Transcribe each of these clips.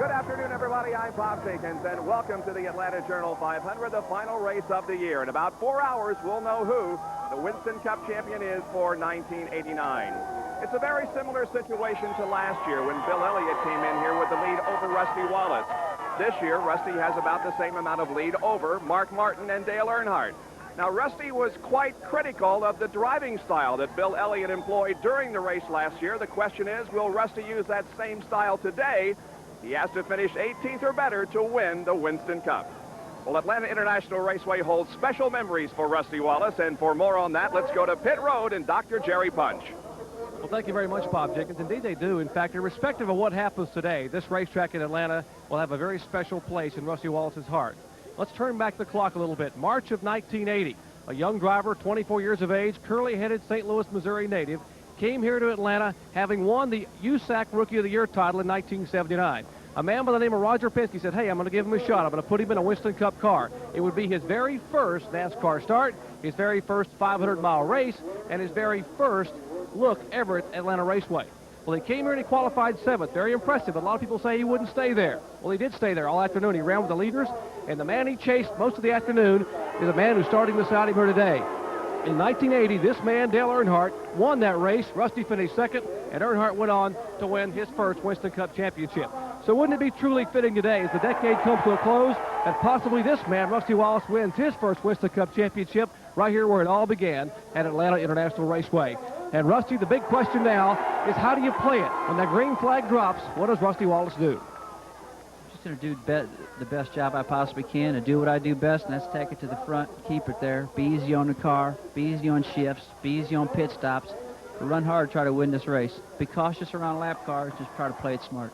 Good afternoon, everybody. I'm Bob Jenkins, and welcome to the Atlanta Journal 500, the final race of the year. In about 4 hours, we'll know who the Winston Cup champion is for 1989. It's a very similar situation to last year when Bill Elliott came in here with the lead over Rusty Wallace. This year, Rusty has about the same amount of lead over Mark Martin and Dale Earnhardt. Now, Rusty was quite critical of the driving style that Bill Elliott employed during the race last year. The question is, will Rusty use that same style today? He has to finish 18th or better to win the Winston Cup. Well, Atlanta International Raceway holds special memories for Rusty Wallace, and for more on that, let's go to pit road and Dr. Jerry Punch. Well, thank you very much, Bob Jenkins. Indeed, they do. In fact, irrespective of what happens today, this racetrack in Atlanta will have a very special place in Rusty Wallace's heart. Let's turn back the clock a little bit. March of 1980, a young driver, 24 years of age, curly-headed St. Louis, Missouri native, came here to Atlanta having won the USAC Rookie of the Year title in 1979. A man by the name of Roger Penske said, hey, I'm going to give him a shot. I'm going to put him in a Winston Cup car. It would be his very first NASCAR start, his very first 500-mile race, and his very first look ever at Atlanta Raceway. Well, he came here and he qualified 7th. Very impressive. A lot of people say he wouldn't stay there. Well, he did stay there all afternoon. He ran with the leaders, and the man he chased most of the afternoon is a man who's starting beside him here today. In 1980, this man, Dale Earnhardt, won that race. Rusty finished 2nd, and Earnhardt went on to win his first Winston Cup championship. So wouldn't it be truly fitting today, as the decade comes to a close, that possibly this man, Rusty Wallace, wins his first Winston Cup championship right here where it all began at Atlanta International Raceway. And Rusty, the big question now is, how do you play it? When that green flag drops, what does Rusty Wallace do? Just going to do the best job I possibly can and do what I do best, and that's take it to the front, keep it there, be easy on the car, be easy on shifts, be easy on pit stops, but run hard to try to win this race. Be cautious around lap cars, just try to play it smart.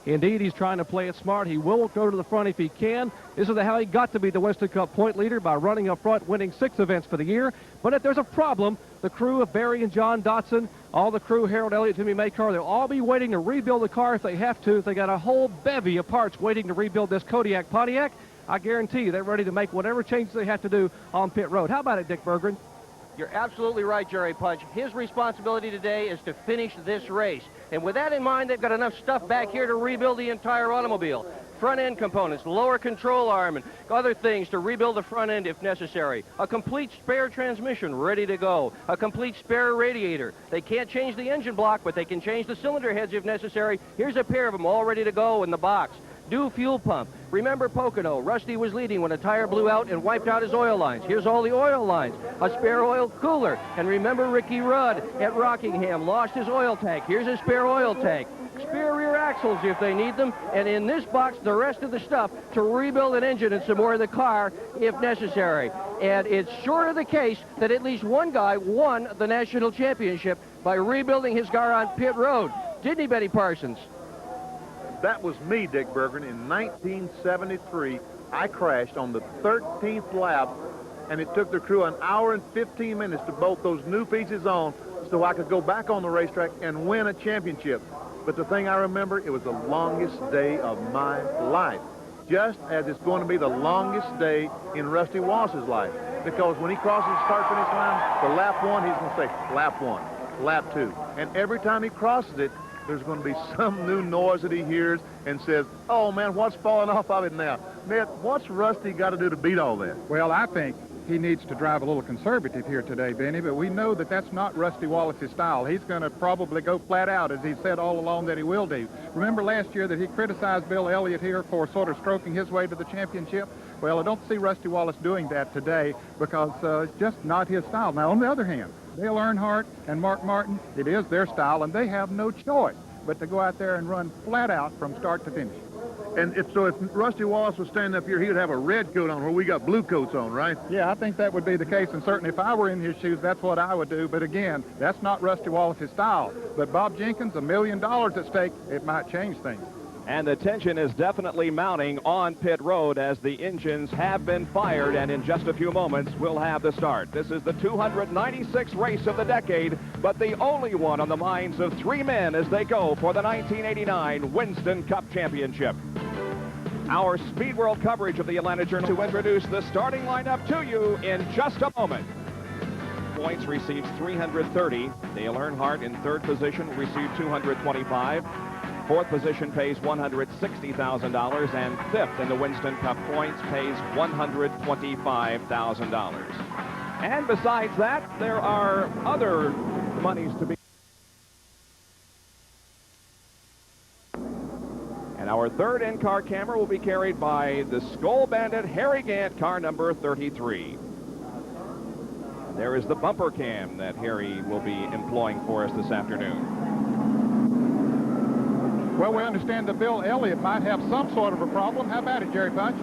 Indeed, he's trying to play it smart. He will go to the front if he can. This is how he got to be the Winston Cup point leader, by running up front, winning 6 events for the year. But if there's a problem, the crew of Barry and John Dotson, all the crew, Harold Elliott, Jimmy Maycar, they'll all be waiting to rebuild the car if they have to. If they got a whole bevy of parts waiting to rebuild this Kodiak Pontiac, I guarantee you they're ready to make whatever changes they have to do on pit road. How about it, Dick Berggren? You're absolutely right, Jerry Punch. His responsibility today is to finish this race. And with that in mind, they've got enough stuff back here to rebuild the entire automobile. Front end components, lower control arm, and other things to rebuild the front end if necessary. A complete spare transmission ready to go. A complete spare radiator. They can't change the engine block, but they can change the cylinder heads if necessary. Here's a pair of them all ready to go in the box. New fuel pump. Remember Pocono. Rusty was leading when a tire blew out and wiped out his oil lines. Here's all the oil lines. A spare oil cooler. And remember Ricky Rudd at Rockingham lost his oil tank. Here's a spare oil tank. Spare rear axles if they need them. And in this box, the rest of the stuff to rebuild an engine and some more of the car if necessary. And it's sure the case that at least one guy won the national championship by rebuilding his car on pit road. Didn't he, Benny Parsons? That was me, Dick Berggren. In 1973, I crashed on the 13th lap, and it took the crew an hour and 15 minutes to bolt those new pieces on so I could go back on the racetrack and win a championship. But the thing I remember, it was the longest day of my life, just as it's going to be the longest day in Rusty Wallace's life. Because when he crosses the start-finish line for lap 1, he's going to say, lap 1, lap 2. And every time he crosses it, there's going to be some new noise that he hears and says, oh, man, what's falling off of it now? Man, what's Rusty got to do to beat all that? Well, I think he needs to drive a little conservative here today, Benny, but we know that that's not Rusty Wallace's style. He's going to probably go flat out, as he said all along that he will do. Remember last year that he criticized Bill Elliott here for sort of stroking his way to the championship? Well, I don't see Rusty Wallace doing that today because it's just not his style. Now, on the other hand, Dale Earnhardt and Mark Martin, it is their style, and they have no choice but to go out there and run flat out from start to finish. And if Rusty Wallace was standing up here, he would have a red coat on where we got blue coats on, right? Yeah, I think that would be the case, and certainly if I were in his shoes, that's what I would do. But again, that's not Rusty Wallace's style. But Bob Jenkins, $1 million at stake, it might change things. And the tension is definitely mounting on pit road as the engines have been fired, and in just a few moments we'll have the start. This is the 296th race of the decade, but the only one on the minds of 3 men as they go for the 1989 Winston Cup Championship. Our Speed World coverage of the Atlanta Journal to introduce the starting lineup to you in just a moment. Points received 330. Dale Earnhardt in 3rd position received 225. Fourth position pays $160,000, and fifth in the Winston Cup points pays $125,000. And besides that, there are other monies to be. And our third in-car camera will be carried by the Skull Bandit Harry Gant, car number 33. There is the bumper cam that Harry will be employing for us this afternoon. Well, we understand that Bill Elliott might have some sort of a problem. How about it, Jerry Punch?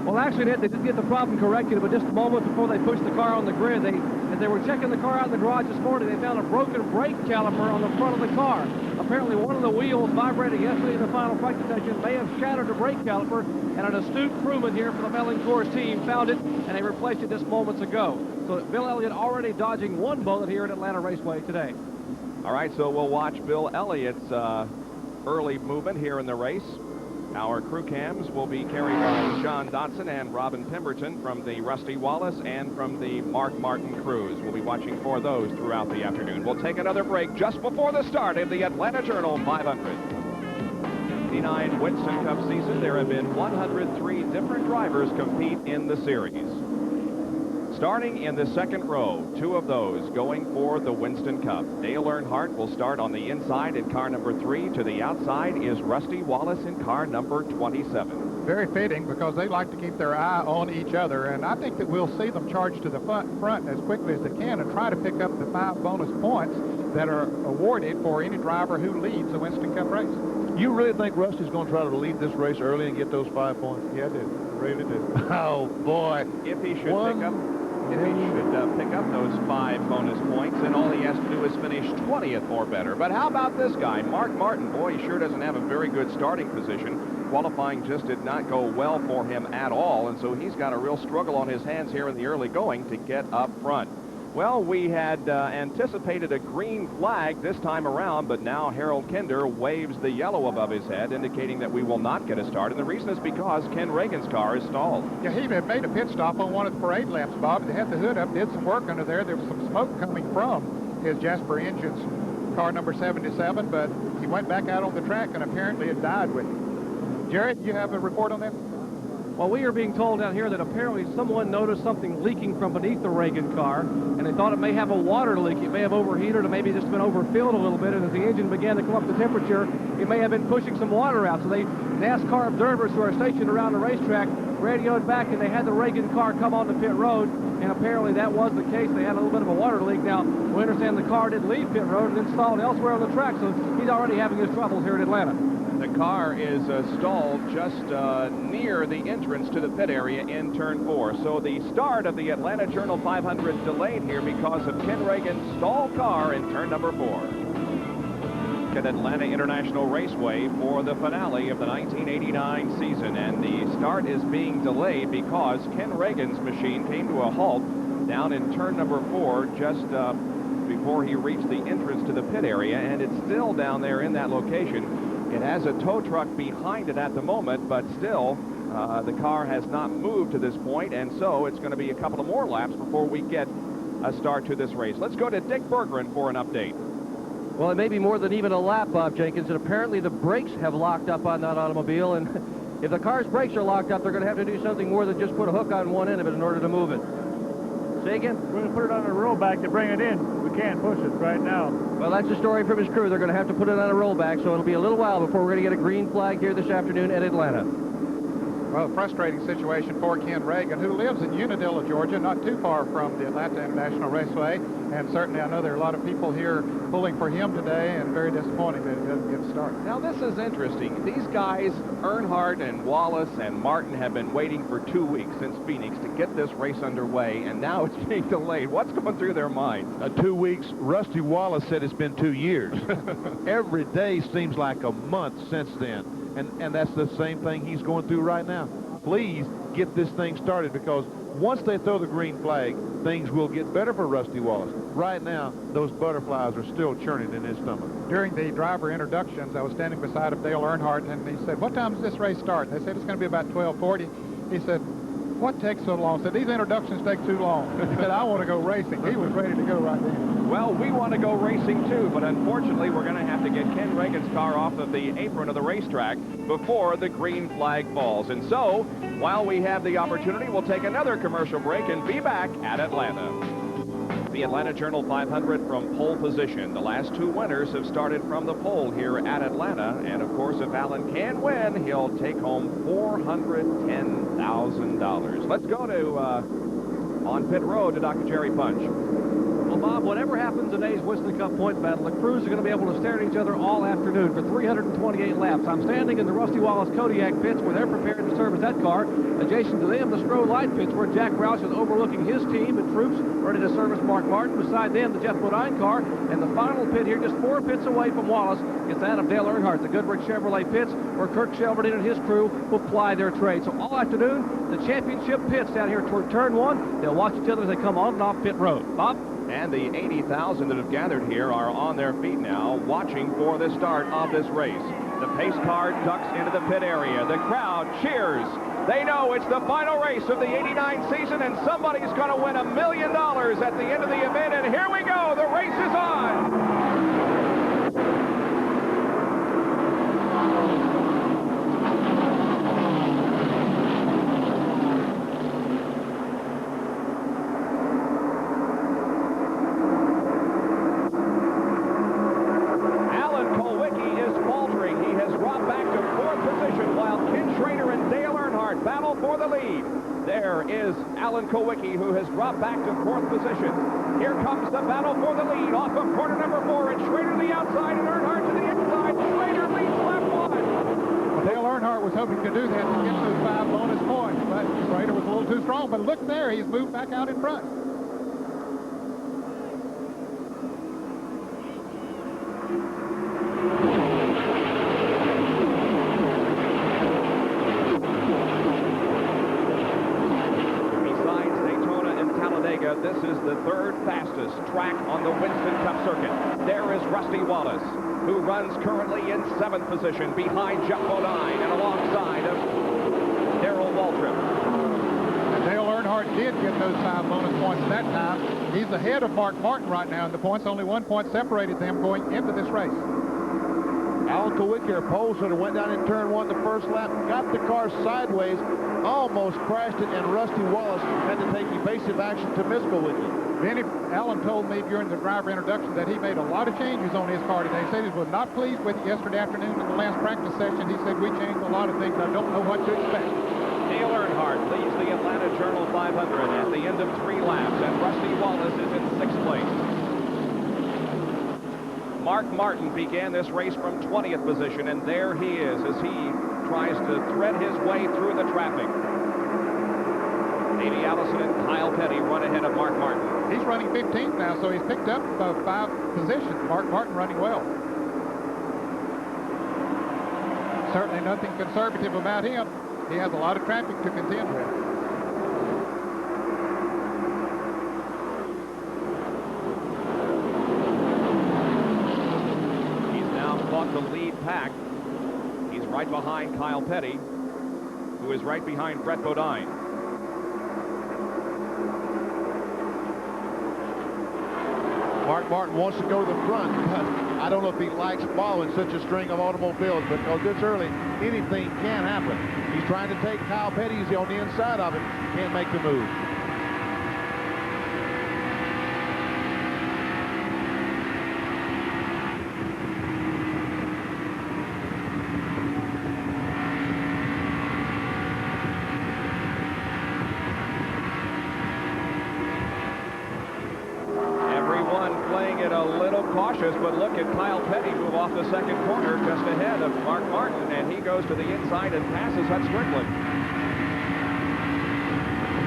Well, actually, they did get the problem corrected, but just a moment before they pushed the car on the grid, as they were checking the car out in the garage this morning, they found a broken brake caliper on the front of the car. Apparently, one of the wheels vibrating yesterday in the final practice session may have shattered the brake caliper, and an astute crewman here for the Melling Coors team found it, and they replaced it just moments ago. So Bill Elliott already dodging one bullet here at Atlanta Raceway today. All right, so we'll watch Bill Elliott's early movement here in the race. Our crew cams will be carried by John Dodson and Robin Pemberton from the Rusty Wallace and from the Mark Martin crews. We'll be watching for those throughout the afternoon. We'll take another break just before the start of the Atlanta Journal 500. 89 Winston Cup season, there have been 103 different drivers compete in the series. Starting in the second row, two of those going for the Winston Cup. Dale Earnhardt will start on the inside in car number 3. To the outside is Rusty Wallace in car number 27. Very fitting, because they like to keep their eye on each other, and I think that we'll see them charge to the front as quickly as they can and try to pick up the 5 bonus points that are awarded for any driver who leads the Winston Cup race. You really think Rusty's going to try to lead this race early and get those 5 points? Yeah, I do. Really do. Oh, boy. If he should pick up those 5 bonus points, then all he has to do is finish 20th or better. But how about this guy, Mark Martin? Boy, he sure doesn't have a very good starting position. Qualifying just did not go well for him at all, and so he's got a real struggle on his hands here in the early going to get up front. Well, we had anticipated a green flag this time around, but now Harold Kinder waves the yellow above his head, indicating that we will not get a start. And the reason is because Ken Reagan's car is stalled. Yeah, he had made a pit stop on one of the parade laps, Bob. They had the hood up, did some work under there. There was some smoke coming from his Jasper Engines car number 77, but he went back out on the track and apparently it died with him. Jared, you have a report on that? Well, we are being told down here that apparently someone noticed something leaking from beneath the Reagan car, and they thought it may have a water leak. It may have overheated or maybe just been overfilled a little bit, and as the engine began to come up to temperature, it may have been pushing some water out. So NASCAR observers who are stationed around the racetrack radioed back, and they had the Reagan car come on the pit road, and apparently that was the case. They had a little bit of a water leak. Now, we understand the car did leave pit road and then stalled elsewhere on the track, so he's already having his troubles here in Atlanta. The car is stalled just near the entrance to the pit area in turn 4. So the start of the Atlanta Journal 500 delayed here because of Ken Reagan's stalled car in turn number 4. At Atlanta International Raceway for the finale of the 1989 season, and the start is being delayed because Ken Reagan's machine came to a halt down in turn number 4 just before he reached the entrance to the pit area, and it's still down there in that location. It has a tow truck behind it at the moment, but still the car has not moved to this point, and so it's going to be a couple of more laps before we get a start to this race. Let's go to Dick Berggren for an update. Well, it may be more than even a lap, Bob Jenkins, and apparently the brakes have locked up on that automobile, and if the car's brakes are locked up, they're going to have to do something more than just put a hook on one end of it in order to move it. Say again? We're going to put it on a rollback to bring it in. We can't push it right now. Well, that's the story from his crew. They're going to have to put it on a rollback, so it'll be a little while before we're going to get a green flag here this afternoon at Atlanta. Well, a frustrating situation for Ken Reagan, who lives in Unadilla, Georgia, not too far from the Atlanta International Raceway. And certainly I know there are a lot of people here pulling for him today, and very disappointing that it doesn't get started. Now, this is interesting. These guys, Earnhardt and Wallace and Martin, have been waiting for 2 weeks since Phoenix to get this race underway, and now it's being delayed. What's going through their minds? 2 weeks. Rusty Wallace said it's been 2 years. Every day seems like a month since then. And that's the same thing he's going through right now. Please get this thing started, because once they throw the green flag, things will get better for Rusty Wallace. Right now, those butterflies are still churning in his stomach. During the driver introductions, I was standing beside of Dale Earnhardt, and he said, "What time does this race start?" They said, "It's going to be about 12:40. He said, "What takes so long?" I said, "These introductions take too long." He said, "I want to go racing." He was ready to go right then. Well, we want to go racing too, but unfortunately we're going to have to get Ken Reagan's car off of the apron of the racetrack before the green flag falls. And so, while we have the opportunity, we'll take another commercial break and be back at Atlanta. The Atlanta Journal 500 from pole position. The last two winners have started from the pole here at Atlanta. And of course, if Alan can win, he'll take home $410,000. Let's go to on pit road to Dr. Jerry Punch. Well, Bob, whatever happens in today's Winston Cup point battle, the crews are going to be able to stare at each other all afternoon for 328 laps. I'm standing in the Rusty Wallace Kodiak pits where they're preparing to service that car. Adjacent to them, the Stroh Light pits where Jack Roush is overlooking his team and troops ready to service Mark Martin. Beside them, the Jeff Bodine car. And the final pit here, just 4 pits away from Wallace, is that of Dale Earnhardt, the Goodrich Chevrolet pits, where Kirk Shelverdine and his crew will ply their trade. So all afternoon, the championship pits down here toward turn 1. They'll watch each other as they come on and off pit road. Bob? And the 80,000 that have gathered here are on their feet now, watching for the start of this race. The pace car ducks into the pit area. The crowd cheers. They know it's the final race of the 89 season, and somebody's going to win $1 million at the end of the event. And here we go. The race is on. Battle for the lead. There is Alan Kulwicki, who has dropped back to 4th position. Here comes the battle for the lead off of corner number 4. It's Schrader to the outside and Earnhardt to the inside. Schrader leads lap 1. Well, Dale Earnhardt was hoping to do that to get those 5 bonus points, but Schrader was a little too strong. But look there, he's moved back out in front. This is the 3rd fastest track on the Winston Cup circuit. There is Rusty Wallace, who runs currently in 7th position behind Jeff Bodine and alongside of Darrell Waltrip. And Dale Earnhardt did get those 5 bonus points that time. He's ahead of Mark Martin right now in the points. Only 1 point separated them going into this race. Alan Kulwicki, our pole sitter, went down in turn 1 the first lap, got the car sideways, almost crashed it, and Rusty Wallace had to take evasive action to miss Kulwicki. Benny, Alan told me during the driver introduction that he made a lot of changes on his car today. He said he was not pleased with it yesterday afternoon in the last practice session. He said, we changed a lot of things. I don't know what to expect. Dale Earnhardt leads the Atlanta Journal 500 at the end of 3 laps, and Rusty Wallace is in 6th place. Mark Martin began this race from 20th position, and there he is as he tries to thread his way through the traffic. Davey Allison and Kyle Petty run ahead of Mark Martin. He's running 15th now, so he's picked up 5 positions. Mark Martin running well. Certainly nothing conservative about him. He has a lot of traffic to contend with. The lead pack. He's right behind Kyle Petty, who is right behind Brett Bodine. Mark Martin wants to go to the front, but I don't know if he likes following such a string of automobiles, because this early, anything can happen. He's trying to take Kyle Petty. He's on the inside of it. Can't make the move. But look at Kyle Petty move off the 2nd corner just ahead of Mark Martin, and he goes to the inside and passes Hut Strickland.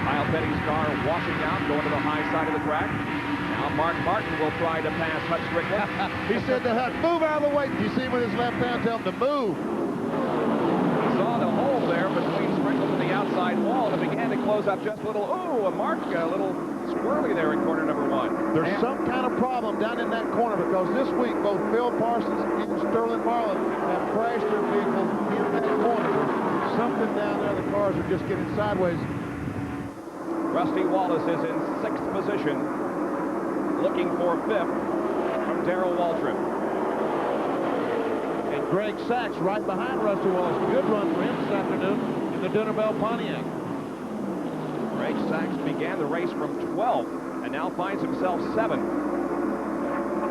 Kyle Petty's car washing out, going to the high side of the track. Now Mark Martin will try to pass Hut Strickland. He said to Hut, move out of the way. Did you see him with his left hand tell him to move? He saw the hole there between Strickland and the outside wall and began to close up just a little. Oh, Mark a little squirrely there in corner number 1. There's some kind of problem down in that corner, because this week both Phil Parsons and Sterling Marlin have crashed their vehicles in that corner. There's something down there. The cars are just getting sideways. Rusty Wallace is in 6th position, looking for 5th from Darrell Waltrip. And Greg Sachs right behind Rusty Wallace. Good run for him this afternoon in the Dinner Bell Pontiac. Greg Sachs began the race from 12th and now finds himself 7th.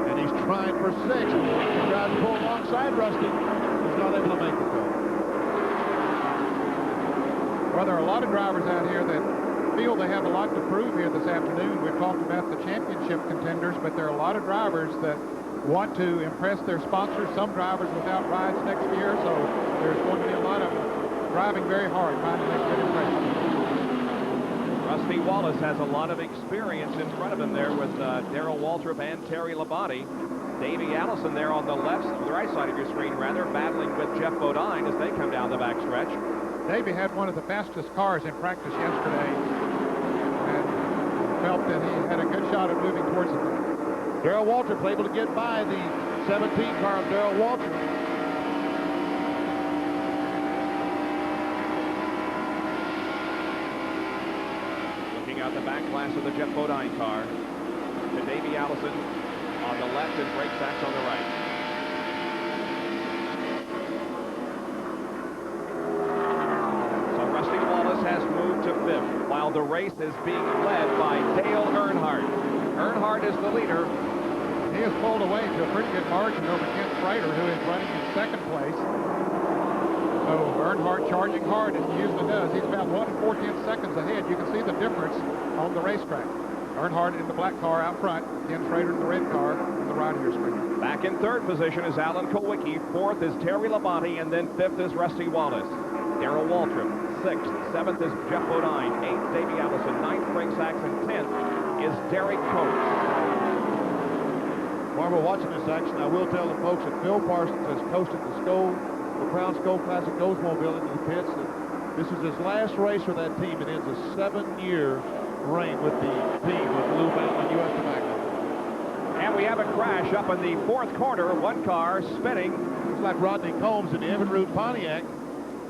And he's trying for 6th. He tries to pull alongside Rusty. He's not able to make the call. Well, there are a lot of drivers out here that feel they have a lot to prove here this afternoon. We've talked about the championship contenders, but there are a lot of drivers that want to impress their sponsors. Some drivers without rides next year, so there's going to be a lot of driving very hard trying to make good impressions. Rusty Wallace has a lot of experience in front of him there with Darrell Waltrip and Terry Labonte. Davey Allison there on the right side of your screen, rather, battling with Jeff Bodine as they come down the backstretch. Davey had one of the fastest cars in practice yesterday and felt that he had a good shot at moving towards the front. Darrell Waltrip able to get by the 17 car of Darrell Waltrip. Looking out the back class of the Jeff Bodine car to Davey Allison on the left and Greg Sachs on the right. Has moved to 5th, while the race is being led by Dale Earnhardt. Earnhardt is the leader. He has pulled away to a pretty good margin over Ken Schrader, who is running in 2nd place. So Earnhardt charging hard, as he usually does. He's about 1 4/10 seconds ahead. You can see the difference on the racetrack. Earnhardt in the black car out front, Ken Schrader in the red car on the right of your screen. Back in 3rd position is Alan Kulwicki. 4th is Terry Labonte, and then 5th is Rusty Wallace. Darrell Waltrip, 6th. 7th is Jeff Bodine. 8th, Davey Allison. 9th, Greg Sachs. And 10th is Derek Coates. While we're watching this action, I will tell the folks that Phil Parsons has coasted the Crown Skull Classic Oldsmobile into the pits. And this is his last race for that team. It ends a 7-year reign with the team with Lou Bell and U.S. Tobacco. And we have a crash up in the 4th corner. One car spinning. Looks like Rodney Combs in the Evinrude Pontiac.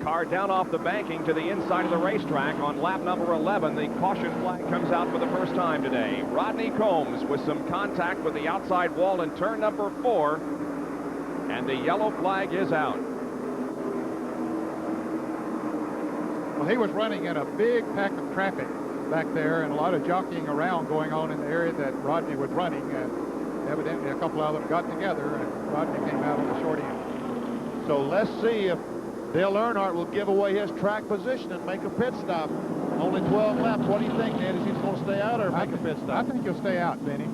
Car down off the banking to the inside of the racetrack on lap number 11. The caution flag comes out for the first time today. Rodney Combs with some contact with the outside wall in turn number 4. And the yellow flag is out. Well, he was running in a big pack of traffic back there and a lot of jockeying around going on in the area that Rodney was running. And evidently a couple of them got together and Rodney came out on the short end. So let's see if Dale Earnhardt will give away his track position and make a pit stop. Only 12 laps. What do you think, Ned? Is he going to stay out or make a pit stop? I think he'll stay out, Benny.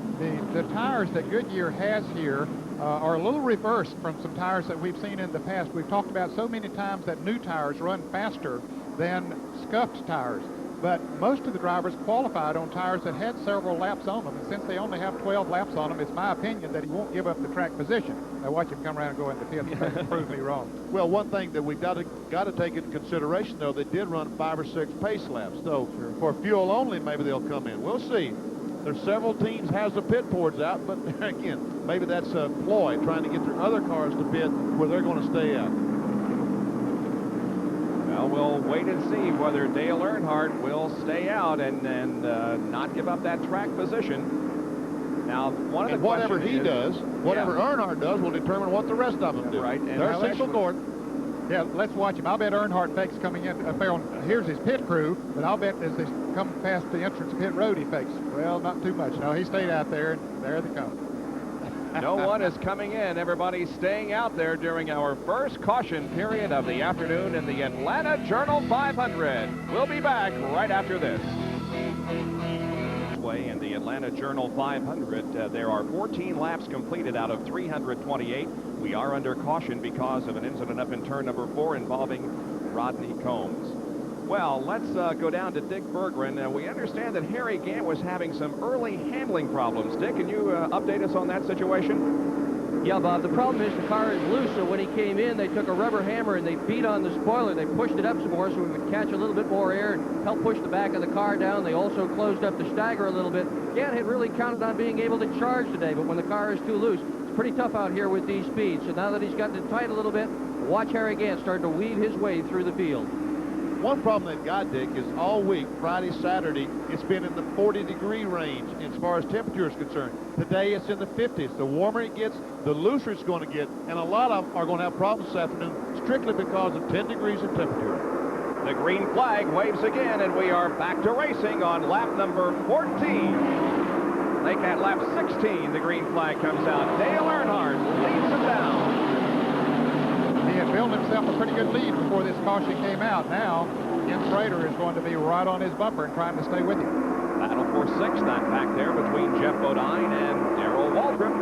The tires that Goodyear has here are a little reversed from some tires that we've seen in the past. We've talked about so many times that new tires run faster than scuffed tires. But most of the drivers qualified on tires that had several laps on them. And since they only have 12 laps on them, it's my opinion that he won't give up the track position. Now watch him come around and go in the pits and prove me wrong. Well, one thing that we've got to take into consideration, though, they did run 5 or 6 pace laps. So for fuel only, maybe they'll come in. We'll see. There's several teams has the pit boards out, but again, maybe that's a ploy, trying to get their other cars to pit where they're going to stay out. Well, we'll wait and see whether Dale Earnhardt will stay out and not give up that track position. Now, whatever Earnhardt does will determine what the rest of them do. Right. And there's Cecil Gordon. Yeah, let's watch him. I'll bet Earnhardt fakes coming in. Here's his pit crew, but I'll bet as they come past the entrance pit road, he fakes. Well, not too much. No, he stayed out there, and there they come. No one is coming in. Everybody's staying out there during our first caution period of the afternoon in the Atlanta Journal 500. We'll be back right after this. In the Atlanta Journal 500, there are 14 laps completed out of 328. We are under caution because of an incident up in turn number 4 involving Rodney Combs. Well, let's go down to Dick Berggren. We understand that Harry Gant was having some early handling problems. Dick, can you update us on that situation? Yeah, Bob, the problem is the car is loose, so when he came in, they took a rubber hammer and they beat on the spoiler. They pushed it up some more so it would catch a little bit more air and help push the back of the car down. They also closed up the stagger a little bit. Gant had really counted on being able to charge today, but when the car is too loose, it's pretty tough out here with these speeds. So now that he's gotten it tight a little bit, watch Harry Gant start to weave his way through the field. One problem they've got, Dick, is all week, Friday, Saturday, it's been in the 40-degree range as far as temperature is concerned. Today, it's in the 50s. The warmer it gets, the looser it's going to get, and a lot of them are going to have problems this afternoon strictly because of 10 degrees in temperature. The green flag waves again, and we are back to racing on lap number 14. Late at lap 16, the green flag comes out. Dale Earnhardt leads them down. He had built himself a pretty good lead before this caution came out. Now, Ken Schrader is going to be right on his bumper and trying to stay with him. Battle for sixth, that back there between Jeff Bodine and Darrell Waltrip.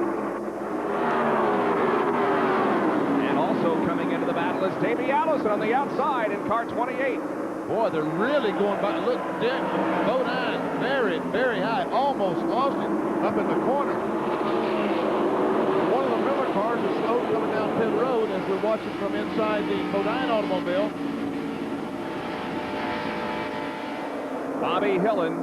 And also coming into the battle is Davey Allison on the outside in car 28. Boy, they're really going by. Look, Dick, Bodine, very, very high. Almost lost it up in the corner. One of the Miller cars is slow coming down pit road as we're watching from inside the Bodine automobile. Bobby Hillen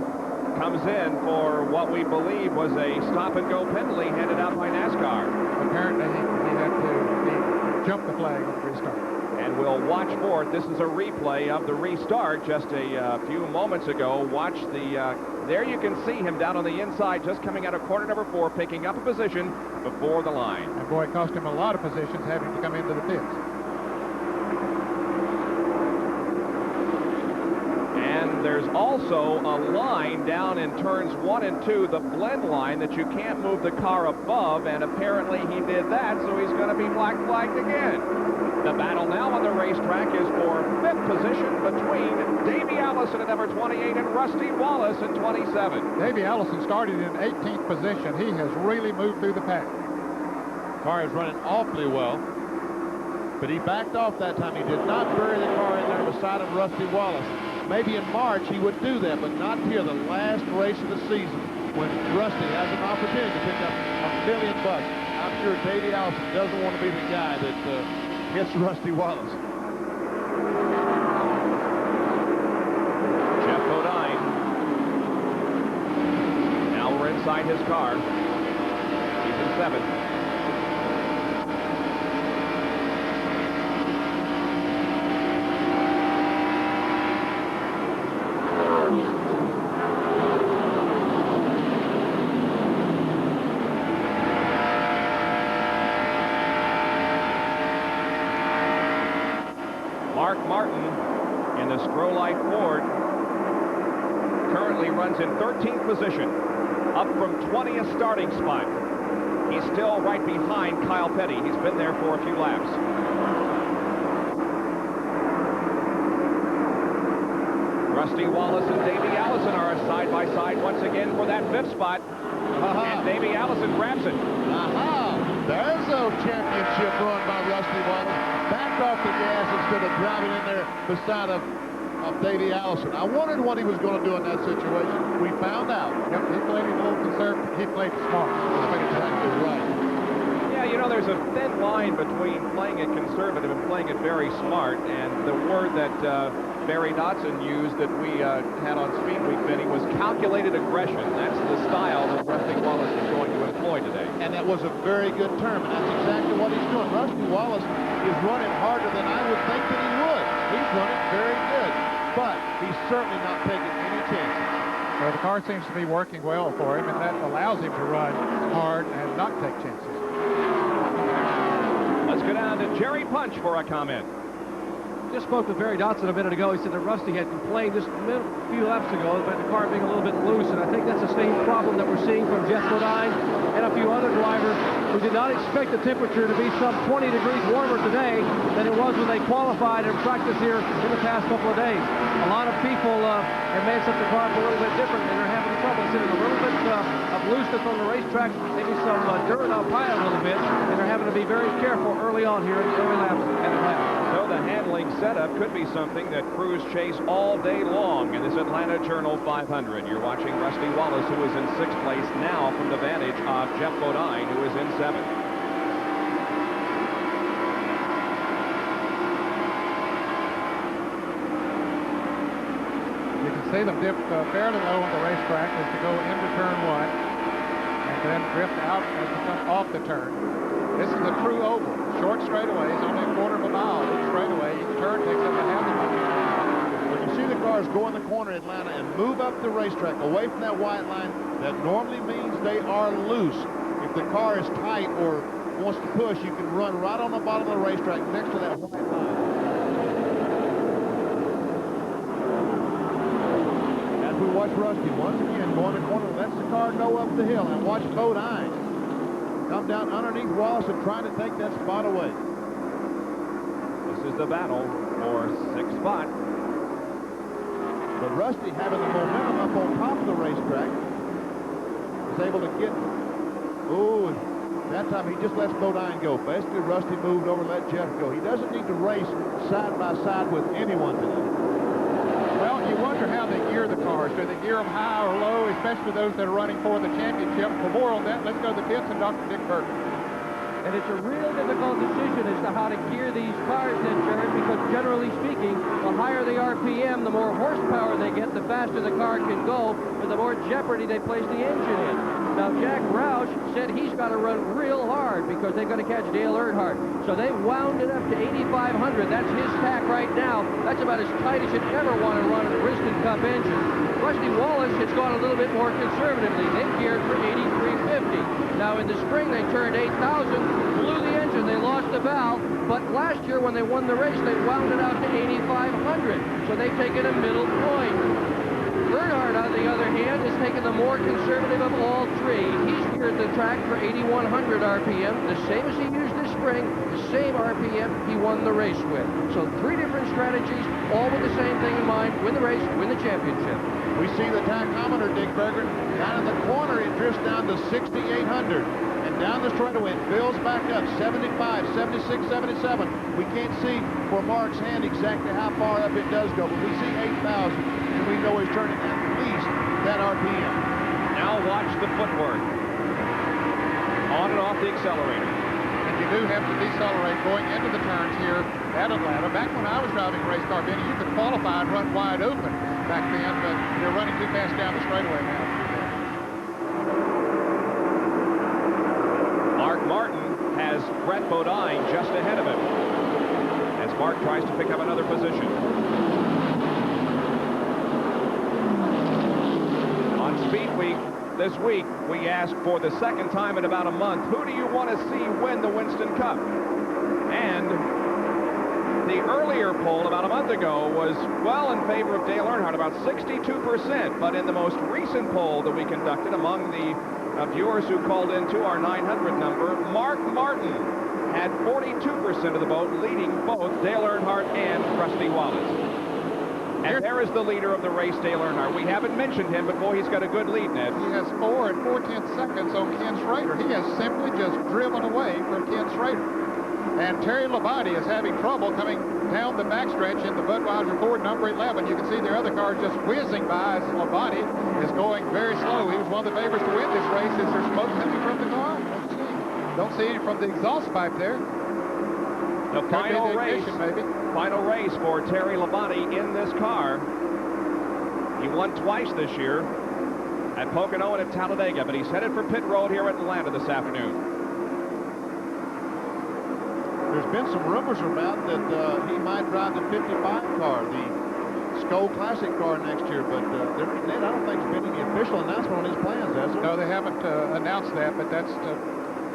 comes in for what we believe was a stop-and-go penalty handed out by NASCAR. Apparently, he had to jump the flag on the restart. And we'll watch for it. This is a replay of the restart just a few moments ago. Watch the, there you can see him down on the inside, just coming out of corner number 4, picking up a position before the line. And boy, it cost him a lot of positions having to come into the pits. And there's also a line down in turns 1 and 2, the blend line, that you can't move the car above, and apparently he did that, so he's going to be black flagged again. The battle now on the racetrack is for 5th position between Davey Allison at number 28 and Rusty Wallace at 27. Davey Allison started in 18th position. He has really moved through the pack. Car is running awfully well, but he backed off that time. He did not bury the car in there beside of Rusty Wallace. Maybe in March he would do that, but not here, the last race of the season, when Rusty has an opportunity to pick up $1 million. I'm sure Davey Allison doesn't want to be the guy that hits Rusty Wallace. Jeff Bodine. Now we're inside his car. He's in 7th. Mark Martin in the Scrolite Ford currently runs in 13th position, up from 20th starting spot. He's still right behind Kyle Petty. He's been there for a few laps. Rusty Wallace and Davey Allison are side-by-side once again for that 5th spot. And Davey Allison grabs it. There's a championship run by Rusty Wallace. Backed off the gas instead of driving in there beside of Davey Allison. I wondered what he was going to do in that situation. We found out. Yep, he played it a little conservative. He played smart. That's exactly right. Yeah, you know, there's a thin line between playing it conservative and playing it very smart. And the word that Barry Dodson used that we had on Speed Week, Vinny, was calculated aggression. That's the style that Rusty Wallace is going to employ today. And that was a very good term, and that's exactly what he's doing. Rusty Wallace is running harder than I would think that he would. He's running very good, but he's certainly not taking any chances. Well, the car seems to be working well for him, and that allows him to run hard and not take chances. Let's go down to Jerry Punch for a comment. Just spoke with Barry Dodson a minute ago. He said that Rusty had complained just a few laps ago about the car being a little bit loose, and I think that's the same problem that we're seeing from Jeff Bodine and a few other drivers who did not expect the temperature to be some 20 degrees warmer today than it was when they qualified and practiced here in the past couple of days. A lot of people have made such the car a little bit different, and they're having trouble sitting a little bit of looseness on the racetrack, maybe some dirt up high a little bit, and they're having to be very careful early on here in the early laps at Atlanta. So the handling setup could be something that crews chase all day long in this Atlanta Journal 500. You're watching Rusty Wallace, who is in 6th place now from the vantage of Jeff Bodine, who is in 7th. You can see them dip fairly low on the racetrack as to go into turn 1 and then drift out as they come off the turn. This is a true oval. Short straightaways, only a quarter of a mile each straightaway. Each turn takes up a half a mile. cars go in the corner, Atlanta, and move up the racetrack away from that white line, that normally means they are loose. If the car is tight or wants to push, you can run right on the bottom of the racetrack next to that white line. As we watch Rusty once again go in the corner, lets the car go up the hill, and watch Bodine come down underneath Wallace and trying to take that spot away. This is the battle for 6th spot. But Rusty, having the momentum up on top of the racetrack, was able to get, that time he just lets Bodine go. Basically, Rusty moved over and let Jeff go. He doesn't need to race side by side with anyone today. Well, you wonder how they gear the cars. Do they gear them high or low, especially those that are running for the championship? For more on that, let's go to the pits and Dr. Dick Berger. And it's a real difficult decision as to how to gear these cars then, Jared, because generally speaking, the higher the RPM, the more horsepower they get, the faster the car can go, and the more jeopardy they place the engine in. Now, Jack Roush said he's got to run real hard because they've got to catch Dale Earnhardt. So they wound it up to 8,500. That's his tack right now. That's about as tight as you'd ever want to run a Bristol Cup engine. Rusty Wallace has gone a little bit more conservatively. They've geared for 8,350. Now, in the spring, they turned 8,000, blew the engine. They lost the valve. But last year, when they won the race, they wound it out to 8,500. So they've taken a middle point. Earnhardt, on the other hand, has taken the more conservative of all three. He's geared the track for 8,100 RPM, the same as he used this spring, the same RPM he won the race with. So 3 different strategies, all with the same thing in mind: win the race, win the championship. We see the tachometer, Dick Berger, down in the corner. It drifts down to 6,800. And down the straightaway, it builds back up, 75, 76, 77. We can't see for Mark's hand exactly how far up it does go, but we see 8,000, and we know he's turning at least that RPM. Now watch the footwork. On and off the accelerator. And you do have to decelerate going into the turns here at Atlanta. Back when I was driving a race car, Benny, you could qualify and run wide open back then, but they're running too fast down the straightaway now. Mark Martin has Brett Bodine just ahead of him as Mark tries to pick up another position. On Speed Week this week, we asked for the second time in about a month, who do you want to see win the Winston Cup? And the earlier poll about a month ago was well in favor of Dale Earnhardt, about 62%. But in the most recent poll that we conducted among the viewers who called into our 900 number, Mark Martin had 42% of the vote, leading both Dale Earnhardt and Rusty Wallace. And there is the leader of the race, Dale Earnhardt. We haven't mentioned him, but boy, he's got a good lead, Ned. He has 4 4/10 seconds on Ken Schrader. He has simply just driven away from Ken Schrader. And Terry Labonte is having trouble coming down the backstretch in the Budweiser Ford number 11. You can see the other cars just whizzing by as Labonte is going very slow. He was one of the favorites to win this race. Is there smoke coming from the car? Don't see any from the exhaust pipe there. The final race, maybe. Final race for Terry Labonte in this car. He won twice this year at Pocono and at Talladega, but he's headed for pit road here at Atlanta this afternoon. There's been some rumors about that he might drive the 55 car, the Skoal Classic car next year, but Ned, I don't think there's been any official announcement on his plans, has there? No, they haven't announced that, but that's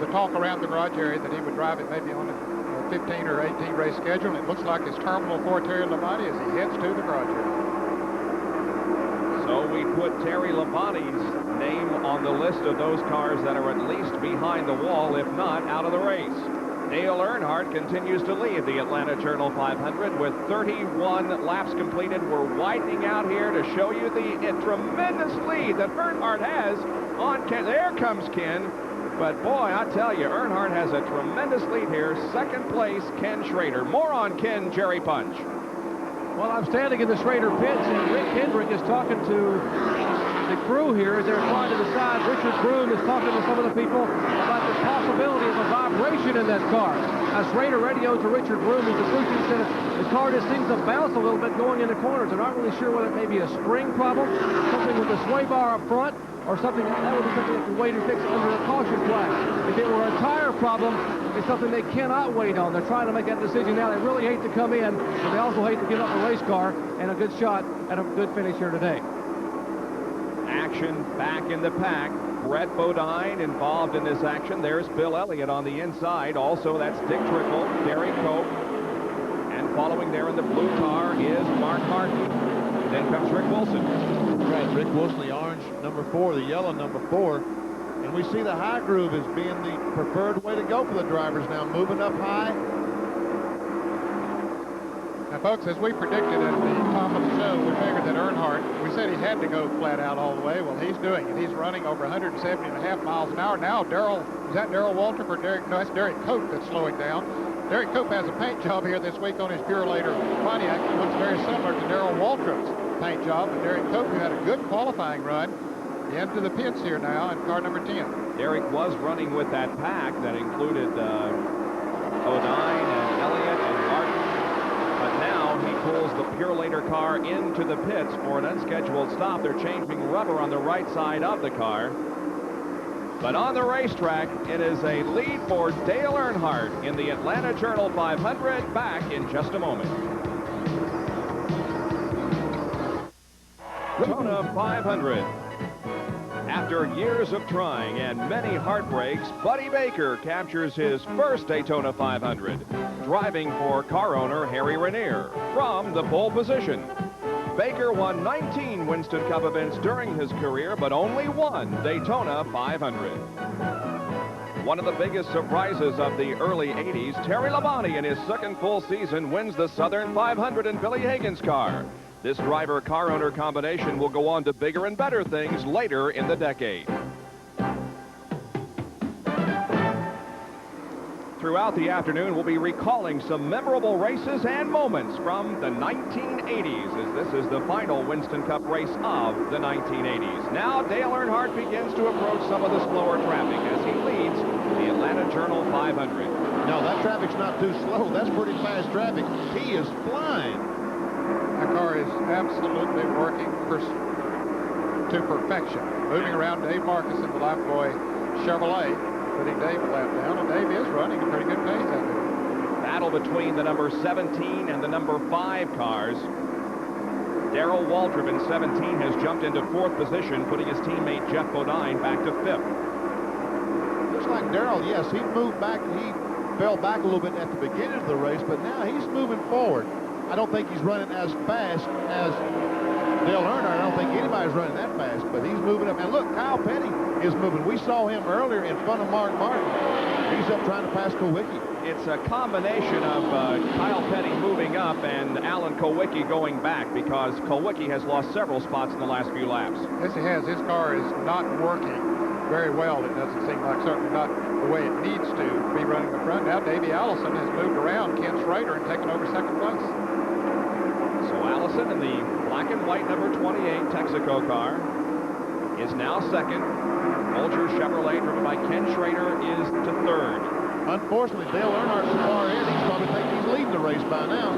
the talk around the garage area that he would drive it maybe on a 15 or 18 race schedule. And it looks like it's terminal for Terry Labonte as he heads to the garage area. So we put Terry Labonte's name on the list of those cars that are at least behind the wall, if not out of the race. Dale Earnhardt continues to lead the Atlanta Journal 500 with 31 laps completed. We're widening out here to show you the tremendous lead that Earnhardt has on Ken. There comes Ken. But boy, I tell you, Earnhardt has a tremendous lead here. Second place, Ken Schrader. More on Ken, Jerry Punch. Well, I'm standing in the Schrader pits, and Rick Hendrick is talking to the crew here as they're trying to decide. Richard Broom is talking to some of the people about the possibility of a vibration in that car. As Schrader radios to Richard Broom, as the crew chief said, as car just seems to bounce a little bit going into corners. They're not really sure whether it may be a spring problem, something with the sway bar up front, or something that would be something that can wait and fix under a caution flag. If it were a tire problem, it's something they cannot wait on. They're trying to make that decision now. They really hate to come in, but they also hate to give up a race car and a good shot at a good finish here today. Action back in the pack. Brett Bodine involved in this action. There's Bill Elliott on the inside. Also, that's Dick Trickle, Derek Cope. And following there in the blue car is Mark Martin. Then comes Rick Wilson. Right, Rick Wilson, the orange number 4, the yellow number 4. And we see the high groove as being the preferred way to go for the drivers now, moving up high. Now, folks, as we predicted at the top of the show, we figured that Earnhardt, we said he had to go flat out all the way. Well, he's doing it. He's running over 170.5 miles an hour. Now, is that Darrell Waltrip or Derek? No, that's Derek Cope that's slowing down. Derek Cope has a paint job here this week on his Purolator Pontiac. It looks very similar to Darrell Waltrip's paint job. And Derek Cope, who had a good qualifying run, into the pits here now in car number 10. Derek was running with that pack that included Bodine and Elliott and Martin. But now he pulls the Purolator car into the pits for an unscheduled stop. They're changing rubber on the right side of the car. But on the racetrack, it is a lead for Dale Earnhardt in the Atlanta Journal 500. Back in just a moment. Daytona 500. After years of trying and many heartbreaks, Buddy Baker captures his first Daytona 500, driving for car owner Harry Ranier from the pole position. Baker won 19 Winston Cup events during his career, but only one Daytona 500. One of the biggest surprises of the early 80s, Terry Labonte in his second full season wins the Southern 500 in Billy Hagan's car. This driver-car owner combination will go on to bigger and better things later in the decade. Throughout the afternoon, we'll be recalling some memorable races and moments from the 1980s, as this is the final Winston Cup race of the 1980s. Now, Dale Earnhardt begins to approach some of the slower traffic as he leads the Atlanta Journal 500. No, that traffic's not too slow. That's pretty fast traffic. He is flying. That car is absolutely working to perfection. Moving around Dave Marcus in the Lifebuoy Chevrolet, putting Dave a lap down, and Dave is running a pretty good pace out there. Battle between the number 17 and the number 5 cars. Darrell Waltrip in 17 has jumped into 4th position, putting his teammate Jeff Bodine back to 5th. Looks like Darrell, yes, he moved back. He fell back a little bit at the beginning of the race, but now he's moving forward. I don't think he's running as fast as Dale Earnhardt. I don't think anybody's running that fast, but he's moving up. And look, Kyle Petty is moving. We saw him earlier in front of Mark Martin. He's up trying to pass Kulwicki. It's a combination of Kyle Petty moving up and Alan Kulwicki going back, because Kulwicki has lost several spots in the last few laps. Yes, he has. His car is not working very well. It doesn't seem like, certainly not the way it needs to be running the front. Now Davey Allison has moved around Ken Schrader and taken over 2nd place. So Allison in the black and white number 28 Texaco car is now 2nd. Folger Chevrolet, driven by Ken Schrader, is to 3rd. Unfortunately, Dale Earnhardt's far in. He's probably thinking he's leading the race by now.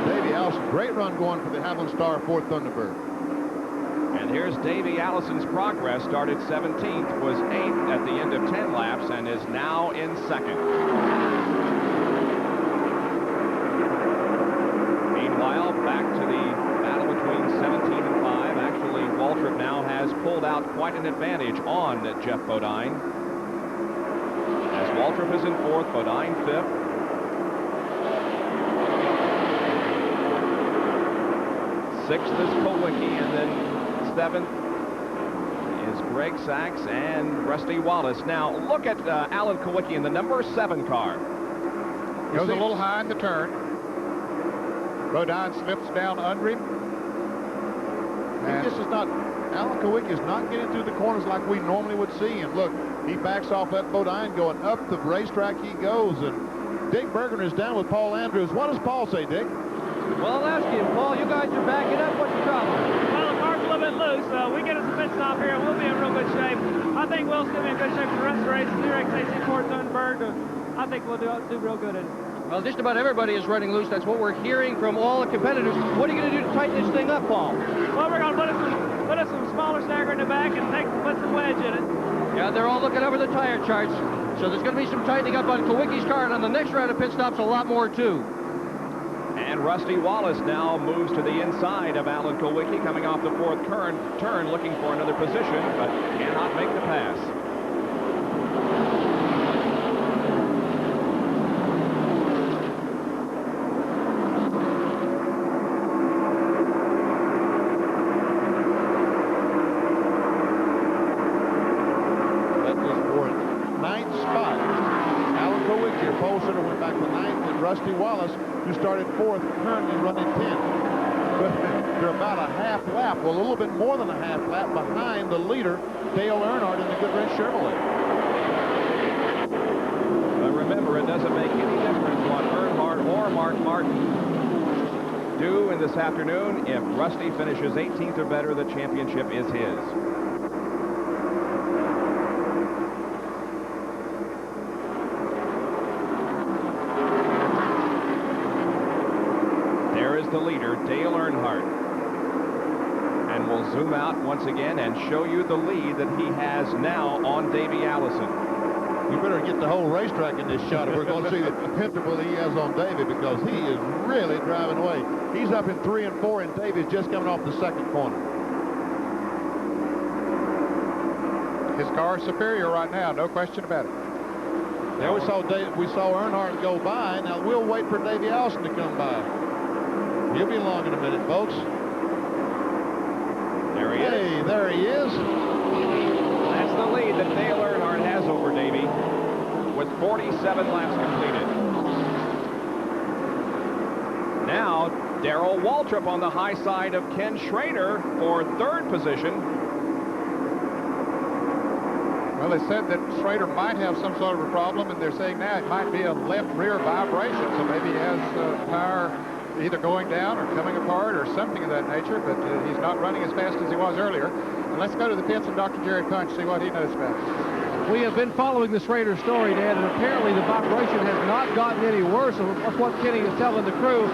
Davey Allison, great run going for the Haviland Star Ford Thunderbird. And here's Davey Allison's progress. Started 17th, was 8th at the end of 10 laps, and is now in 2nd. Back to the battle between 17 and 5. Actually, Waltrip now has pulled out quite an advantage on Jeff Bodine. As Waltrip is in 4th, Bodine 5th. 6th is Kulwicki, and then 7th is Greg Sachs and Rusty Wallace. Now, look at Alan Kulwicki in the number 7 car. Goes a little high in the turn. Bodine slips down under him. He just is not, Alan Kulwicki is not getting through the corners like we normally would see. And look, he backs off that Bodine, going up the racetrack he goes. And Dick Bergen is down with Paul Andrews. What does Paul say, Dick? Well, I'll ask you, Paul, you guys are backing up. What's the problem? Well, the car's a little bit loose. We get us a pit stop here, and we'll be in real good shape. I think Will's going to be in good shape for the rest of the race. Xerox AC Ford Thunderbird. I think we'll do real good in it. Well, just about everybody is running loose. That's what we're hearing from all the competitors. What are you going to do to tighten this thing up, Paul? Well, we're going to put some smaller stagger in the back and put some wedge in it. Yeah, they're all looking over the tire charts. So there's going to be some tightening up on Kawicki's car, and on the next round of pit stops, a lot more, too. And Rusty Wallace now moves to the inside of Alan Kulwicki, coming off the fourth turn, looking for another position, but cannot make the pass. That was for ninth spot. Alan Kulwicki, your pole sitter, went back to ninth, and Rusty Wallace, who started fourth, currently running 10th. But they're about a half lap, well, a little bit more than a half lap behind the leader, Dale Earnhardt in the Goodwrench Chevrolet. But remember, it doesn't make any difference what Earnhardt or Mark Martin do in this afternoon. If Rusty finishes 18th or better, the championship is his. The leader, Dale Earnhardt. And we'll zoom out once again and show you the lead that he has now on Davey Allison. You better get the whole racetrack in this shot if we're going to see the interval he has on Davey, because he is really driving away. He's up in 3 and 4, and Davey's just coming off the second corner. His car is superior right now, no question about it. There we saw Earnhardt go by. Now we'll wait for Davey Allison to come by. He'll be along in a minute, folks. There he is. Hey, there he is. That's the lead that Dale Earnhardt has over Davey, with 47 laps completed. Now, Darrell Waltrip on the high side of Ken Schrader for third position. Well, they said that Schrader might have some sort of a problem, and they're saying now it might be a left rear vibration, so maybe he has power either going down or coming apart or something of that nature, but he's not running as fast as he was earlier. And let's go to the pits and Dr. Jerry Punch, see what he knows about it. We have been following the Schrader story, Dad, and apparently the vibration has not gotten any worse. That's what Kenny is telling the crew.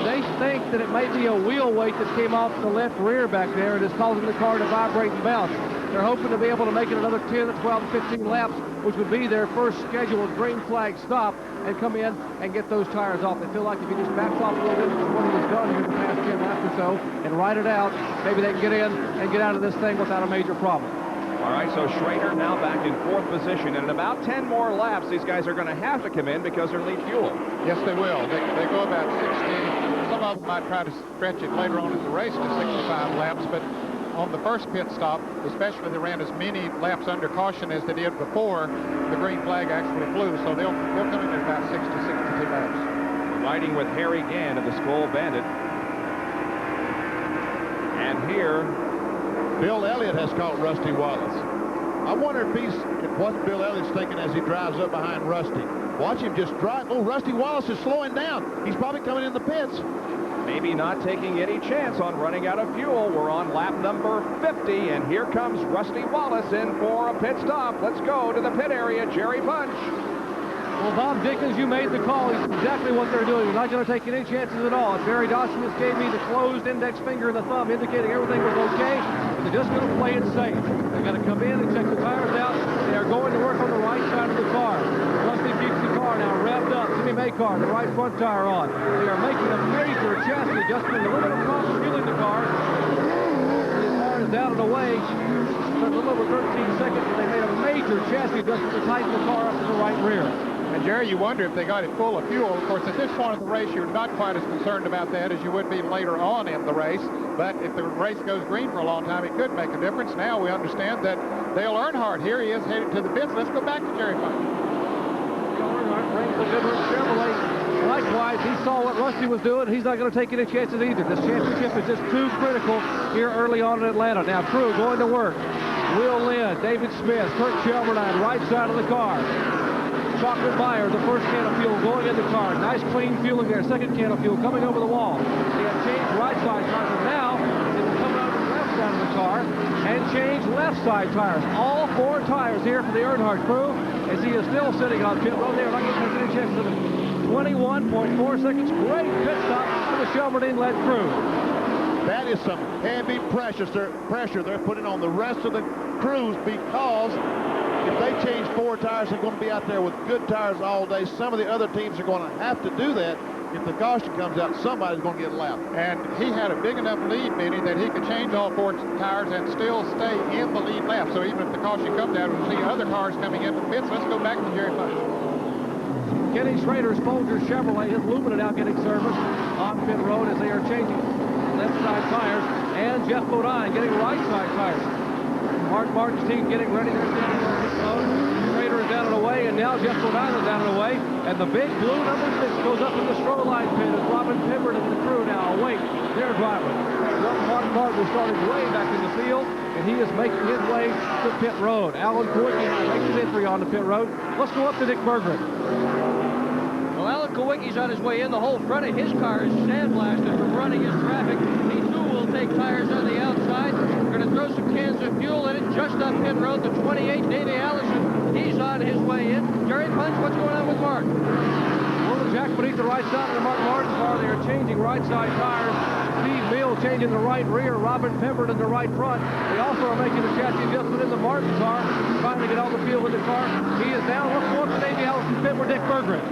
They think that it may be a wheel weight that came off the left rear back there and is causing the car to vibrate and bounce. They're hoping to be able to make it another 10, 12, 15 laps, which would be their first scheduled green flag stop, and come in and get those tires off. They feel like if he just backs off a little bit from what he has done here in the past 10 laps or so and ride it out, maybe they can get in and get out of this thing without a major problem. All right, so Schrader now back in fourth position, and in about 10 more laps, these guys are going to have to come in because they're lead fuel. Yes, they will. They go about 60. Some of them might try to stretch it later on in the race to 65 laps, but on the first pit stop, especially they ran as many laps under caution as they did before the green flag actually flew, so they'll come in at about 60, 62 laps. Riding with Harry Gann of the Skull Bandit. And here, Bill Elliott has caught Rusty Wallace. I wonder if what Bill Elliott's thinking as he drives up behind Rusty. Watch him just drive. Oh, Rusty Wallace is slowing down. He's probably coming in the pits. maybe not taking any chance on running out of fuel. We're on lap number 50, and here comes Rusty Wallace in for a pit stop. Let's go to the pit area. Jerry Punch. Well, Bob Dickens, you made the call. It's exactly what they're doing. They're not going to take any chances at all. And Barry Dawson just gave me the closed index finger and the thumb indicating everything was okay. But they're just going to play it safe. They're going to come in and check the tires out. They are going to work on the right side of the car. Rusty keeps the car now revved up. Jimmy Maycar, the right front tire on. They are making a major chassis adjustment. A little bit of problem fueling the car. The car is out and away. A little over 13 seconds, and they made a major chassis adjustment to tighten the car up to the right rear. And, Jerry, you wonder if they got it full of fuel. Of course, at this point of the race, you're not quite as concerned about that as you would be later on in the race. But if the race goes green for a long time, it could make a difference. Now we understand that Dale Earnhardt, here he is headed to the pits. Let's go back to Jerry Punch. Dale Earnhardt brings the Goodwrench Chevrolet. Likewise, he saw what Rusty was doing. He's not going to take any chances either. This championship is just too critical here early on in Atlanta. Now, crew going to work. Will Lynn, David Smith, Kurt Shelburne, right side of the car. Chocolate Meyer, the first can of fuel going in the car. Nice clean fueling there. Second can of fuel coming over the wall. They have changed right side tires. And now it's coming out of the left side of the car and changed left side tires. All four tires here for the Earnhardt crew as he is still sitting on pit road. They are not going to take any chances of 21.4 seconds. Great pit stop for the Shelmerdine-led crew. That is some heavy pressure they're putting on the rest of the crews, because if they change 4 tires, they're going to be out there with good tires all day. Some of the other teams are going to have to do that. If the caution comes out, somebody's going to get lapped. And he had a big enough lead, Benny, that he could change all 4 tires and still stay in the lead lap. So even if the caution comes out, we'll see other cars coming into the pits. Let's go back to Jerry Punch. Kenny Schrader's Folger Chevrolet, his Lumina now getting service on pit road as they are changing left side tires, and Jeff Bodine getting right side tires. Mark Martin's team getting ready. They're standing on pit road. Schrader is out of the way, and now Jeff Bodine is out of the way. And the big blue number 6 goes up in the stroll line pit as Robin Pibbert and the crew now await their driver. Mark Martin is starting way back in the field, and he is making his way to pit road. Alan Kowicki makes his entry on the pit road. Let's go up to Dick Berggren. Well, Alan Kowicki's on his way in. The whole front of his car is sandblasted from running his traffic. He too will take tires on the outside. We're going to throw some cans of fuel in it just up pit road. The 28, Davey Allison, he's on his way in. Jerry Punch, what's going on with Mark? Well, the jack beneath the right side of the Mark Martin car. They are changing right side tires. Steve Mill changing the right rear. Robin Pibbert in the right front. They also are making a chassis adjustment in the Martin car, trying to get all the fuel in the car. He is down. Let's go up to Davey Allison pit with Dick Berggren.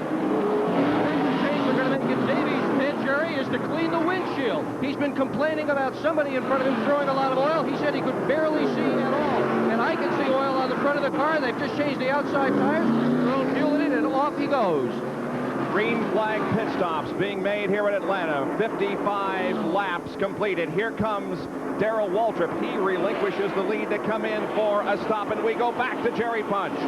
We're going to make it Davey's pit, Jerry, is to clean the windshield. He's been complaining about somebody in front of him throwing a lot of oil. He said he could barely see at all. And I can see oil on the front of the car. They've just changed the outside tires, thrown fuel in it, and off he goes. Green flag pit stops being made here at Atlanta. 55 laps completed. Here comes Darrell Waltrip. He relinquishes the lead to come in for a stop, and we go back to Jerry Punch.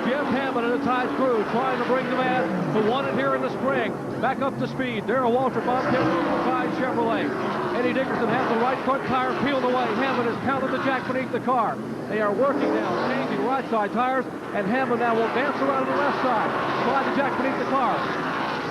Jeff Hammond and the Tides crew trying to bring the man who won it here in the spring back up to speed. Darrell Waltrip on pit road for Tides Chevrolet. Eddie Dickerson has the right front tire peeled away. Hammond has pounded the jack beneath the car. They are working now, changing right side tires, and Hammond now will dance around to the left side, slide the jack beneath the car.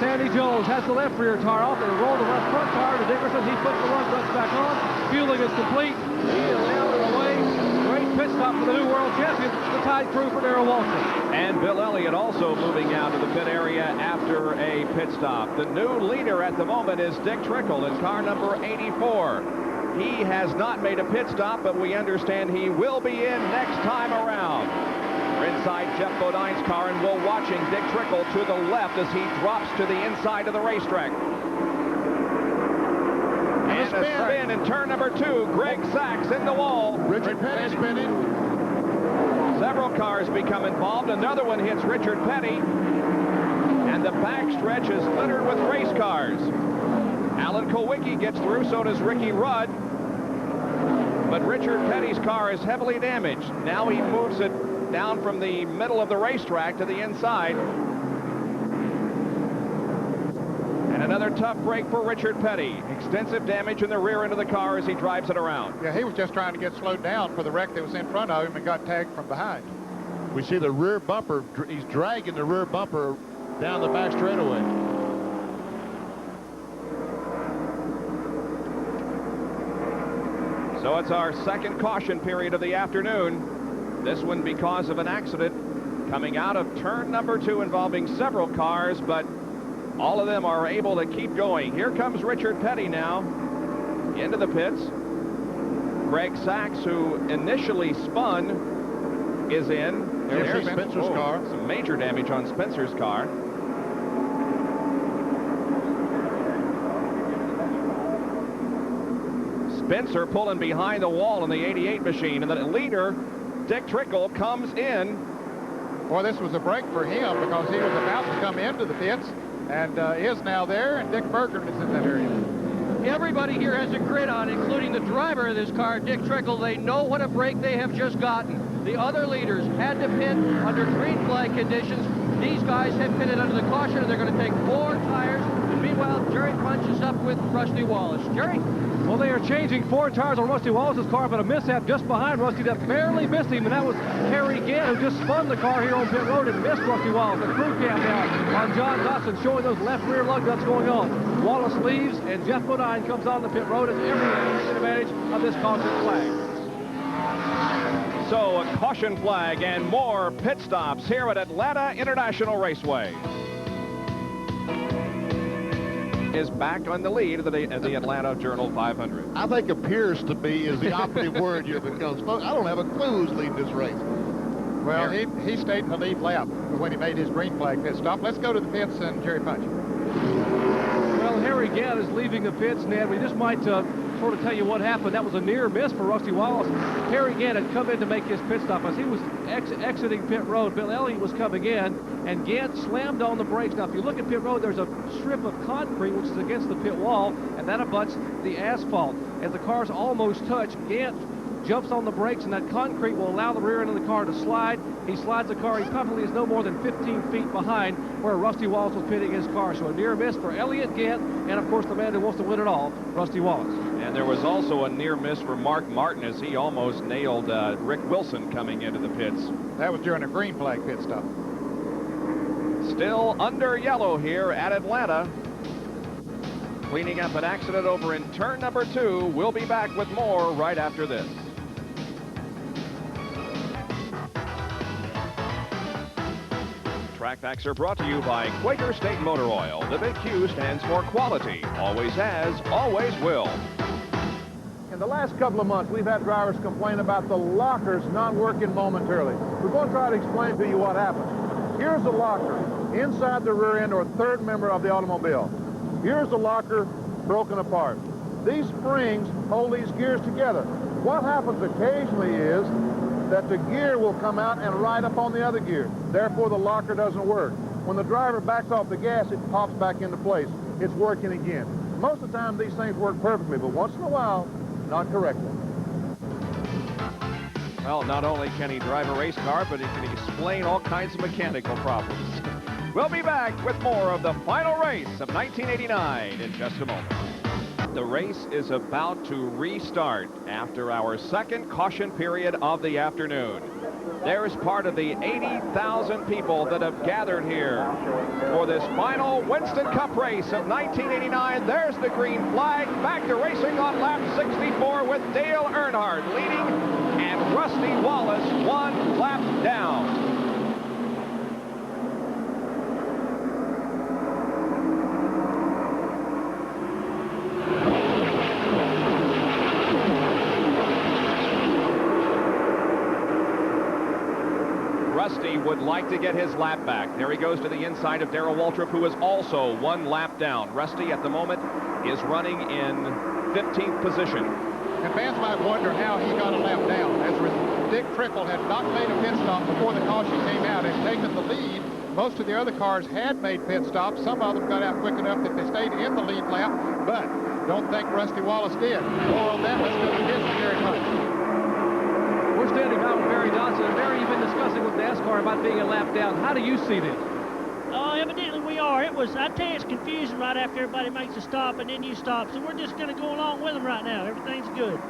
Sandy Jones has the left rear tire off. They roll the left front tire to Dickerson. He puts the run nuts back on. Fueling is complete. He is out and away. Great pit stop for the new world champion, the Tide crew for Darrell Waltrip. And Bill Elliott also moving out of the pit area after a pit stop. The new leader at the moment is Dick Trickle in car number 84. He has not made a pit stop, but we understand he will be in next time around. We're inside Jeff Bodine's car, and we're watching Dick Trickle to the left as he drops to the inside of the racetrack. And a spin in turn number 2. Greg Sachs in the wall. Richard Petty spinning. Several cars become involved. Another one hits Richard Petty. And the backstretch is littered with race cars. Alan Kowicki gets through, so does Ricky Rudd. But Richard Petty's car is heavily damaged. Now he moves it down from the middle of the racetrack to the inside. And another tough break for Richard Petty. Extensive damage in the rear end of the car as he drives it around. Yeah, he was just trying to get slowed down for the wreck that was in front of him and got tagged from behind. We see the rear bumper. He's dragging the rear bumper down the back straightaway. So it's our second caution period of the afternoon. This one because of an accident coming out of turn number 2 involving several cars, but all of them are able to keep going. Here comes Richard Petty now into the pits. Greg Sachs, who initially spun, is in. There's Spencer's car. Some major damage on Spencer's car. Spencer pulling behind the wall in the 88 machine, and the leader, Dick Trickle, comes in. Boy, this was a break for him because he was about to come into the pits and is now there, and Dick Berggren is in that area. Everybody here has a grid on, including the driver of this car, Dick Trickle. They know what a break they have just gotten. The other leaders had to pit under green flag conditions. These guys have pitted under the caution, and they're going to take 4 tires. And meanwhile, Jerry Punch is up with Rusty Wallace. Jerry? Well, they are changing 4 tires on Rusty Wallace's car, but a mishap just behind Rusty that barely missed him, and that was Harry Gant, who just spun the car here on pit road and missed Rusty Wallace. The crew cam now on John Dodson showing those left rear lug nuts going on. Wallace leaves, and Jeff Bodine comes on the pit road as everyone takes advantage of this caution flag. So a caution flag and more pit stops here at Atlanta International Raceway. is back on the lead of the Atlanta Journal 500. I think appears to be is the operative word here because folks, I don't have a clue who's leading this race. Well, he stayed in the lead lap when he made his green flag pit stop. Let's go to the pits and Jerry Punch. Well, Harry Gant is leaving the pits, Ned. We just might sort of tell you what happened. That was a near miss for Rusty Wallace. Harry Gant had come in to make his pit stop. As he was exiting pit road, Bill Elliott was coming in, and Gant slammed on the brakes. Now, if you look at pit road, there's a strip of concrete which is against the pit wall, and that abuts the asphalt. As the cars almost touch, Gant jumps on the brakes, and that concrete will allow the rear end of the car to slide. He slides the car. He probably is no more than 15 feet behind where Rusty Wallace was pitting his car. So a near miss for Elliott Gant, and of course the man who wants to win it all, Rusty Wallace. And there was also a near miss for Mark Martin as he almost nailed Rick Wilson coming into the pits. That was during a green flag pit stop. Still under yellow here at Atlanta. Cleaning up an accident over in turn number 2. We'll be back with more right after this. Track Facts are brought to you by Quaker State Motor Oil. The big Q stands for quality. Always has, always will. In the last couple of months, we've had drivers complain about the lockers not working momentarily. We're going to try to explain to you what happened. Here's a locker inside the rear end or third member of the automobile. Here's the locker broken apart. These springs hold these gears together. What happens occasionally is that the gear will come out and ride up on the other gear. Therefore, the locker doesn't work. When the driver backs off the gas, it pops back into place. It's working again. Most of the time, these things work perfectly, but once in a while, not correctly. Well, not only can he drive a race car, but he can explain all kinds of mechanical problems. We'll be back with more of the final race of 1989 in just a moment. The race is about to restart after our second caution period of the afternoon. There's part of the 80,000 people that have gathered here for this final Winston Cup race of 1989. There's the green flag. Back to racing on lap 64 with Dale Earnhardt leading and Rusty Wallace 1 lap down. Rusty would like to get his lap back. There he goes to the inside of Darrell Waltrip, who is also 1 lap down. Rusty at the moment is running in 15th position. And fans might wonder how he got a lap down. As Dick Trickle had not made a pit stop before the caution came out and taken the lead. Most of the other cars had made pit stops. Some of them got out quick enough that they stayed in the lead lap, but don't think Rusty Wallace did. More on that, let's go to his Jerry Punch. We're standing by with Barry Dodson, and Barry, you've been discussing with NASCAR about being a lap down. How do you see this? Evidently we are. I tell you, it's confusing right after everybody makes a stop and then you stop. So we're just going to go along with them right now. Everything's good.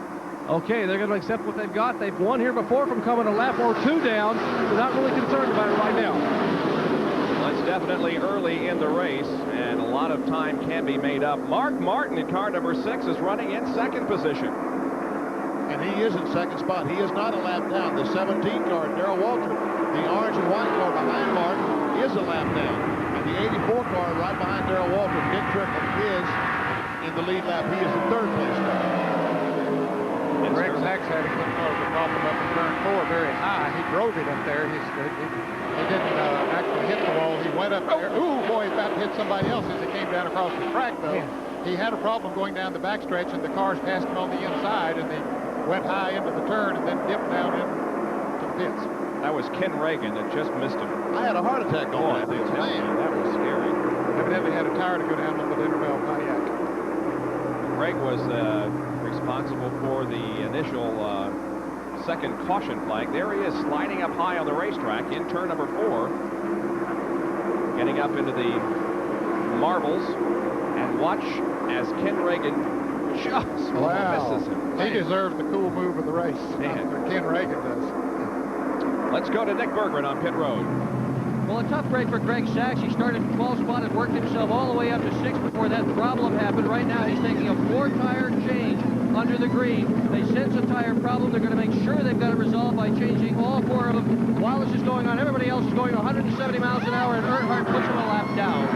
Okay, they're going to accept what they've got. They've won here before from coming a lap or 2 down. They're not really concerned about it right now. Well, it's definitely early in the race, and a lot of time can be made up. Mark Martin in car number 6 is running in 2nd position. And he is in 2nd spot. He is not a lap down. The 17 car, Darrell Waltrip, the orange and white car behind Mark, is a lap down. And the 84 car right behind Darrell Waltrip, Dick Trickle, is in the lead lap. He is the 3rd place car. Greg Sachs had a good problem up in turn 4 very high. He drove it up there. He didn't actually hit the wall. He went up there. Ooh, boy, he's about to hit somebody else as he came down across the track, though. Yeah. He had a problem going down the backstretch, and the cars passed him on the inside, and they went high into the turn and then dipped down into the pits. That was Ken Reagan that just missed him. I had a heart attack going that thing. That was scary. Evidently had a tire to go down on the Dinnerville Pontiac. Greg was responsible for the initial 2nd caution flag. There he is sliding up high on the racetrack in turn number 4. Getting up into the marbles. And watch as Ken Reagan just misses him. He deserves the cool move of the race. Ken Reagan does. Let's go to Nick Berggren on pit road. Well, a tough break for Greg Sachs. He started 12 spot and worked himself all the way up to 6 before that problem happened. Right now, he's taking a 4-tire change under the green. They sense a tire problem. They're going to make sure they've got it resolved by changing all 4 of them. Wallace is going on. Everybody else is going 170 miles an hour, and Earnhardt puts him a lap down.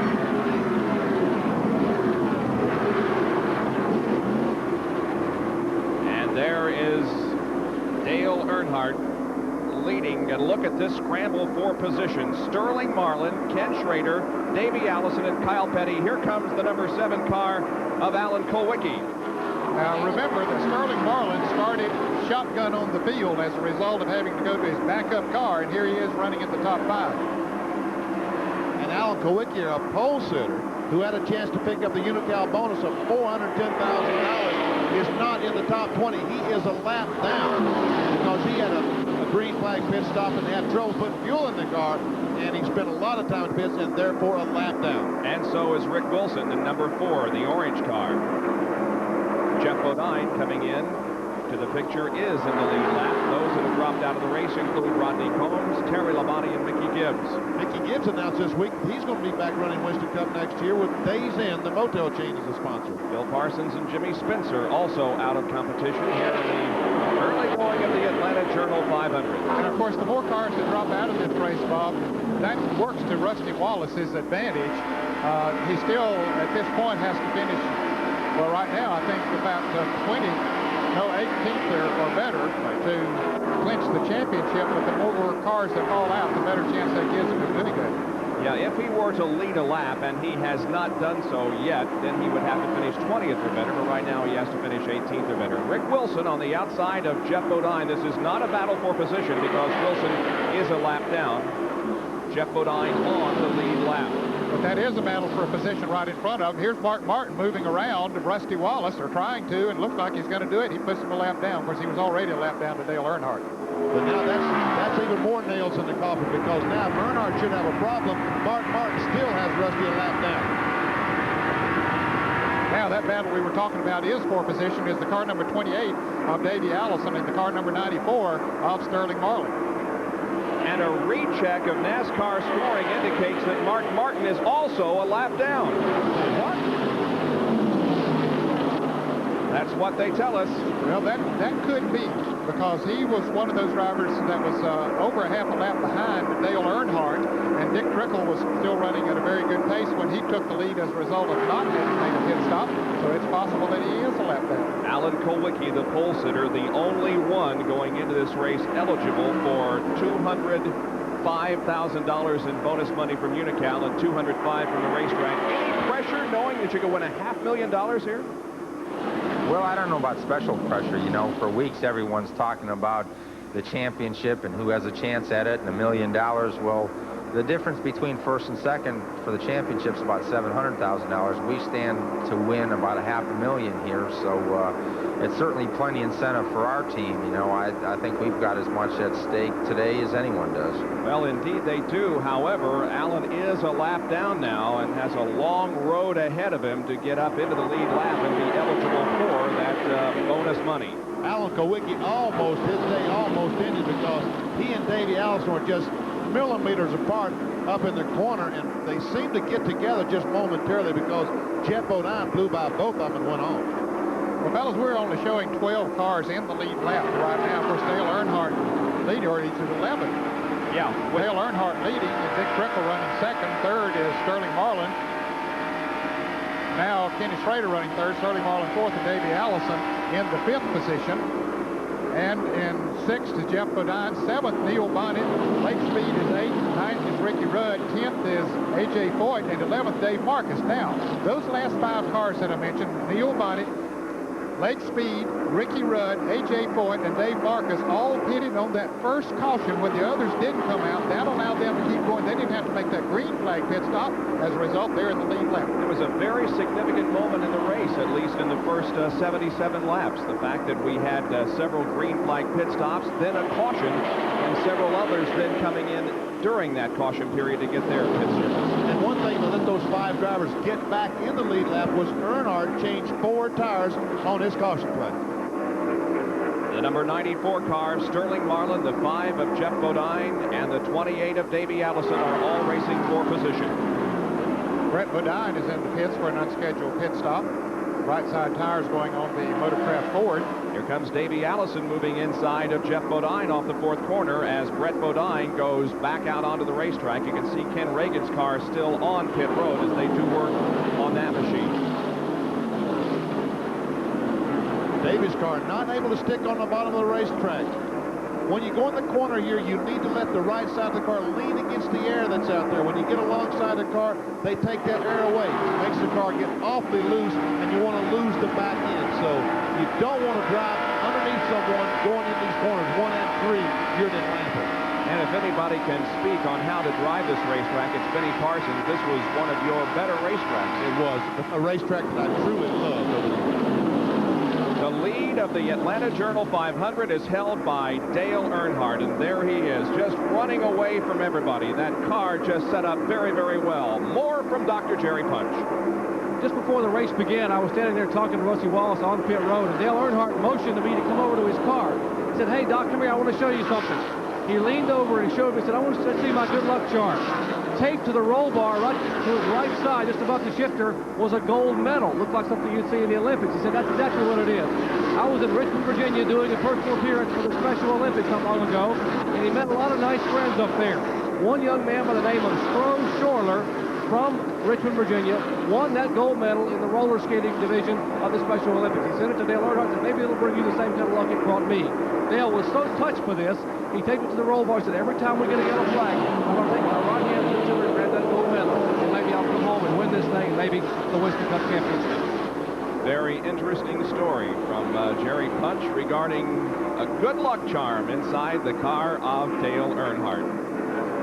Earnhardt leading. And look at this scramble for position. Sterling Marlin, Ken Schrader, Davey Allison, and Kyle Petty. Here comes the number 7 car of Alan Kulwicki. Now remember that Sterling Marlin started shotgun on the field as a result of having to go to his backup car, and here he is running in the top 5. And Alan Kulwicki, a pole sitter, who had a chance to pick up the Unocal bonus of $410,000, is not in the top 20. He is a lap down because he had a green flag pit stop and had trouble putting fuel in the car, and he spent a lot of time in pits and therefore a lap down. And so is Rick Wilson, the number 4, the orange car. Jeff Bodine coming in to the picture is in the lead lap. Those that have dropped out of the race include Rodney Combs, Terry Labonte, and Mickey Gibbs. Mickey Gibbs announced this week he's going to be back running Winston Cup next year with Days Inn, the motel chain, as a sponsor. Bill Parsons and Jimmy Spencer also out of competition here in the early going of the Atlanta Journal 500. And of course, the more cars that drop out of this race, Bob, that works to Rusty Wallace's advantage. He still, at this point, has to finish. Well, right now, I think about 18th or better to clinch the championship, but the more cars that fall out, the better chance that gives him of doing good. Yeah, if he were to lead a lap, and he has not done so yet, then he would have to finish 20th or better, but right now he has to finish 18th or better. Rick Wilson on the outside of Jeff Bodine. This is not a battle for position because Wilson is a lap down. Jeff Bodine on the lead lap. But that is a battle for a position right in front of him. Here's Mark Martin moving around Rusty Wallace, or trying to, and looks like he's going to do it. He puts him a lap down. Of course, he was already a lap down to Dale Earnhardt. But now that's even more nails in the coffin, because now if Earnhardt should have a problem, Mark Martin still has Rusty a lap down. Now that battle we were talking about is for position is the car number 28 of Davey Allison and the car number 94 of Sterling Marlin. And a recheck of NASCAR scoring indicates that Mark Martin is also a lap down. What? That's what they tell us. Well, that could be, because he was one of those drivers that was over a half a lap behind Dale Earnhardt, and Dick Trickle was still running at a very good pace when he took the lead as a result of not having made a pit stop. So it's possible that he is a lap down. Alan Kulwicki, the pole sitter, the only one going into this race eligible for $205,000 in bonus money from Unocal and $205,000 from the racetrack. Any pressure knowing that you could win $500,000 here? Well, I don't know about special pressure. You know, for weeks everyone's talking about the championship and who has a chance at it and $1 million. Well, the difference between first and second for the championship is about $700,000. We stand to win about $500,000 here, so it's certainly plenty incentive for our team. You know, I think we've got as much at stake today as anyone does. Well, indeed they do. However, Alan is a lap down now and has a long road ahead of him to get up into the lead lap and be eligible for that bonus money. Alan Kulwicki his day almost ended, because he and Davey Allison were just millimeters apart up in the corner, and they seemed to get together just momentarily because Jeff Bodine blew by both of them and went on. Well, fellas, we're only showing 12 cars in the lead lap right now. Of course, Dale Earnhardt leading, or he's at 11. Yeah. Dale Earnhardt leading, and Dick Trickle running second. Third is Sterling Marlin. Now Kenny Schrader running third, Sterling Marlin fourth, and Davey Allison in the 5th position. And in 6th is Jeff Bodine, 7th Neil Bonnet, Lake Speed is 8th, 9th is Ricky Rudd, 10th is A.J. Foyt, and 11th Dave Marcus. Now, those last 5 cars that I mentioned, Neil Bonnet, Lake Speed, Ricky Rudd, A.J. Foyt, and Dave Marcus all pitted on that first caution when the others didn't come out. That allowed them to keep going. They didn't have to make that green flag pit stop. As a result, they're in the lead lap. It was a very significant moment in the race, at least in the first 77 laps. The fact that we had several green flag pit stops, then a caution, and several others then coming in during that caution period to get their pit service. And one thing that let those 5 drivers get back in the lead lap was Earnhardt changed 4 tires on his caution play. The number 94 car, Sterling Marlin, the 5 of Jeff Bodine, and the 28 of Davey Allison are all racing for position. Brett Bodine is in the pits for an unscheduled pit stop. Right side tires going on the Motorcraft Ford. Here comes Davey Allison moving inside of Jeff Bodine off the 4th corner as Brett Bodine goes back out onto the racetrack. You can see Ken Reagan's car still on pit road as they do work on that machine. Davey's car not able to stick on the bottom of the racetrack. when you go in the corner here, you need to let the right side of the car lean against the air that's out there. When you get alongside the car, they take that air away. It makes the car get awfully loose, and you want to lose the back end. So you don't want to drive underneath someone going in these corners 1 and 3 here in Atlanta. And if anybody can speak on how to drive this racetrack, it's Benny Parsons. This was one of your better racetracks. It was a racetrack that I truly loved over the years. The lead of the Atlanta Journal 500 is held by Dale Earnhardt, and there he is, just running away from everybody. That car just set up very, very well. More from Dr. Jerry Punch. Just before the race began, I was standing there talking to Rusty Wallace on pit road, and Dale Earnhardt motioned to me to come over to his car. He said, "Hey, Doc, come here, I want to show you something." He leaned over and showed me, said, "I want to see my good luck charm." Taped to the roll bar right to his right side, just above the shifter, was a gold medal. Looked like something you'd see in the Olympics. He said, "That's exactly what it is." I was in Richmond, Virginia, doing a personal appearance for the Special Olympics not long ago, and he met a lot of nice friends up there. One young man by the name of Stroh Shorler from Richmond, Virginia, won that gold medal in the roller skating division of the Special Olympics. He sent it to Dale Earnhardt and said, "Maybe it'll bring you the same kind of luck it brought me." Dale was so touched by this, he taped it to the roll bar and said, "Every time we get a yellow flag, I'm going to take my right hand to the tiller and grab that gold medal, and maybe I'll come home and win this thing, and maybe the Winston Cup Championship." Very interesting story from Jerry Punch regarding a good luck charm inside the car of Dale Earnhardt.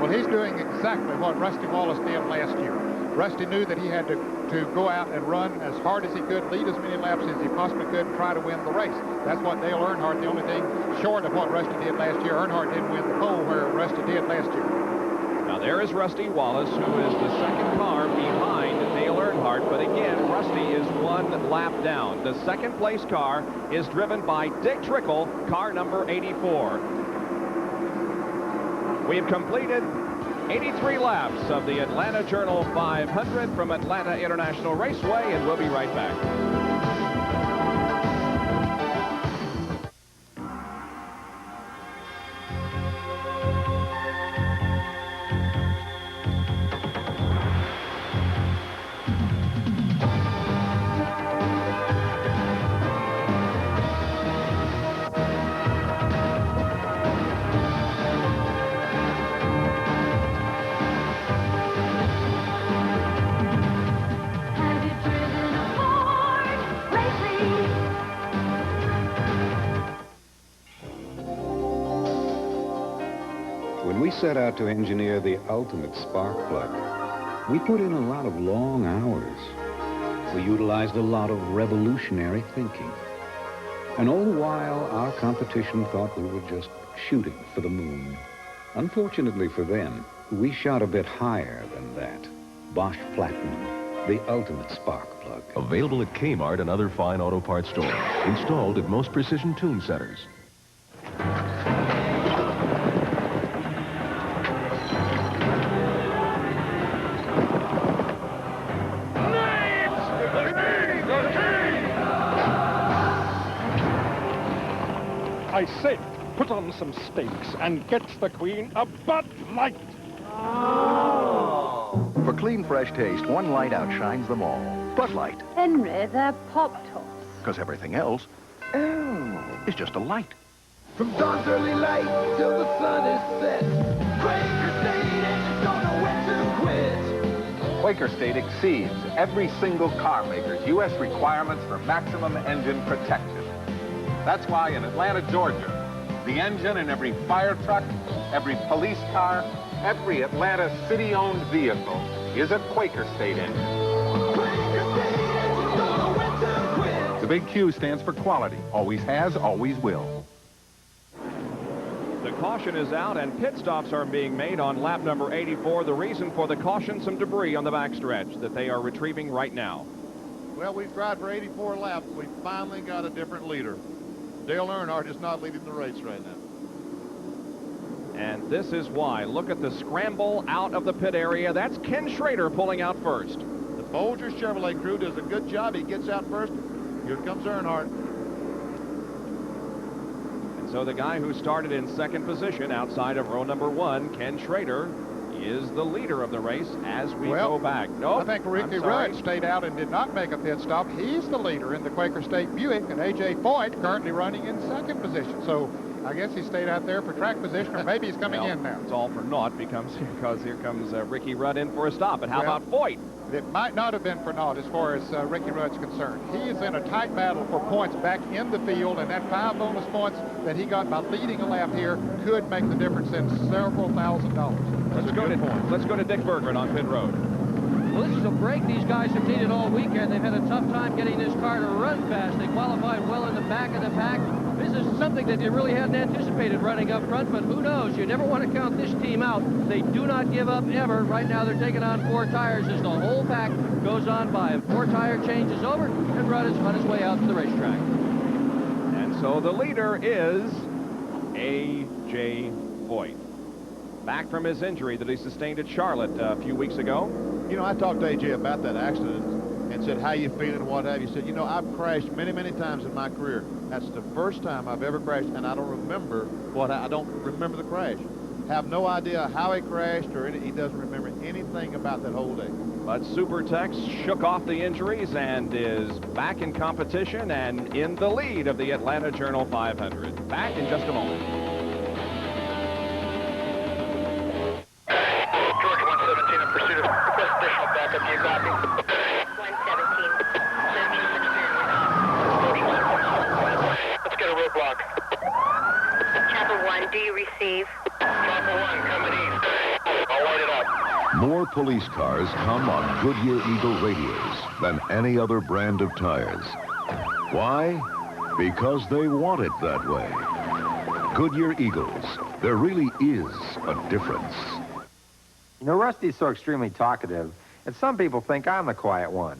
Well, he's doing exactly what Rusty Wallace did last year. Rusty knew that he had to go out and run as hard as he could, lead as many laps as he possibly could, and try to win the race. That's what Dale Earnhardt, the only thing short of what Rusty did last year. Earnhardt didn't win the pole where Rusty did last year. Now there is Rusty Wallace, who is the second car behind Dale Earnhardt, but again, Rusty is 1 lap down. The second place car is driven by Dick Trickle, car number 84. We've completed 83 laps of the Atlanta Journal 500 from Atlanta International Raceway, and we'll be right back. When we set out to engineer the ultimate spark plug, we put in a lot of long hours. We utilized a lot of revolutionary thinking. And all the while, our competition thought we were just shooting for the moon. Unfortunately for them, we shot a bit higher than that. Bosch Platinum, the ultimate spark plug. Available at Kmart and other fine auto parts stores. Installed at most precision tune centers. I said, put on some steaks and get the Queen a Bud Light. For clean, fresh taste, one light outshines them all. Bud Light. Henry, they're Pop-Tarts. Because everything else is just a light. From dawn's early light till the sun is set, Quaker State and you don't know when to quit. Quaker State exceeds every single car maker's U.S. requirements for maximum engine protection. That's why in Atlanta, Georgia, the engine in every fire truck, every police car, every Atlanta city-owned vehicle is a Quaker State engine. The big Q stands for quality. Always has, always will. The caution is out, and pit stops are being made on lap number 84. The reason for the caution, some debris on the backstretch that they are retrieving right now. Well, we've tried for 84 laps. We finally got a different leader. Dale Earnhardt is not leading the race right now. And this is why. Look at the scramble out of the pit area. That's Ken Schrader pulling out first. The Folgers Chevrolet crew does a good job. He gets out first. Here comes Earnhardt. And so the guy who started in second position outside of row number 1, Ken Schrader, is the leader of the race as we go back. Nope, I think Ricky Rudd stayed out and did not make a pit stop. He's the leader in the Quaker State Buick, and A.J. Foyt currently running in second position. So I guess he stayed out there for track position, or maybe he's coming in now. It's all for naught because here comes Ricky Rudd in for a stop. And how about Foyt? It might not have been for naught as far as Ricky Rudd's concerned. He is in a tight battle for points back in the field, and that 5 bonus points that he got by leading a lap here could make the difference in several $1,000s. Let's go to Dick Berggren on pit road. Well, this is a break these guys have needed all weekend. They've had a tough time getting this car to run fast. They qualified well in the back of the pack. This is something that you really hadn't anticipated running up front, but who knows? You never want to count this team out. They do not give up ever. Right now they're taking on 4 tires as the whole pack goes on by. 4 tire change is over, and Rudd has run his way out to the racetrack. And so the leader is A.J. Foyt. Back from his injury that he sustained at Charlotte a few weeks ago. You know, I talked to A.J. about that accident and said, how you feeling, what have you. He said, you know, I've crashed many, many times in my career. That's the first time I've ever crashed, and I don't remember the crash. Have no idea how he crashed or he doesn't remember anything about that whole day. But Supertex shook off the injuries and is back in competition and in the lead of the Atlanta Journal 500. Back in just a moment. Georgia 117 in pursuit of request additional backup. Do you copy? 117. Let's get a roadblock. Chopper 1, do you receive? Chopper 1 coming east. I'll light it up. More police cars come on Goodyear Eagle radios than any other brand of tires. Why? Because they want it that way. Goodyear Eagles. There really is a difference. You know, Rusty's so extremely talkative, and some people think I'm the quiet one.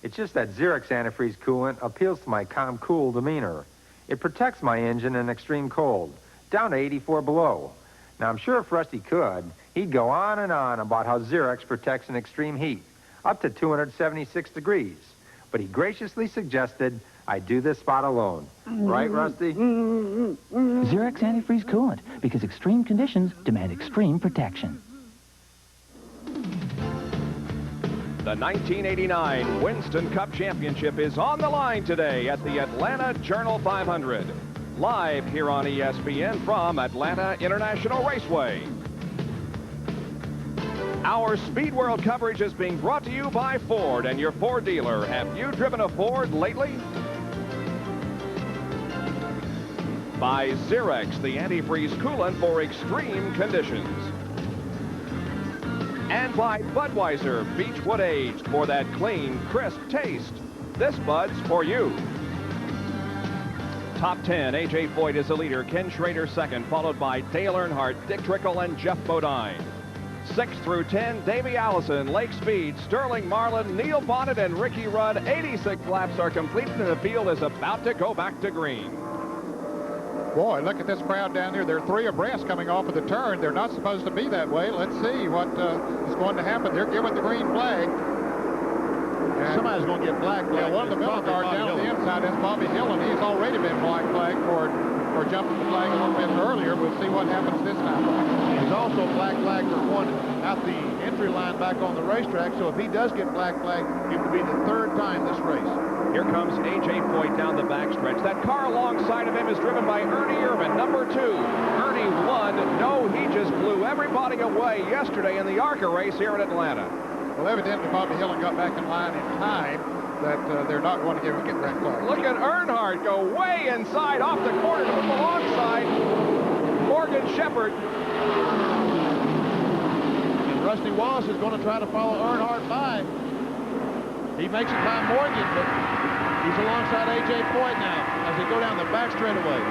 It's just that Xerox antifreeze coolant appeals to my calm, cool demeanor. It protects my engine in extreme cold, down to 84 below. Now, I'm sure if Rusty could, he'd go on and on about how Xerox protects in extreme heat, up to 276 degrees. But he graciously suggested I do this spot alone. Right, Rusty? Xerox antifreeze coolant, because extreme conditions demand extreme protection. The 1989 Winston Cup Championship is on the line today at the Atlanta Journal 500. Live here on ESPN from Atlanta International Raceway. Our Speed World coverage is being brought to you by Ford and your Ford dealer. Have you driven a Ford lately? By Xerox, the antifreeze coolant for extreme conditions. And by Budweiser Beechwood Aged for that clean, crisp taste. This Bud's for you. Top 10, A.J. Foyt is the leader, Ken Schrader second, followed by Dale Earnhardt, Dick Trickle, and Jeff Bodine. 6 through 10, Davey Allison, Lake Speed, Sterling Marlin, Neil Bonnet, and Ricky Rudd. 86 laps are completed, and the field is about to go back to green. Boy, look at this crowd down there. They're 3 abreast coming off of the turn. They're not supposed to be that way. Let's see what is going to happen. They're giving the green flag. And somebody's going to get black flag. Yeah, one of the middle guard down on the inside, that's Bobby Hill, and he's already been black flag for jumping the flag a little bit earlier. We'll see what happens this time. He's also black flag for one out the entry line back on the racetrack, so if he does get black flag, it would be the 3rd time this race. Here comes A.J. Foyt down the backstretch. That car alongside of him is driven by Ernie Irvan, number 2. Ernie won. No, he just blew everybody away yesterday in the ARCA race here in Atlanta. Well, evidently Bobby Hillin got back in line in time that they're not going to give him a red flag. Look at Earnhardt go way inside off the corner to the alongside Morgan Shepherd. And Rusty Wallace is going to try to follow Earnhardt by. He makes it by Morgan, but he's alongside A.J. Foyt now as they go down the back straightaway.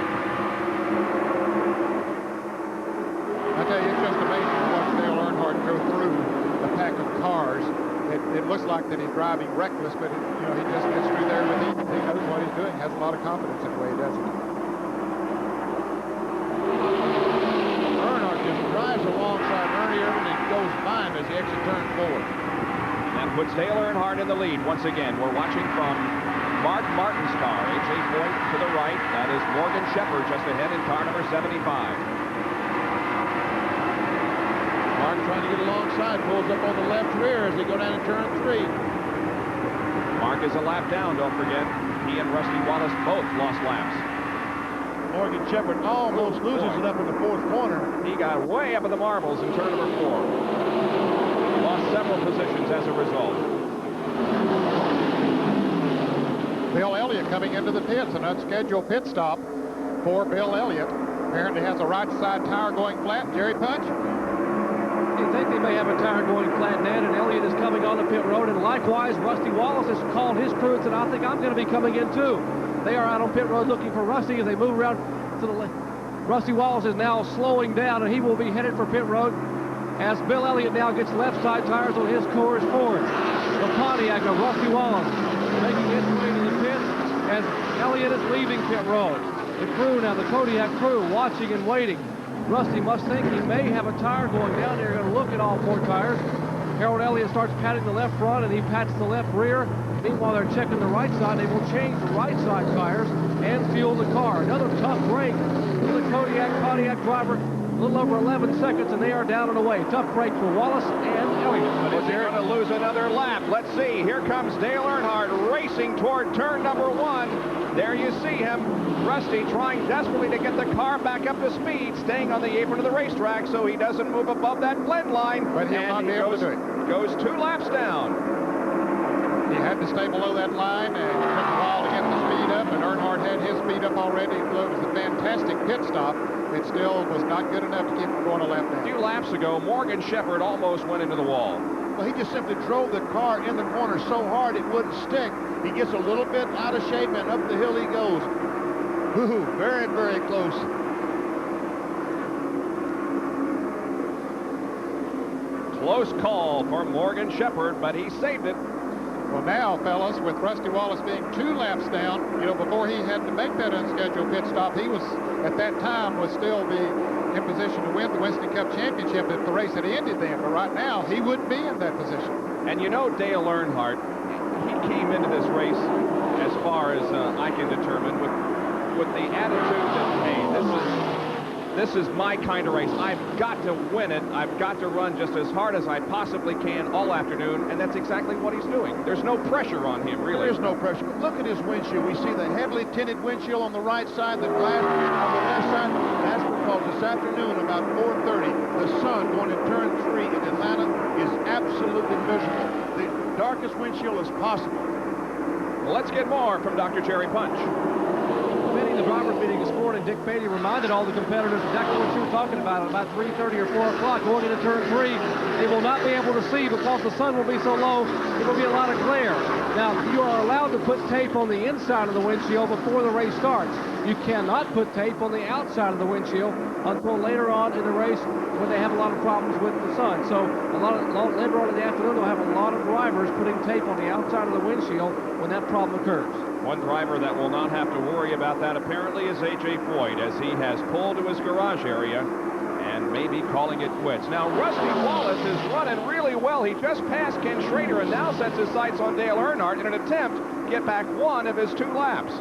I tell you, it's just amazing to watch Dale Earnhardt go through a pack of cars. It looks like that he's driving reckless, but you know, he just gets through there with ease. He knows what he's doing, has a lot of confidence in the way he does it. Earnhardt just drives alongside Ernie Irvan and goes by him as he exits turn 4. That puts Dale Earnhardt in the lead once again. We're watching from Mark Martin's car. A.J. Foyt to the right. That is Morgan Shepherd just ahead in car number 75. Mark trying to get alongside, pulls up on the left rear as they go down in turn 3. Mark is a lap down, don't forget. He and Rusty Wallace both lost laps. Morgan Shepherd almost loses it up in the fourth corner. He got way up in the marbles in turn number 4. Lost several positions as a result. Bill Elliott coming into the pits, an unscheduled pit stop for Bill Elliott. Apparently has a right side tire going flat. Jerry Punch? You think they may have a tire going flat, Ned, and Elliott is coming on the pit road, and likewise, Rusty Wallace has called his crew and said, I think I'm going to be coming in too. They are out on pit road looking for Rusty as they move around to the left. Rusty Wallace is now slowing down, and he will be headed for pit road as Bill Elliott now gets left side tires on his Coors Ford. The Pontiac of Rusty Wallace making its way to the pit as Elliott is leaving pit road. The crew now, the Kodiak crew, watching and waiting. Rusty must think he may have a tire going down. They're going to look at all 4 tires. Harold Elliott starts patting the left front, and he pats the left rear. Meanwhile, they're checking the right side. They will change the right side tires and fuel the car. Another tough break for the Pontiac driver. A little over 11 seconds, and they are down and away. Tough break for Wallace and Elliott. But is he going to lose another lap? Let's see. Here comes Dale Earnhardt racing toward turn number 1. There you see him. Rusty trying desperately to get the car back up to speed, staying on the apron of the racetrack so he doesn't move above that blend line. But he'll not be able to do it. Goes 2 laps down. He had to stay below that line, and it took a while to get the speed up, and Earnhardt had his speed up already. It was a fantastic pit stop. It still was not good enough to keep him going a lap down. A few laps ago, Morgan Shepherd almost went into the wall. Well, he just simply drove the car in the corner so hard it wouldn't stick. He gets a little bit out of shape, and up the hill he goes. Ooh, very, very close. Close call for Morgan Shepherd, but he saved it. Well, now, fellas, with Rusty Wallace being 2 laps down, you know, before he had to make that unscheduled pit stop, he was, at that time, would still be in position to win the Winston Cup Championship if the race had ended then. But right now, he wouldn't be in that position. And you know, Dale Earnhardt, he came into this race, as far as I can determine, with the attitude that, hey, this is my kind of race. I've got to win it. I've got to run just as hard as I possibly can all afternoon, and that's exactly what he's doing. There's no pressure on him, really. There's no pressure. But look at his windshield. We see the heavily tinted windshield on the right side, the glass on the left side. That's because this afternoon, about 4:30, the sun going in turn 3 in Atlanta is absolutely miserable. The darkest windshield as possible. Well, let's get more from Dr. Jerry Punch. The driver's meeting this morning, Dick Beatty reminded all the competitors exactly what you were talking about 3:30 or 4 o'clock going into turn 3. They will not be able to see because the sun will be so low, it will be a lot of glare. Now, you are allowed to put tape on the inside of the windshield before the race starts. You cannot put tape on the outside of the windshield until later on in the race when they have a lot of problems with the sun. So later on in the afternoon, they'll have a lot of drivers putting tape on the outside of the windshield when that problem occurs. One driver that will not have to worry about that apparently is A.J. Foyt, as he has pulled to his garage area and may be calling it quits. Now, Rusty Wallace is running really well. He just passed Ken Schrader and now sets his sights on Dale Earnhardt in an attempt to get back 1 of his 2 laps.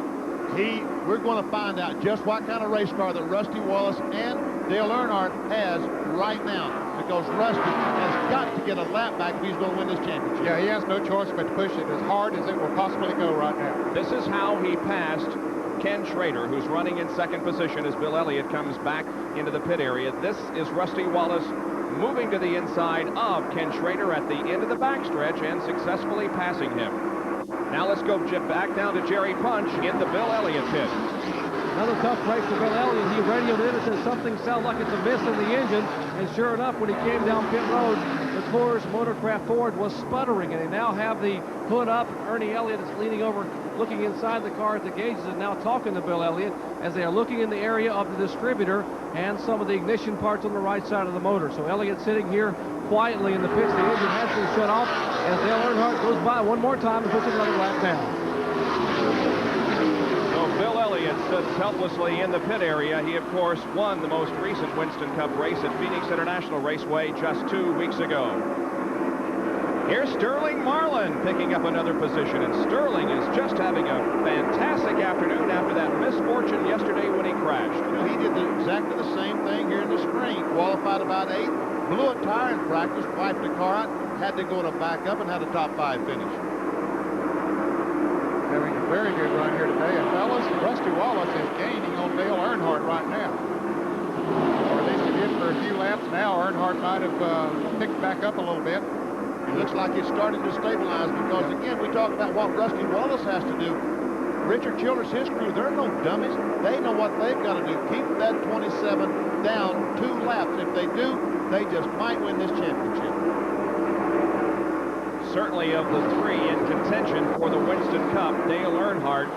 We're going to find out just what kind of race car that Rusty Wallace and Dale Earnhardt has right now, because Rusty has got to get a lap back if he's going to win this championship. Yeah, he has no choice but to push it as hard as it will possibly go right now. This is how he passed Ken Schrader, who's running in 2nd position as Bill Elliott comes back into the pit area. This is Rusty Wallace moving to the inside of Ken Schrader at the end of the backstretch and successfully passing him. Now let's go back down to Jerry Punch in the Bill Elliott pit. Another tough break for Bill Elliott. He radioed in and said something sounds like it's a miss in the engine. And sure enough, when he came down pit road, the Coors Motorcraft Ford was sputtering. And they now have the hood up. Ernie Elliott is leaning over, looking inside the car at the gauges, and now talking to Bill Elliott as they are looking in the area of the distributor and some of the ignition parts on the right side of the motor. So Elliott sitting here quietly in the pits. The engine has been shut off as Dale Earnhardt goes by one more time and puts another lap down. Bill Elliott sits helplessly in the pit area. He, of course, won the most recent Winston Cup race at Phoenix International Raceway just 2 weeks ago. Here's Sterling Marlin picking up another position, and Sterling is just having a fantastic afternoon after that misfortune yesterday when he crashed. You know, he did exactly the same thing here in the spring. Qualified about 8th, blew a tire in practice, wiped the car out, had to go to back up, and had a top 5 finish. Having a very good run here today. And fellas, Rusty Wallace is gaining on Dale Earnhardt right now. Or at least he did for a few laps. Now Earnhardt might have picked back up a little bit. It looks like it's starting to stabilize because, again, we talk about what Rusty Wallace has to do. Richard Childress, his crew, they're no dummies. They know what they've got to do. Keep that 27 down 2 laps. If they do, they just might win this championship. Certainly of the 3 in contention for the Winston Cup, Dale Earnhardt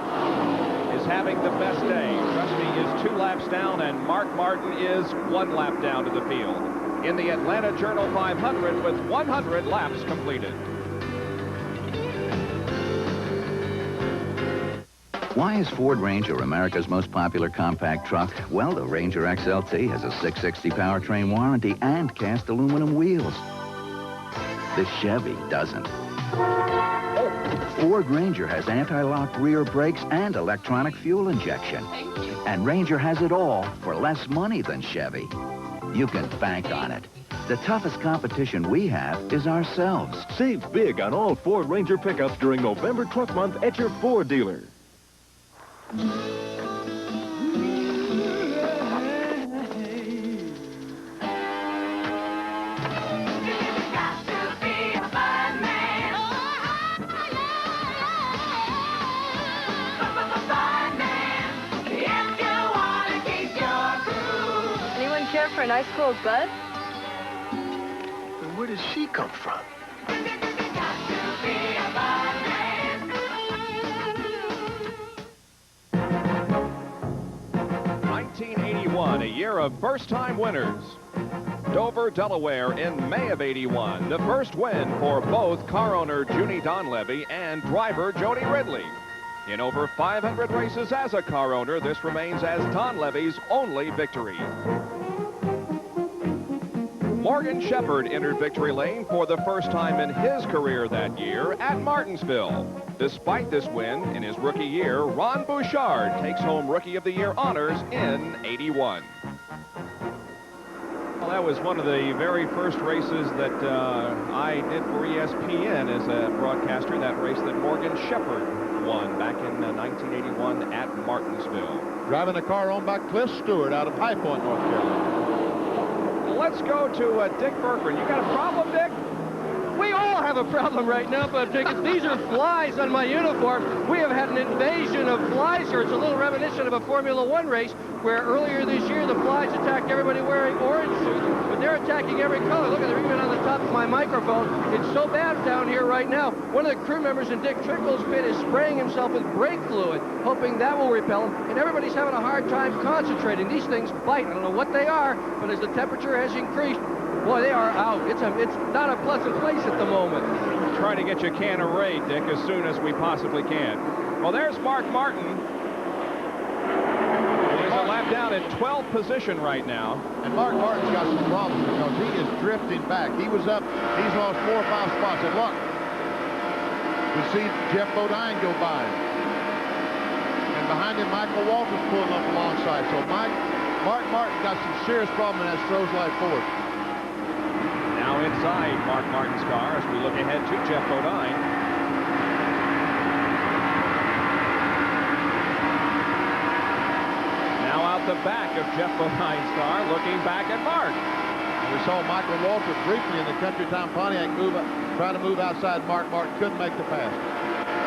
is having the best day. Rusty is 2 laps down, and Mark Martin is 1 lap down to the field in the Atlanta Journal 500 with 100 laps completed. Why is Ford Ranger America's most popular compact truck? Well, the Ranger XLT has a 660 powertrain warranty and cast aluminum wheels. The Chevy doesn't. Ford Ranger has anti-lock rear brakes and electronic fuel injection. And Ranger has it all for less money than Chevy. You can bank on it. The toughest competition we have is ourselves. Save big on all Ford Ranger pickups during November Truck Month at your Ford dealer. Anyone care for an ice cold bud? And where does she come from? 1981, a year of first-time winners. Dover, Delaware in May of '81, the first win for both car owner Junie Donlevy and driver Jody Ridley. In over 500 races as a car owner, this remains as Donlevy's only victory. Morgan Shepherd entered victory lane for the first time in his career that year at Martinsville. Despite this win in his rookie year, Ron Bouchard takes home Rookie of the Year honors in '81. Well, that was one of the very first races that I did for ESPN as a broadcaster, that race that Morgan Shepherd won back in 1981 at Martinsville. Driving a car owned by Cliff Stewart out of High Point, North Carolina. Let's go to Dick Berggren. You got a problem, Dick? We all have a problem right now, but these are flies on my uniform. We have had an invasion of flies here. It's a little reminiscent of a Formula One race where earlier this year the flies attacked everybody wearing orange suits, but they're attacking every color. Look at they're even on the top of my microphone. It's so bad down here right now. One of the crew members in Dick Trickle's pit is spraying himself with brake fluid, hoping that will repel him, and everybody's having a hard time concentrating. These things bite. I don't know what they are, but as the temperature has increased, boy, they are out. It's not a pleasant place at the moment. We're trying to get you a can of Ray, Dick, as soon as we possibly can. Well, there's Mark Martin. He's a lap down in 12th position right now. And Mark Martin's got some problems because he is drifting back. He was up. He's lost 4 or 5 spots. And look, we see Jeff Bodine go by. And behind him, Michael Walters pulling up alongside. So Mark Martin got some serious problem as throws like forward. Now inside Mark Martin's car as we look ahead to Jeff Bodine. Now out the back of Jeff Bodine's car, looking back at Mark. We saw Michael Walters briefly in the Country Time Pontiac try to move outside Mark Martin. Couldn't make the pass.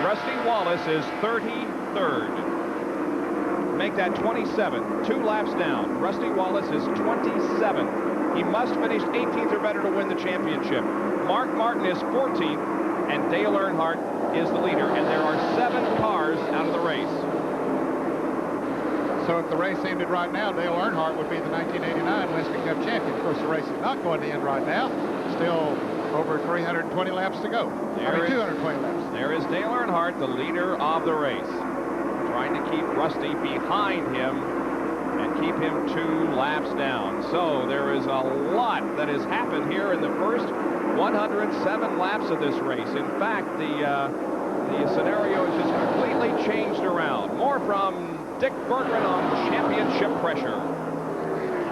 Rusty Wallace is 33rd. Make that 27. 2 laps down. Rusty Wallace is 27th. He must finish 18th or better to win the championship. Mark Martin is 14th, and Dale Earnhardt is the leader, and there are 7 cars out of the race. So if the race ended right now, Dale Earnhardt would be the 1989 Winston Cup champion. Of course, the race is not going to end right now. Still over 320 laps to go. 220 laps. There is Dale Earnhardt, the leader of the race, trying to keep Rusty behind him and keep him 2 laps down. So there is a lot that has happened here in the first 107 laps of this race. In fact, the scenario is just completely changed around. More from Dick Berggren on championship pressure.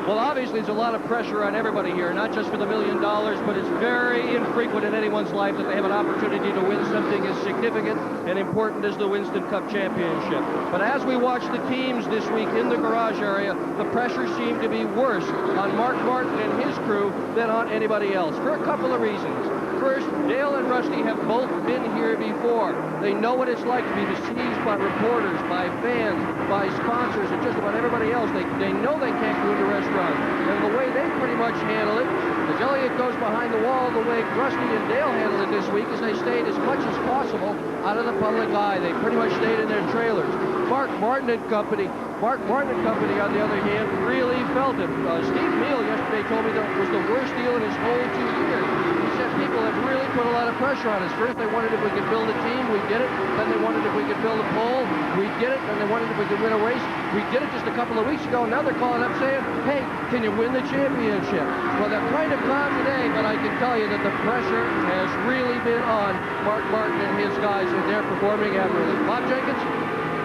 Well, obviously, there's a lot of pressure on everybody here, not just for the $1 million, but it's very infrequent in anyone's life that they have an opportunity to win something as significant and important as the Winston Cup Championship. But as we watch the teams this week in the garage area, the pressure seemed to be worse on Mark Martin and his crew than on anybody else, for a couple of reasons. First, Dale and Rusty have both been here before. They know what it's like to be besieged by reporters, by fans, by sponsors, and just about everybody else. They know they can't go into restaurants. And the way they pretty much handle it, as Elliott goes behind the wall, the way Rusty and Dale handled it this week is they stayed as much as possible out of the public eye. They pretty much stayed in their trailers. Mark Martin and Company, on the other hand, really felt it. Steve Meal yesterday told me that it was the worst deal in his whole 2 years. He said people have really put a lot of pressure on us. First, they wanted if we could build a team, we did it. Then they wanted if we could build a pole, we did it. Then they wanted if we could win a race, we did it just a couple of weeks ago. Now they're calling up saying, hey, can you win the championship? Well, they're kind of calm today, but I can tell you that the pressure has really been on Mark Martin and his guys, and they're performing admirably. Bob Jenkins?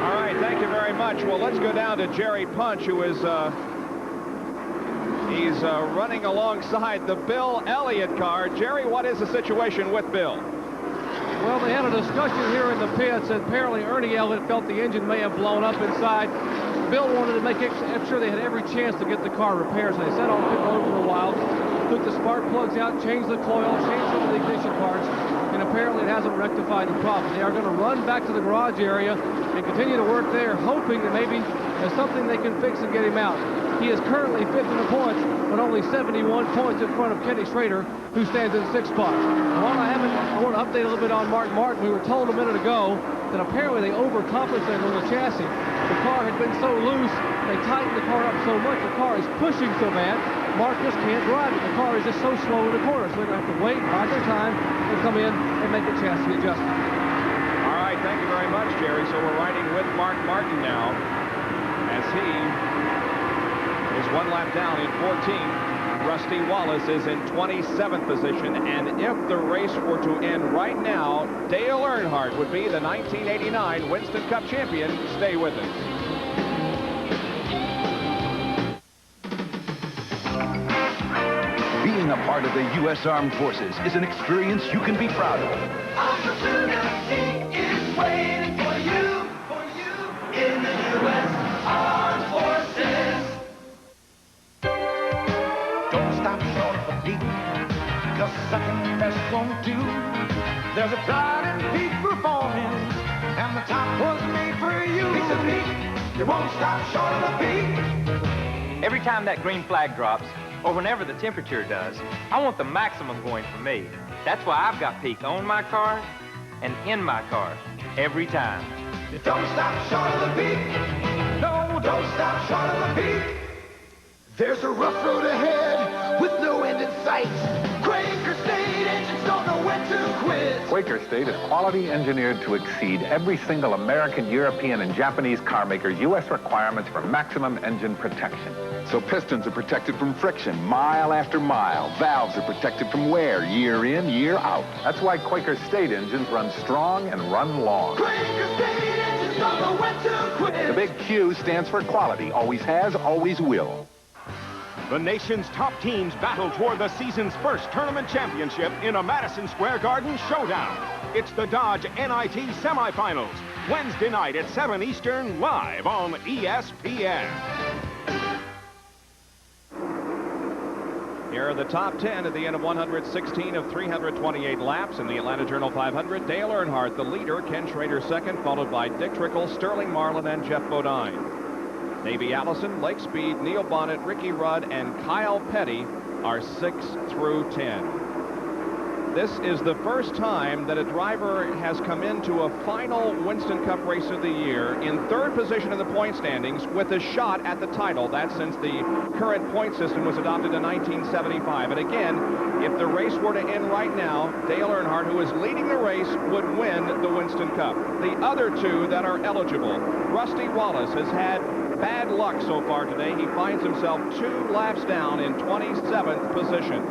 All right, thank you very much. Well, let's go down to Jerry Punch, who is he's running alongside the Bill Elliott car. Jerry, what is the situation with Bill? Well, they had a discussion here in the pits, and apparently Ernie Elliott felt the engine may have blown up inside. Bill wanted to make sure they had every chance to get the car repaired, so they sat on pit road for a while, took the spark plugs out, changed the coil, changed some of the ignition parts, and apparently it hasn't rectified the problem. They are going to run back to the garage area and continue to work there, hoping that maybe there's something they can fix and get him out. He is currently 5th in the points, but only 71 points in front of Kenny Schrader, who stands in 6th spot. While I want to update a little bit on Mark Martin. We were told a minute ago that apparently they overcompensated on the chassis. The car had been so loose, they tightened the car up so much, the car is pushing so bad, Mark just can't drive it. The car is just so slow in the corner, so they're going to have to wait, bide their time, and come in and make a chassis adjustment. All right, thank you very much, Jerry. So we're riding with Mark Martin now as he is one lap down in 14th. Rusty Wallace is in 27th position, and if the race were to end right now, Dale Earnhardt would be the 1989 Winston Cup champion. Stay with us. Being a part of the U.S. Armed Forces is an experience you can be proud of. Opportunity is waiting for you in the U.S. Armed Forces. Don't stop short of a peak, because second best won't do. There's a pride in peak performance, and the top was made for you. Piece of peak, you won't stop short of a peak. Every time that green flag drops, or whenever the temperature does, I want the maximum going for me. That's why I've got Peak on my car and in my car every time. Don't stop short of the peak. No, don't stop short of the peak. There's a rough road ahead with no end in sight. Quaker State engines don't know when to quit. Quaker State is quality engineered to exceed every single American, European, and Japanese car maker's U.S. requirements for maximum engine protection. So pistons are protected from friction mile after mile. Valves are protected from wear year in, year out. That's why Quaker State engines run strong and run long. Quaker State engines don't know when to quit. The big Q stands for quality. Always has, always will. The nation's top teams battle toward the season's first tournament championship in a Madison Square Garden showdown. It's the Dodge NIT semifinals, Wednesday night at 7 Eastern, live on ESPN. Here are the top 10 at the end of 116 of 328 laps in the Atlanta Journal 500. Dale Earnhardt, the leader. Ken Schrader second, followed by Dick Trickle, Sterling Marlin, and Jeff Bodine. Davey Allison, Lake Speed, Neil Bonnet, Ricky Rudd, and Kyle Petty are 6 through 10. This is the first time that a driver has come into a final Winston Cup race of the year in third position in the point standings with a shot at the title. That's since the current point system was adopted in 1975. And again, if the race were to end right now, Dale Earnhardt, who is leading the race, would win the Winston Cup. The other two that are eligible, Rusty Wallace has had bad luck so far today. He finds himself 2 laps down in 27th position.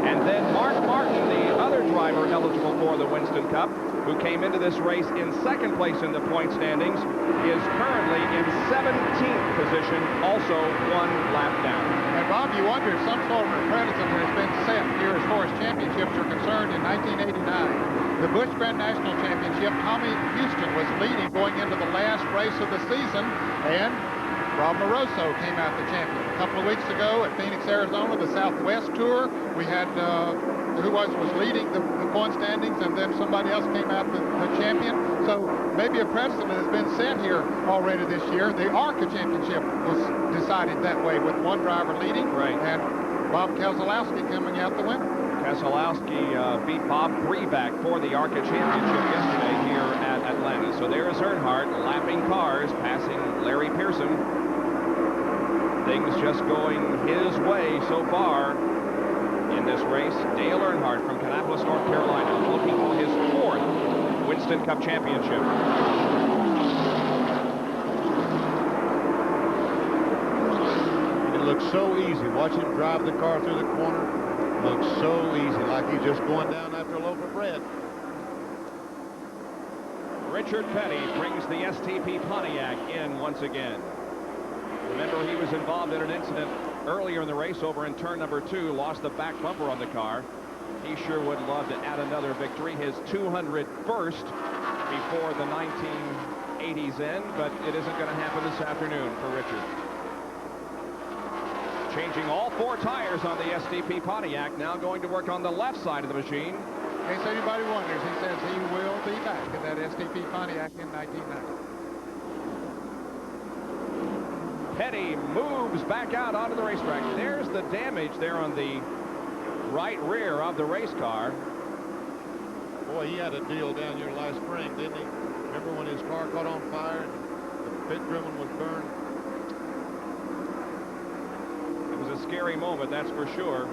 And then Mark Martin, the other driver eligible for the Winston Cup, who came into this race in second place in the point standings, is currently in 17th position, also one lap down. And Bob, you wonder if some sort of a precedent has been set here as far as championships are concerned in 1989. The Busch Grand National Championship, Tommy Houston was leading going into the last race of the season, and Rob Moroso came out the champion. A couple of weeks ago at Phoenix, Arizona, the Southwest Tour, we had who was leading the point standings, and then somebody else came out the champion. So maybe a precedent has been set here already this year. The ARCA Championship was decided that way with one driver leading, and Bob Keselowski coming out the winner. Keselowski beat Bob Breback for the ARCA Championship yesterday here at Atlanta. So there is Earnhardt lapping cars, passing Larry Pearson. Things just going his way so far in this race. Dale Earnhardt from Kannapolis, North Carolina, looking for his 4th Winston Cup championship. It looks so easy. Watch him drive the car through the corner. Looks so easy, like he's just going down after a loaf of bread. Richard Petty brings the STP Pontiac in once again. Remember, he was involved in an incident earlier in the race over in turn number 2, lost the back bumper on the car. He sure would love to add another victory, his 201st before the 1980s end, but it isn't going to happen this afternoon for Richard. Changing all 4 tires on the STP Pontiac, now going to work on the left side of the machine. In case anybody wonders, he says he will be back in that STP Pontiac in 1990. Petty moves back out onto the racetrack. There's the damage there on the right rear of the race car. Boy, he had a deal down here last spring, didn't he? Remember when his car caught on fire and the pit driven was burned? It was a scary moment, that's for sure.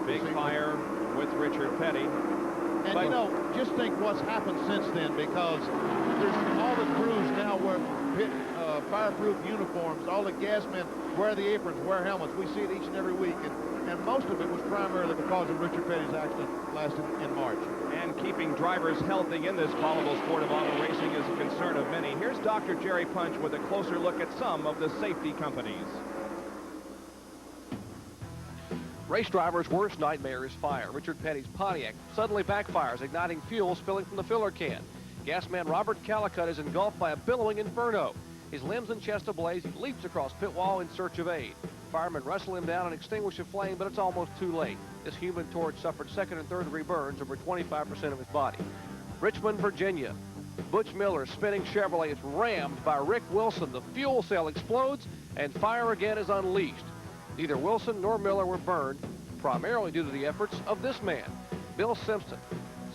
Big fire with Richard Petty. And you know, just think what's happened since then, because there's all the crews now wear fireproof uniforms. All the gas men wear the aprons, wear helmets. We see it each and every week, and most of it was primarily because of Richard Petty's accident last in March. And keeping drivers healthy in this volatile sport of auto racing is a concern of many. Here's Dr. Jerry Punch with a closer look at some of the safety companies. Race drivers' worst nightmare is fire. Richard Petty's Pontiac suddenly backfires, igniting fuel spilling from the filler can. Gasman Robert Calicut is engulfed by a billowing inferno. His limbs and chest ablaze, he leaps across pit wall in search of aid. Firemen wrestle him down and extinguish the flame, but it's almost too late. This human torch suffered 2nd and 3rd degree burns over 25% of his body. Richmond, Virginia. Butch Miller's spinning Chevrolet is rammed by Rick Wilson. The fuel cell explodes and fire again is unleashed. Neither Wilson nor Miller were burned, primarily due to the efforts of this man, Bill Simpson.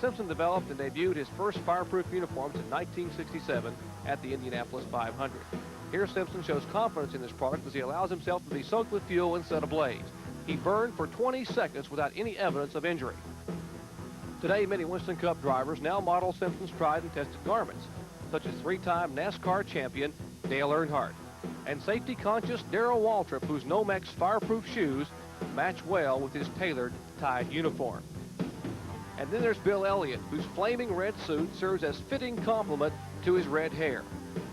Simpson developed and debuted his first fireproof uniforms in 1967 at the Indianapolis 500. Here Simpson shows confidence in this product as he allows himself to be soaked with fuel and set ablaze. He burned for 20 seconds without any evidence of injury. Today, many Winston Cup drivers now model Simpson's tried and tested garments, such as 3-time NASCAR champion Dale Earnhardt, and safety-conscious Darrell Waltrip, whose Nomex fireproof shoes match well with his tailored Tide uniform. And then there's Bill Elliott, whose flaming red suit serves as fitting complement to his red hair.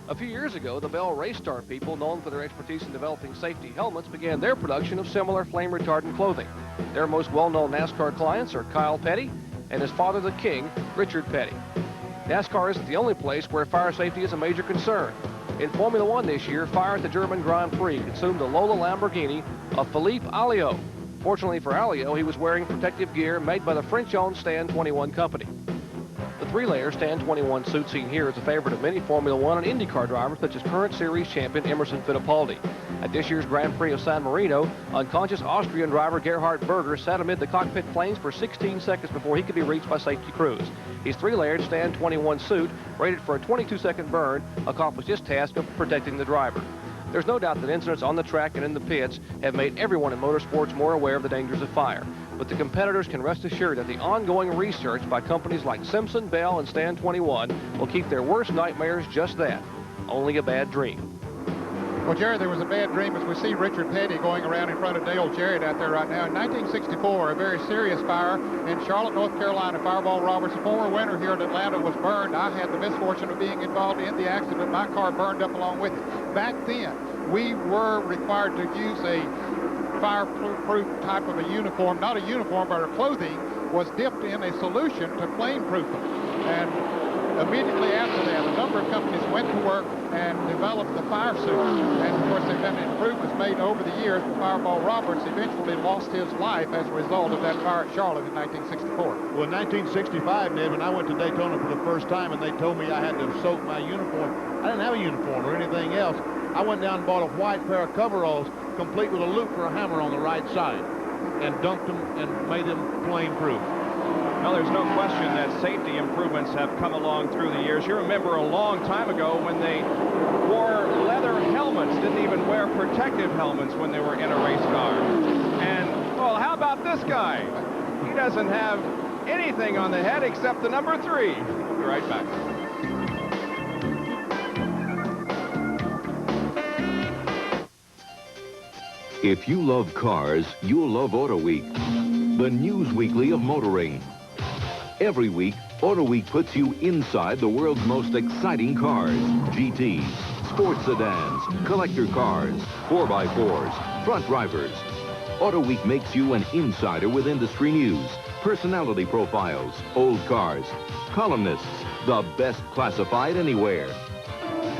A few years ago, the Bell Race Star people, known for their expertise in developing safety helmets, began their production of similar flame-retardant clothing. Their most well-known NASCAR clients are Kyle Petty and his father, the King, Richard Petty. NASCAR isn't the only place where fire safety is a major concern. In Formula One this year, fire at the German Grand Prix consumed the Lola Lamborghini of Philippe Alliot. Fortunately for Alliot, he was wearing protective gear made by the French-owned Stand 21 company. The 3-layer Stand 21 suit seen here is a favorite of many Formula One and IndyCar drivers, such as current series champion Emerson Fittipaldi. At this year's Grand Prix of San Marino, unconscious Austrian driver Gerhard Berger sat amid the cockpit flames for 16 seconds before he could be reached by safety crews. His 3-layered Stand 21 suit, rated for a 22-second burn, accomplished his task of protecting the driver. There's no doubt that incidents on the track and in the pits have made everyone in motorsports more aware of the dangers of fire. But the competitors can rest assured that the ongoing research by companies like Simpson, Bell, and Stand 21 will keep their worst nightmares just that, only a bad dream. Well, Jerry, there was a bad dream as we see Richard Petty going around in front of Dale Jarrett out there right now. In 1964, a very serious fire in Charlotte, North Carolina. Fireball Roberts, a former winner here at Atlanta, was burned. I had the misfortune of being involved in the accident. My car burned up along with it. Back then, we were required to use a fireproof type of a uniform, not a uniform, but our clothing was dipped in a solution to flame-proof them. And immediately after that, a number of companies went to work and developed the fire suit. And, of course, there have been improvements made over the years, but Fireball Roberts eventually lost his life as a result of that fire at Charlotte in 1964. Well, in 1965, Ned, when I went to Daytona for the first time and they told me I had to soak my uniform, I didn't have a uniform or anything else. I went down and bought a white pair of coveralls, complete with a loop for a hammer on the right side, and dumped them and made them flame-proof. Well, there's no question that safety improvements have come along through the years. You remember a long time ago when they wore leather helmets, didn't even wear protective helmets when they were in a race car. And, well, how about this guy? He doesn't have anything on the head except the number 3. We'll be right back. If you love cars, you'll love Auto Week, the news weekly of motoring. Every week, Auto Week puts you inside the world's most exciting cars. GTs, sports sedans, collector cars, 4x4s, front drivers. Auto Week makes you an insider with industry news, personality profiles, old cars, columnists, the best classified anywhere.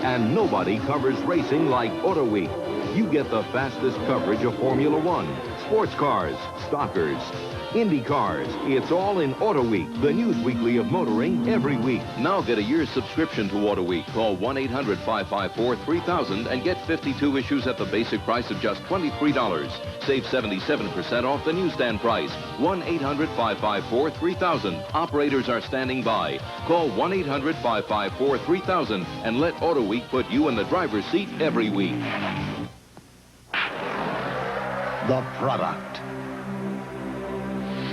And nobody covers racing like Auto Week. You get the fastest coverage of Formula One, sports cars, stockers, Indy cars. It's all in Auto Week, the news weekly of motoring every week. Now get a year's subscription to Auto Week. Call 1-800-554-3000 and get 52 issues at the basic price of just $23. Save 77% off the newsstand price. 1-800-554-3000. Operators are standing by. Call 1-800-554-3000 and let Auto Week put you in the driver's seat every week. The product,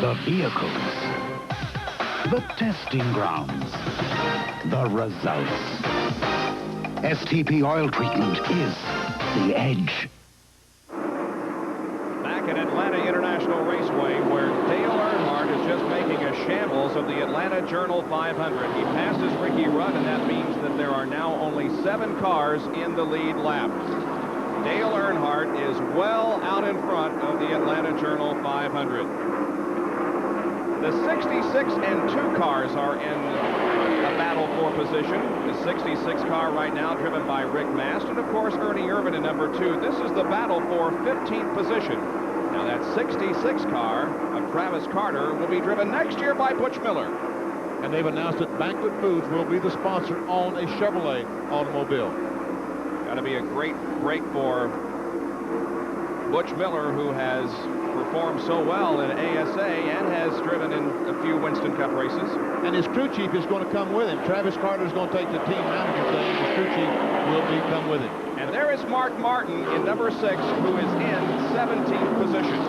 the vehicles, the testing grounds, the results. STP oil treatment is the edge. Back at Atlanta International Raceway, where Dale Earnhardt is just making a shambles of the Atlanta Journal 500. He passes Ricky Rudd, and that means that there are now only 7 cars in the lead lap. Dale Earnhardt is well out in front of the Atlanta Journal 500. The 66 and 2 cars are in a battle for position. The 66 car right now driven by Rick Mast, and of course Ernie Irvan in number 2. This is the battle for 15th position. Now that 66 car of Travis Carter will be driven next year by Butch Miller. And they've announced that Banquet Foods will be the sponsor on a Chevrolet automobile. Got to be a great break for Butch Miller, who has performed so well in ASA and has driven in a few Winston Cup races. And his crew chief is going to come with him. Travis Carter is going to take the team manager thing. His crew chief will come with him. And there is Mark Martin in number 6, who is in 17th position.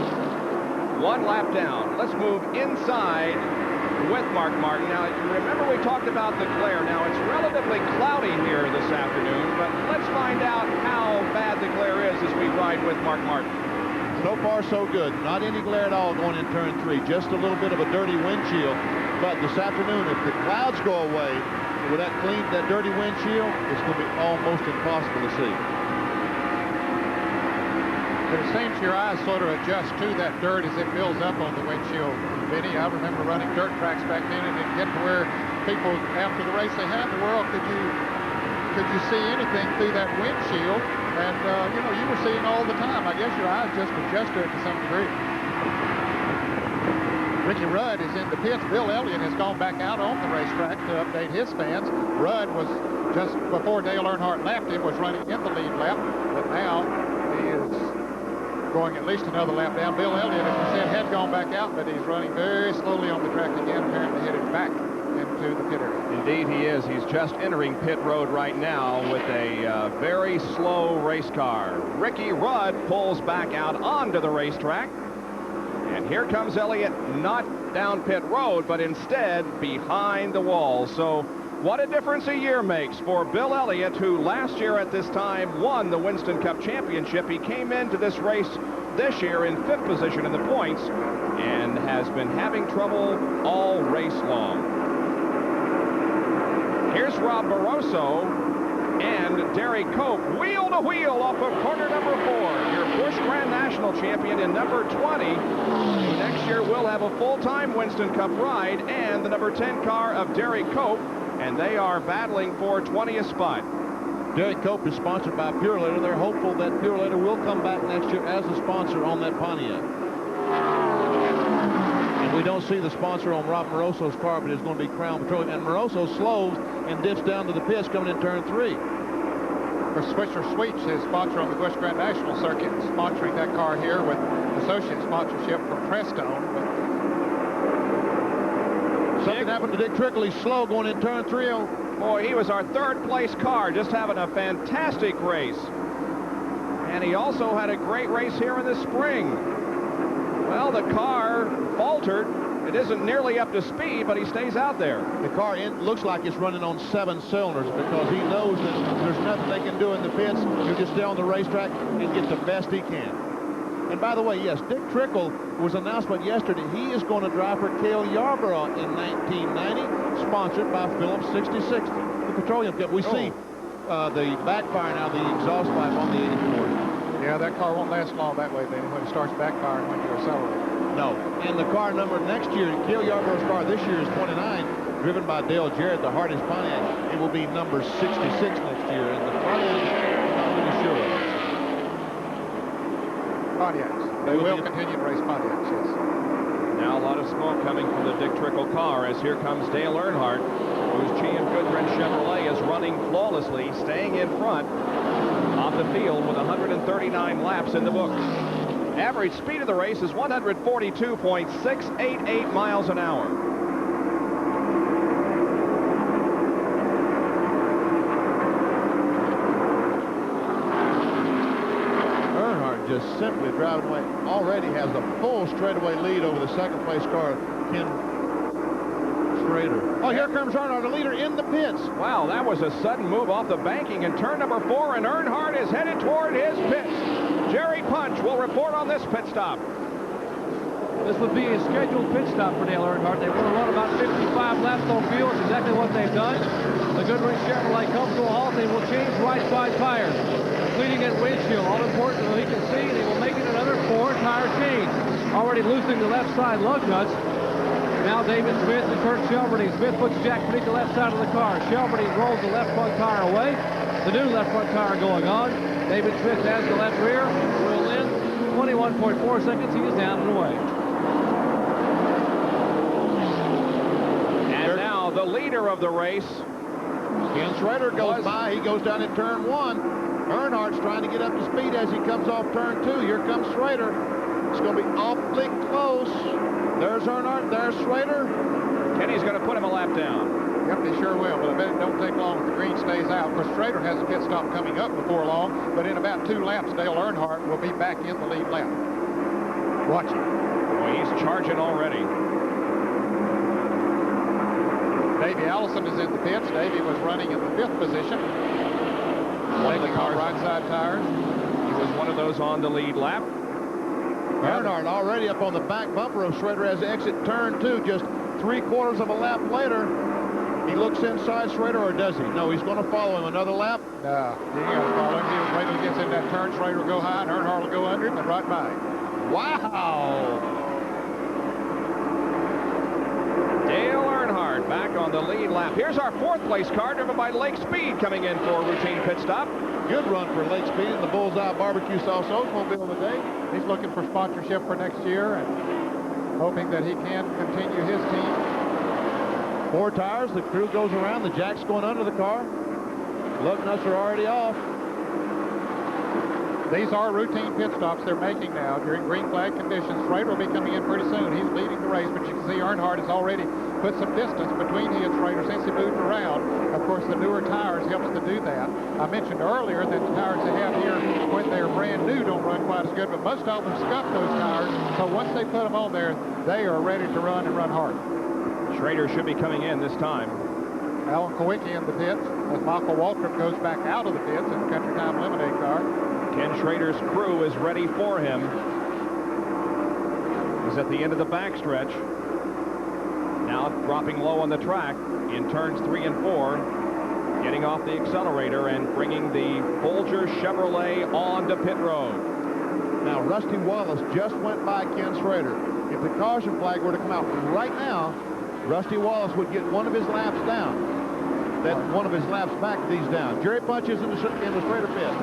1 lap down. Let's move inside with Mark Martin. Now, you remember we talked about the glare. Now, it's relatively cloudy here this afternoon, but let's find out how bad the glare is as we ride with Mark Martin. So far, so good. Not any glare at all going in turn 3. Just a little bit of a dirty windshield. But this afternoon, if the clouds go away with that dirty windshield, it's going to be almost impossible to see. But it seems your eyes sort of adjust to that dirt as it builds up on the windshield. Vinny, I remember running dirt tracks back then, and it'd get to where people after the race say, "How in the world could you see anything through that windshield?" And you know, you were seeing all the time. I guess your eyes just adjust to it to some degree. Ricky Rudd is in the pits. Bill Elliott has gone back out on the racetrack to update his fans. Rudd was just before Dale Earnhardt lapped him, was running in the lead lap, but now he is going at least another lap down. Bill Elliott, as we said, had gone back out, but he's running very slowly on the track again, apparently headed back into the pit area. Indeed he is. He's just entering pit road right now with a very slow race car. Ricky Rudd pulls back out onto the racetrack. And here comes Elliott, not down pit road, but instead behind the wall. So What a difference a year makes for Bill Elliott, who last year at this time won the Winston Cup Championship. He came into this race this year in 5th position in the points and has been having trouble all race long. Here's Rob Barroso and Derry Cope wheel to wheel off of corner number 4. Your Busch Grand National champion in number 20. Who next year will have a full-time Winston Cup ride, and the number 10 car of Derry Cope, and they are battling for 20th spot. Derry Cope is sponsored by Purelator. They're hopeful that Purelator will come back next year as a sponsor on that Pontiac. And we don't see the sponsor on Rob Moroso's car, but it's going to be Crown Petroleum. And Moroso slows and dips down to the pits coming in turn 3. For Swisher Sweeps, his sponsor on the Busch Grand National Circuit, sponsoring that car here with associate sponsorship from Prestone. Something happened to Dick Trickle. He's slow going in turn 3. Boy, he was our 3rd place car, just having a fantastic race. And he also had a great race here in the spring. Well, the car faltered. It isn't nearly up to speed, but he stays out there. The car looks like it's running on 7 cylinders because he knows that there's nothing they can do in the pits. He'll just stay on the racetrack and get the best he can. And by the way, yes, Dick Trickle was announced yesterday. He is going to drive for Cale Yarborough in 1990, sponsored by Phillips 6060, the Petroleum Cup. We see the backfire now, the exhaust pipe on the 84. Yeah, that car won't last long that way, Benny, when it starts backfiring when you accelerate. No. And the car number next year, Cale Yarborough's car this year is 29, driven by Dale Jarrett, the Hardys Pontiac. It will be number 66 next year. And the Pontiac, I'm pretty sure of it. Pontiacs. They will continue to race Pontiacs, yes. Now a lot of smoke coming from the Dick Trickle car as here comes Dale Earnhardt, whose GM Goodwrench Chevrolet is running flawlessly, staying in front on the field with 139 laps in the books. Average speed of the race is 142.688 miles an hour. Earnhardt just simply driving away. Already has a full straightaway lead over the 2nd place car, Ken Schrader. Oh, here comes Earnhardt, the leader in the pits. Wow, that was a sudden move off the banking in turn number 4, and Earnhardt is headed toward his pits. Jerry Punch will report on this pit stop. This would be a scheduled pit stop for Dale Earnhardt. They want to run about 55 laps on field. It's exactly what they've done. The Goodwrench Chevrolet comes to a halt. They will change right side tires, cleaning at windshield. All important so he can see. They will make it another 4-tire change. Already loosening the left side lug nuts. Now David Smith and Kurt Shelburne. Smith puts Jack Panique the left side of the car. Shelburne rolls the left front tire away. The new left front tire going on. David Smith has the left rear. Will in 21.4 seconds. He is down and away. And now the leader of the race. Ken Schrader goes by. He goes down in turn 1. Earnhardt's trying to get up to speed as he comes off turn 2. Here comes Schrader. It's going to be awfully close. There's Earnhardt. There's Schrader. Kenny's going to put him a lap down. Yep, they sure will, but I bet it don't take long if the green stays out. Of course, Schrader has a pit stop coming up before long, but in about 2 laps, Dale Earnhardt will be back in the lead lap. Watch it. Boy, he's charging already. Davey Allison is in the pits. Davey was running in the 5th position. One of the cars right side tires. He was one of those on the lead lap. Earnhardt already up on the back bumper of Schrader as they exit turn 2, just 3/4 of a lap later. He looks inside Schrader, or does he? No, he's going to follow him another lap. No, he ain't going to follow him. He'll wait till he gets in that turn. Schrader will go high, and Earnhardt will go under him and right by him. Wow! Dale Earnhardt back on the lead lap. Here's our 4th place car driven by Lake Speed coming in for a routine pit stop. Good run for Lake Speed in the Bullseye Barbecue Sauce Oldsmobile today. He's looking for sponsorship for next year and hoping that he can continue his team. 4 tires. The crew goes around. The jack's going under the car. Lug nuts are already off. These are routine pit stops they're making now during green flag conditions. Schrader will be coming in pretty soon. He's leading the race, but you can see Earnhardt has already put some distance between he and Schrader since he moved around. Of course, the newer tires helps to do that. I mentioned earlier that the tires they have here when they're brand new don't run quite as good, but most of them scuff those tires. So once they put them on there, they are ready to run and run hard. Schrader should be coming in this time. Alan Kowicki in the pits as Michael Waltrip goes back out of the pits in the Country Time Lemonade car. Ken Schrader's crew is ready for him. He's at the end of the backstretch. Now dropping low on the track in turns 3 and 4, getting off the accelerator and bringing the Folger Chevrolet onto pit road. Now, Rusty Wallace just went by Ken Schrader. If the caution flag were to come out right now, Rusty Wallace would get one of his laps down. That's one of his laps back, these down. Jerry Punch is in the Schrader pit.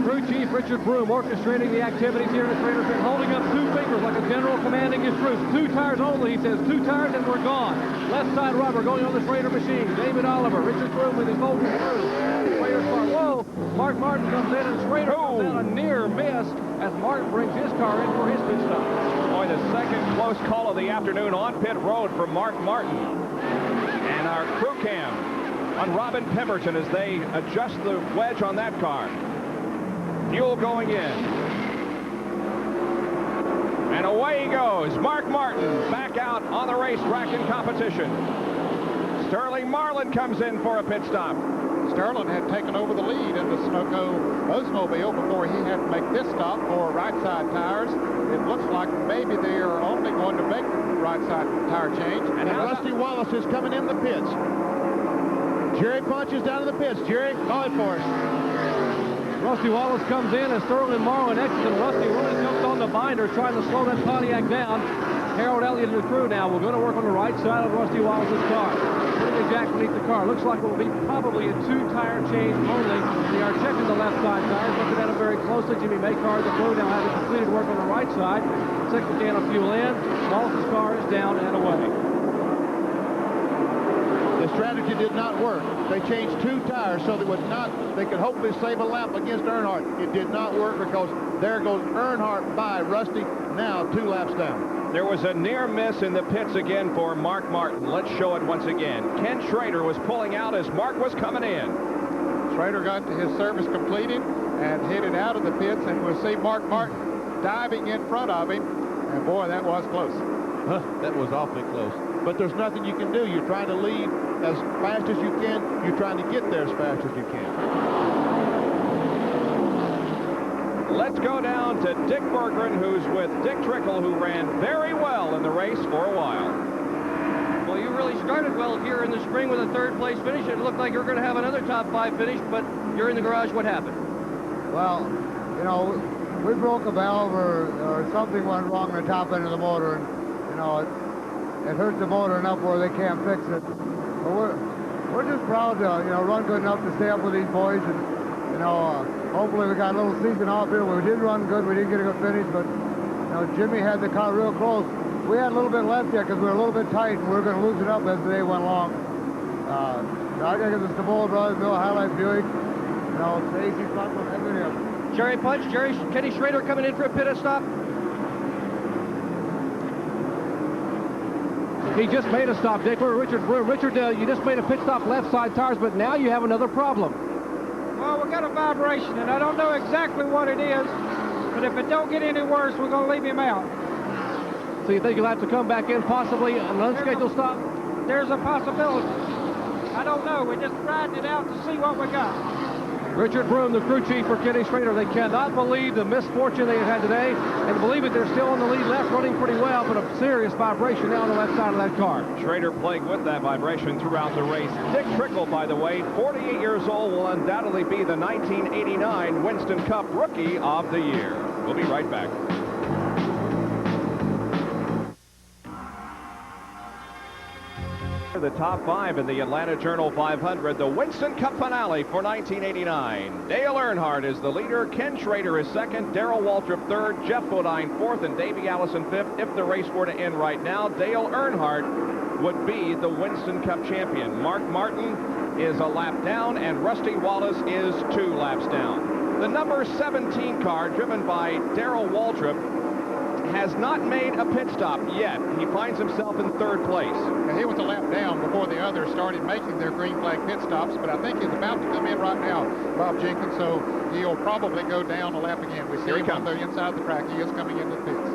Crew Chief Richard Broom orchestrating the activities here in the Schrader pit, holding up 2 fingers like a general commanding his troops. 2 tires only, he says. 2 tires and we're gone. Left side rubber going on the Schrader machine. David Oliver, Richard Broom with his Volvo crew. Schrader's car. Whoa! Mark Martin comes in and Schrader comes in a near miss as Martin brings his car in for his pit stop. Boy, the second close call of the afternoon on pit road for Mark Martin. And our crew cam on Robin Pemberton as they adjust the wedge on that car. Fuel going in. And away he goes. Mark Martin back out on the racetrack in competition. Sterling Marlin comes in for a pit stop. Sterling had taken over the lead in the Sunoco Oldsmobile before he had to make this stop for right side tires. It looks like maybe they are only going to make right side tire change. And Rusty Wallace is coming in the pits. Jerry Punch is down in the pits. Jerry, call it for us. Rusty Wallace comes in as Sterling Marlin exits, and Rusty really jumps on the binder trying to slow that Pontiac down. Harold Elliott and the crew now. We're going to work on the right side of Rusty Wallace's car. Putting a jack beneath the car. Looks like it will be probably a 2-tire change only. They are checking the left side tires, looking at them very closely. Jimmy Maycar and the crew now having completed work on the right side. Second can of fuel in. Wallace's car is down and away. The strategy did not work. They changed 2 tires so they could hopefully save a lap against Earnhardt. It did not work because there goes Earnhardt by Rusty, now 2 laps down. There was a near miss in the pits again for Mark Martin. Let's show it once again. Ken Schrader was pulling out as Mark was coming in. Schrader got his service completed and headed out of the pits, and we'll see Mark Martin diving in front of him. And boy, that was close. That was awfully close. But there's nothing you can do. You're trying to lead as fast as you can. You're trying to get there as fast as you can. Let's go down to Dick Berggren, who's with Dick Trickle, who ran very well in the race for a while. Well, you really started well here in the spring with a 3rd place finish. It looked like you were going to have another top 5 finish, but you're in the garage. What happened? Well, you know, we broke a valve or something went wrong in the top end of the motor, and, you know, it hurts the motor enough where they can't fix it. But we're just proud to, you know, run good enough to stay up with these boys, and, you know, hopefully we got a little season off here. We did run good. We didn't get a good finish, but, you know, Jimmy had the car real close. We had a little bit left yet because we were a little bit tight, and we were going to loosen up as the day went along. I think it's the Stabola Brothers, Miller High Life Buick, you know, it's the AC Buckle, everything else. Jerry Punch, Kenny Schrader coming in for a pit stop. He just made a stop, Dick. We're Richard Broom. Richard, you just made a pit stop left side tires, but now you have another problem. Well, we got a vibration, and I don't know exactly what it is, but if it don't get any worse, we're going to leave him out. So you think you'll have to come back in possibly an unscheduled stop? There's a possibility. I don't know. We're just riding it out to see what we got. Richard Broom, the crew chief for Kenny Schrader. They cannot believe the misfortune they have had today, and believe it, they're still on the lead left, running pretty well, but a serious vibration now on the left side of that car. Schrader plagued with that vibration throughout the race. Dick Trickle, by the way, 48 years old, will undoubtedly be the 1989 Winston Cup Rookie of the Year. We'll be right back. The top 5 in the Atlanta Journal 500, the Winston Cup finale for 1989. Dale Earnhardt is the leader, Ken Schrader is second, Darrell Waltrip third, Jeff Bodine fourth, and Davey Allison fifth. If the race were to end right now, Dale Earnhardt would be the Winston Cup champion. Mark Martin is a lap down, and Rusty Wallace is 2 laps down. The number 17 car, driven by Darrell Waltrip, has not made a pit stop yet. He finds himself in 3rd place. And he was a lap down before the others started making their green flag pit stops, but I think he's about to come in right now, Bob Jenkins, so he'll probably go down a lap again. We see him on the inside of the track. He is coming into the pits.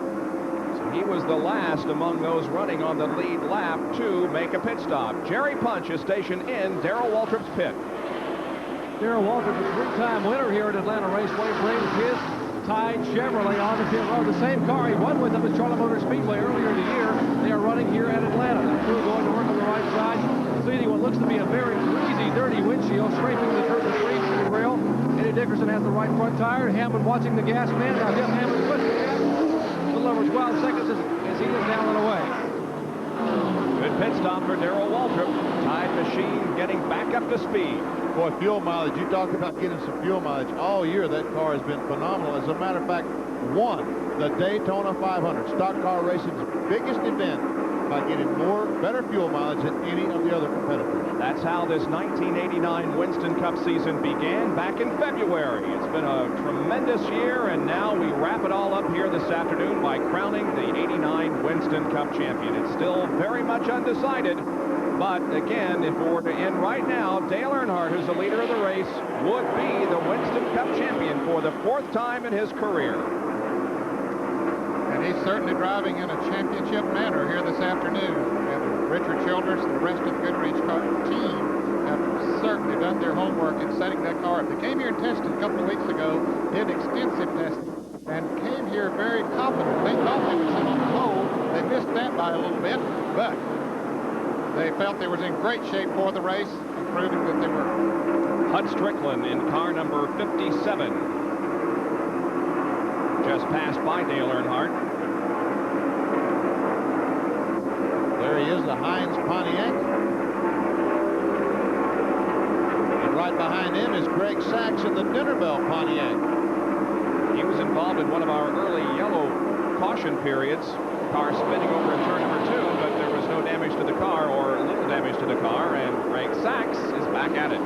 So he was the last among those running on the lead lap to make a pit stop. Jerry Punch is stationed in Darrell Waltrip's pit. Darrell Waltrip, a three-time winner here at Atlanta Raceway, brings his Tide Chevrolet on the pit road. The same car he won with them at Charlotte Motor Speedway earlier in the year. They are running here at Atlanta. The crew going to work on the right side, cleaning what looks to be a very greasy, dirty windshield, scraping the dirt and trees from the grill. Eddie Dickerson has the right front tire. Hammond watching the gas man. Now Jeff Hammond puts the gas. A little over 12 seconds as he is down and away. Good pit stop for Darrell Waltrip. Tide machine getting back up to speed. Boy, fuel mileage. You talk about getting some fuel mileage. All year, that car has been phenomenal. As a matter of fact, won the Daytona 500, stock car racing's biggest event, by getting better fuel mileage than any of the other competitors. That's how this 1989 Winston Cup season began back in February. It's been a tremendous year, and now we wrap it all up here this afternoon by crowning the 89 Winston Cup champion. It's still very much undecided, but again, if we were to end right now, Dale Earnhardt, who's the leader of the race, would be the Winston Cup champion for the 4th time in his career. And he's certainly driving in a championship manner here this afternoon. And Richard Childress and the rest of the Goodrich team have certainly done their homework in setting that car up. They came here and tested a couple of weeks ago, did extensive testing, and came here very confident. They thought they would sit on the pole. They missed that by a little bit, but they felt they was in great shape for the race, and proving that they were. Hud Strickland in car number 57. Just passed by Dale Earnhardt. There he is, the Heinz Pontiac. And right behind him is Greg Sachs in the Dinnerbell Pontiac. He was involved in one of our early yellow caution periods. Car spinning over in turn number 2, but there was no damage to the car, or little damage to the car, and Greg Sachs is back at it.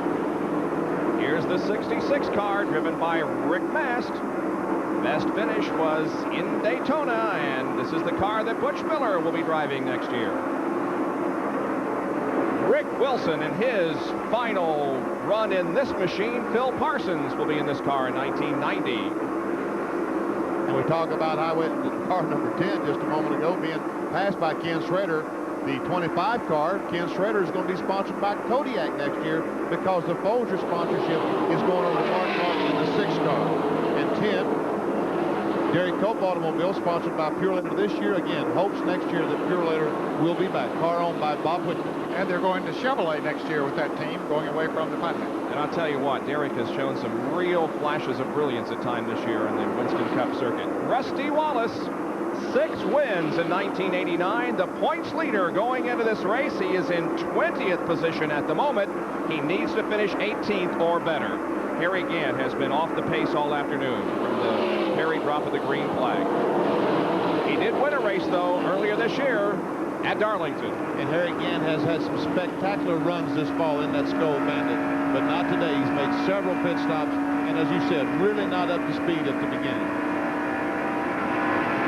Here's the 66 car driven by Rick Mast. Best finish was in Daytona, and this is the car that Butch Miller will be driving next year. Rick Wilson in his final run in this machine. Phil Parsons will be in this car in 1990. And we talk about highway car number 10 just a moment ago being passed by Ken Schrader. The 25 car, Ken Schrader, is going to be sponsored by Kodiak next year because the Folger sponsorship is going over to Mark Martin in the 6 car. And 10, Derek Cope Automobile, sponsored by Purelator this year. Again, hopes next year that Purelator will be back. Car owned by Bob Whitman. And they're going to Chevrolet next year with that team, going away from the Pontiac. And I'll tell you what, Derek has shown some real flashes of brilliance at time this year in the Winston Cup circuit. Rusty Wallace, 6 wins in 1989. The points leader going into this race. He is in 20th position at the moment. He needs to finish 18th or better. Harry Gant has been off the pace all afternoon from the Perry drop of the green flag. He did win a race, though, earlier this year at Darlington. And Harry Gant has had some spectacular runs this fall in that Skull Bandit, but not today. He's made several pit stops, and as you said, really not up to speed at the beginning.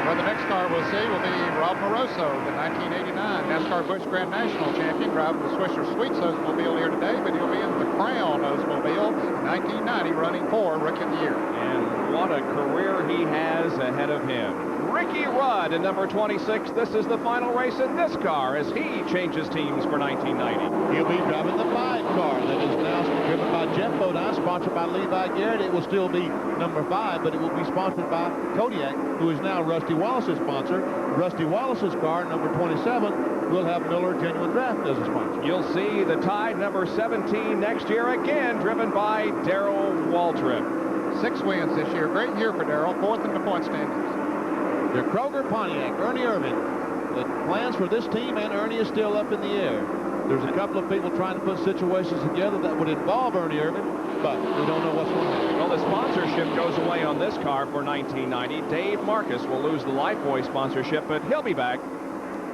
Well, the next car we'll see will be Rob Moroso, the 1989 NASCAR Busch Grand National champion, driving the Swisher Sweets Oldsmobile here today, but he'll be in the Crown Oldsmobile, 1990, running for Rookie of the Year. And what a career he has ahead of him. Ricky Rudd in number 26. This is the final race in this car as he changes teams for 1990. He'll be driving the 5 car that is now driven by Jeff Bodine, sponsored by Levi Garrett. It will still be number 5, but it will be sponsored by Kodiak, who is now Rusty Wallace's sponsor. Rusty Wallace's car, number 27, will have Miller Genuine Draft as a sponsor. You'll see the Tide number 17 next year, again driven by Darrell Waltrip. 6 wins this year. Great year for Darrell, 4th in the point standings. The Kroger Pontiac, Ernie Irvin. The plans for this team and Ernie is still up in the air. There's a couple of people trying to put situations together that would involve Ernie Irvin, but we don't know what's going to happen. Well, the sponsorship goes away on this car for 1990. Dave Marcus will lose the Lifebuoy sponsorship, but he'll be back.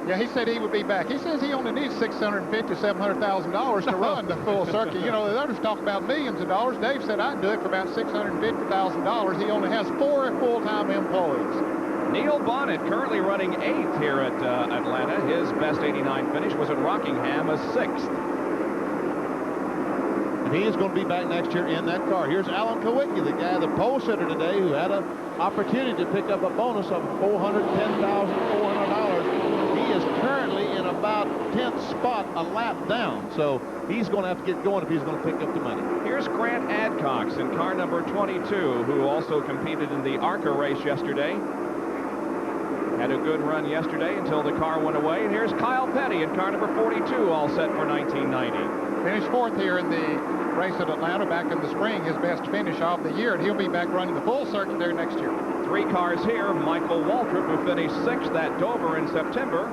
Yeah, he said he would be back. He says he only needs $650,000 to $700,000 to run the full circuit. You know, the others talk about millions of dollars. Dave said I'd do it for about $650,000. He only has 4 full-time employees. Neil Bonnet currently running 8th here at Atlanta. His best 89 finish was at Rockingham, a 6th. and he is going to be back next year in that car. Here's Alan Kowicki, the guy, the pole sitter today, who had an opportunity to pick up a bonus of $410,400. He is currently in about 10th spot, a lap down, so he's going to have to get going if he's going to pick up the money. Here's Grant Adcox in car number 22, who also competed in the ARCA race yesterday. Had a good run yesterday until the car went away. And here's Kyle Petty in car number 42, all set for 1990. Finished fourth here in the race at Atlanta back in the spring, his best finish of the year, and he'll be back running the full circuit there next year. 3 cars here. Michael Waltrip, who finished 6th at Dover in September.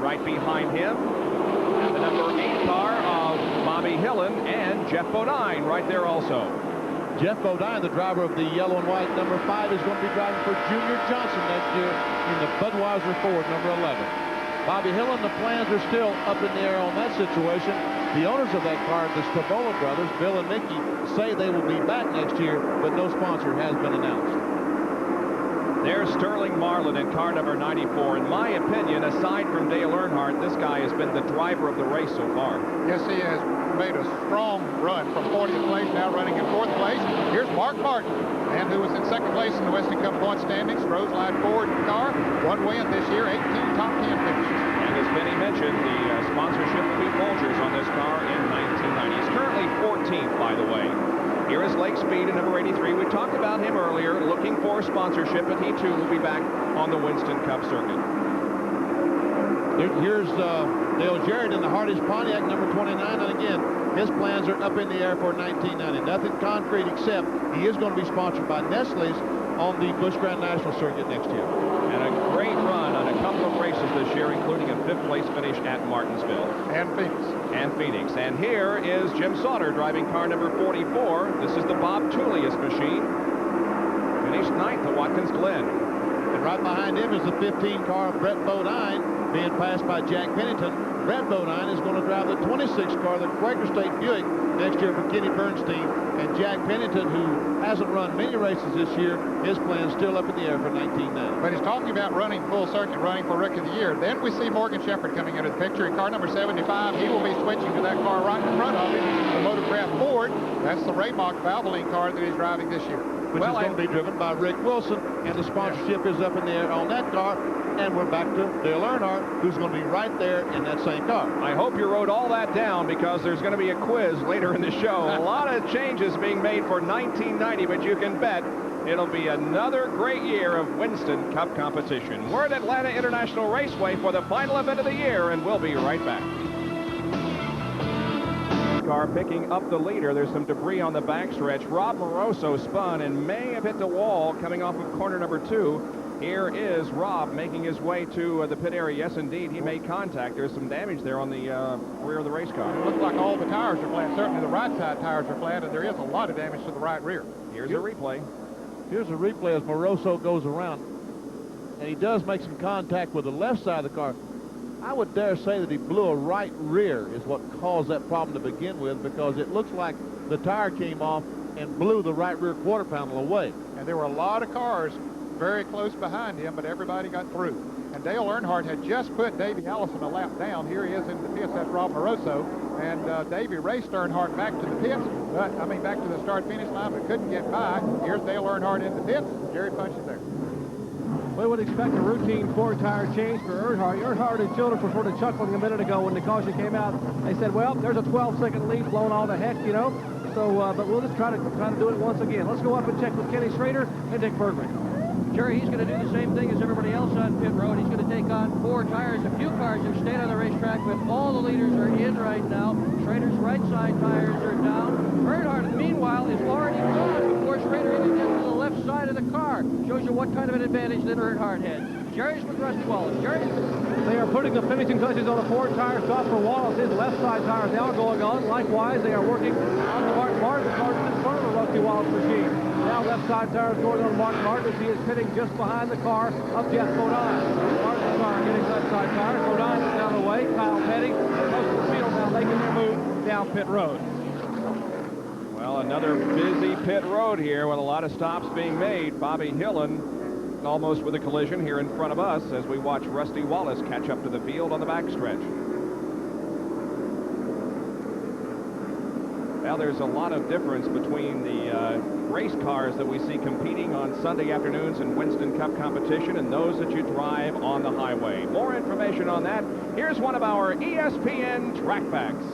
Right behind him, and the number 8 car of Bobby Hillen and Jeff Bodine right there also. Jeff Bodine, the driver of the yellow and white number 5, is going to be driving for Junior Johnson next year in the Budweiser Ford number 11. Bobby Hillen, the plans are still up in the air on that situation. The owners of that car, the Stavola brothers, Bill and Mickey, say they will be back next year, but no sponsor has been announced. There's Sterling Marlin in car number 94. In my opinion, aside from Dale Earnhardt, this guy has been the driver of the race so far. Yes, he has made a strong run from 40th place, now running in 4th place. Here's Mark Martin, and who was in 2nd place in the Weston Cup point standings. Roseline Ford car, 1 win this year, 18 top 10 finishes. And as Benny mentioned, the sponsorship of Pete Folgers on this car in 1990. He's currently 14th, by the way. Here is Lake Speed in number 83. We talked about him earlier, looking for sponsorship, and he too will be back on the Winston Cup circuit. Here's Dale Jarrett in the Hardy's Pontiac number 29, and again, his plans are up in the air for 1990. Nothing concrete except he is going to be sponsored by Nestle's on the Busch Grand National circuit next year. And a great run on a couple of races this year, including a 5th place finish at Martinsville. And Phoenix. And here is Jim Sauter driving car number 44. This is the Bob Tullius machine. Finished 9th at Watkins Glen. And right behind him is the 15 car of Brett Bodine, being passed by Jack Pennington. Brett Bodine is going to drive the 26 car, the Quaker State Buick, next year for Kenny Bernstein. And Jack Pennington, who hasn't run many races this year, his plan's still up in the air for 1990. But he's talking about running full circuit, running for Rookie of the Year. Then we see Morgan Shepherd coming into the picture in car number 75. He will be switching to that car right in front of him, the Motorcraft Ford. That's the Raymock Valvoline car that he's driving this year. Which is going to be driven by Rick Wilson, and the sponsorship is up in the air on that car. And we're back to Dale Earnhardt, who's going to be right there in that same car. I hope you wrote all that down, because there's going to be a quiz later in the show. A lot of changes being made for 1990, but you can bet it'll be another great year of Winston Cup competition. We're at Atlanta International Raceway for the final event of the year, and we'll be right back. Car picking up the leader. There's some debris on the backstretch. Rob Moroso spun and may have hit the wall coming off of corner number 2. Here is Rob making his way to the pit area. Yes, indeed, he made contact. There's some damage there on the rear of the race car. It looks like all the tires are flat. Certainly the right side tires are flat, and there is a lot of damage to the right rear. Here's a replay. Here's a replay as Moroso goes around. And he does make some contact with the left side of the car. I would dare say that he blew a right rear is what caused that problem to begin with, because it looks like the tire came off and blew the right rear quarter panel away. And there were a lot of cars very close behind him, but everybody got through. And Dale Earnhardt had just put Davey Allison a lap down. Here he is in the pits. That's Rob Moroso. And Davey raced Earnhardt back to the pits, back to the start-finish line, but couldn't get by. Here's Dale Earnhardt in the pits. Jerry Punch is there. We would expect a routine 4-tire change for Earnhardt. Earnhardt and Childress were sort of chuckling a minute ago when the caution came out. They said, well, there's a 12-second lead blown all to heck, you know. So, but we'll just try to do it once again. Let's go up and check with Kenny Schrader and Dick Bergman. Jerry, he's going to do the same thing as everybody else on pit road. He's going to take on 4 tires. A few cars have stayed on the racetrack, but all the leaders are in right now. Schrader's right side tires are down. Earnhardt, meanwhile, is already gone before Schrader even gets to the left side of the car. Shows you what kind of an advantage that Earnhardt had. Jerry's with Rusty Wallace. Jerry? They are putting the finishing touches on the 4-tire stop for Wallace. His left side tire is now going on. Likewise, they are working on the Martin Martin car in front of the Rusty Wallace machine. Now left side tire is going on Martin Martin as he is pitting just behind the car of Jeff Bodine. Martin's car getting left side tire. Bodine is down the way. Kyle Petty and most of the field now making their move down pit road. Well, another busy pit road here with a lot of stops being made. Bobby Hillen almost with a collision here in front of us as we watch Rusty Wallace catch up to the field on the backstretch. Well, there's a lot of difference between the race cars that we see competing on Sunday afternoons in Winston Cup competition and those that you drive on the highway. More information on that. Here's one of our ESPN track facts.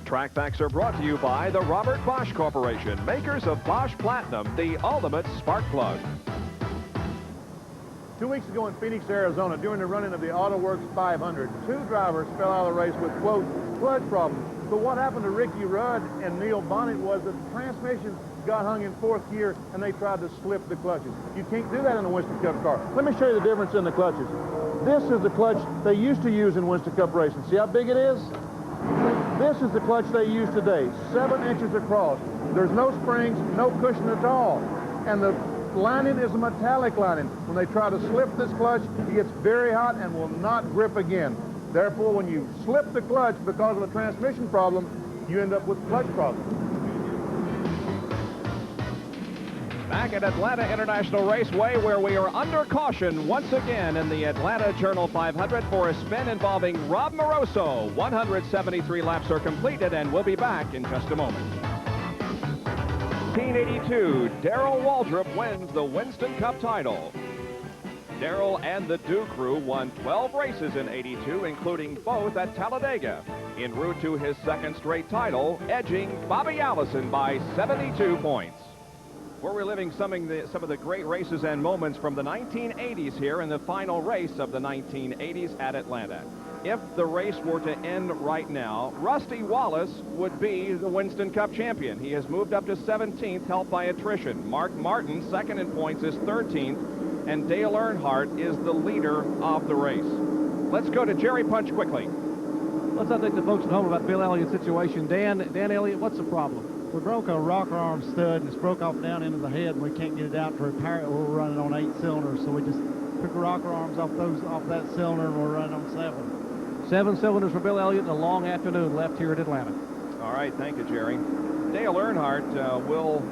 Track facts are brought to you by the Robert Bosch Corporation, makers of Bosch Platinum, the ultimate spark plug. 2 weeks ago in Phoenix, Arizona, during the running of the AutoWorks 500, 2 drivers fell out of the race with, quote, clutch problems. So what happened to Ricky Rudd and Neil Bonnet was that the transmission got hung in 4th gear and they tried to slip the clutches. You can't do that in a Winston Cup car. Let me show you the difference in the clutches. This is the clutch they used to use in Winston Cup racing. See how big it is? This is the clutch they use today, 7 inches across. There's no springs, no cushion at all. And the lining is a metallic lining. When they try to slip this clutch, it gets very hot and will not grip again. Therefore, when you slip the clutch because of a transmission problem, you end up with clutch problems. Back at Atlanta International Raceway, where we are under caution once again in the Atlanta Journal 500 for a spin involving Rob Moroso. 173 laps are completed, and we'll be back in just a moment. 1982, Darrell Waltrip wins the Winston Cup title. Darrell and the Dew Crew won 12 races in '82, including both at Talladega, en route to his 2nd straight title, edging Bobby Allison by 72 points. We're reliving some of the great races and moments from the 1980s here in the final race of the 1980s at Atlanta. If the race were to end right now, Rusty Wallace would be the Winston Cup champion. He has moved up to 17th, helped by attrition. Mark Martin, 2nd in points, is 13th, and Dale Earnhardt is the leader of the race. Let's go to Jerry Punch quickly. Let's update the folks at home about Bill Elliott's situation. Dan Elliott, what's the problem? We broke a rocker arm stud, and it's broke off down into the head, and we can't get it out to repair it. We're running on 8 cylinders, so we just took the rocker arms off that cylinder, and we're running on 7. 7 cylinders for Bill Elliott and a long afternoon left here at Atlanta. All right, thank you, Jerry. Dale Earnhardt will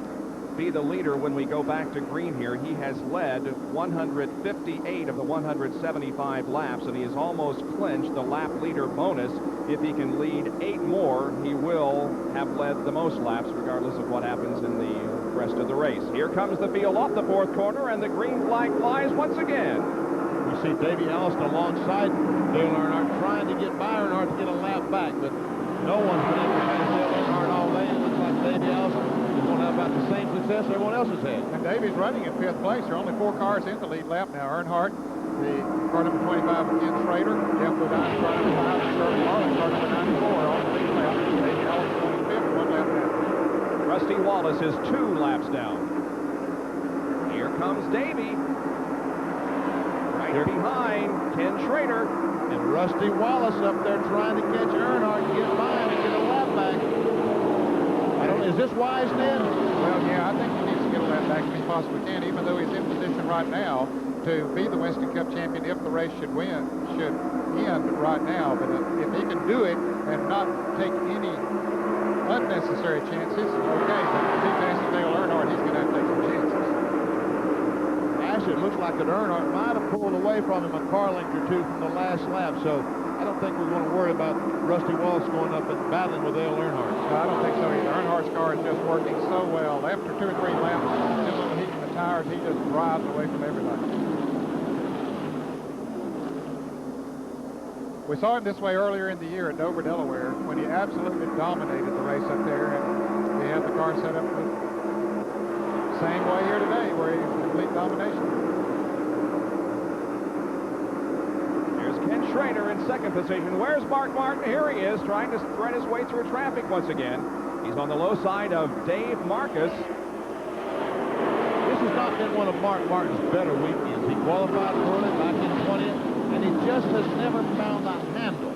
be the leader when we go back to green here. He has led 158 of the 175 laps, and he has almost clinched the lap leader bonus. If he can lead 8 more, he will have led the most laps, regardless of what happens in the rest of the race. Here comes the field off the 4th corner, and the green flag flies once again. You see Davey Allison alongside Dale Earnhardt trying to get by Earnhardt to get a lap back, but no one's been able to pass Dale Earnhardt all day. It looks like Davey Allison is going to have about the same success everyone else has had. And Davey's running in 5th place. There are only 4 cars in the lead lap now. Earnhardt, the car number 25 Ken Schrader, Jeff Bodine, car number 5, and Sterling Marlin, car number 94 on the lead lap. Davey Allison going 5th, 1 lap down. Rusty Wallace is 2 laps down. Here comes Davey. Right behind Ken Schrader. And Rusty Wallace up there trying to catch Earnhardt, get by him and get a lap back. Is this wise, Ned? Well, yeah, I think he needs to get a lap back if he possibly can, even though he's in position right now to be the Winston Cup champion if the race should end right now. But if he can do it and not take any unnecessary chances, okay. But if he passes Dale Earnhardt, he's going to have to take some chances. Actually, it looks like that Earnhardt might have pulled away from him a car length or 2 from the last lap, so I don't think we're going to worry about Rusty Wallace going up and battling with Dale Earnhardt. No, I don't think so either. Earnhardt's car is just working so well. After 2 or 3 laps, just heating the tires, he just drives away from everybody. We saw him this way earlier in the year at Dover, Delaware, when he absolutely dominated the race up there, and he had the car set up the same way here today, where he's complete domination. Here's Ken Schrader in 2nd position. Where's Mark Martin? Here he is, trying to thread his way through traffic once again. He's on the low side of Dave Marcus. This has not been one of Mark Martin's better weekends. He qualified early back in 20th. And he just has never found a handle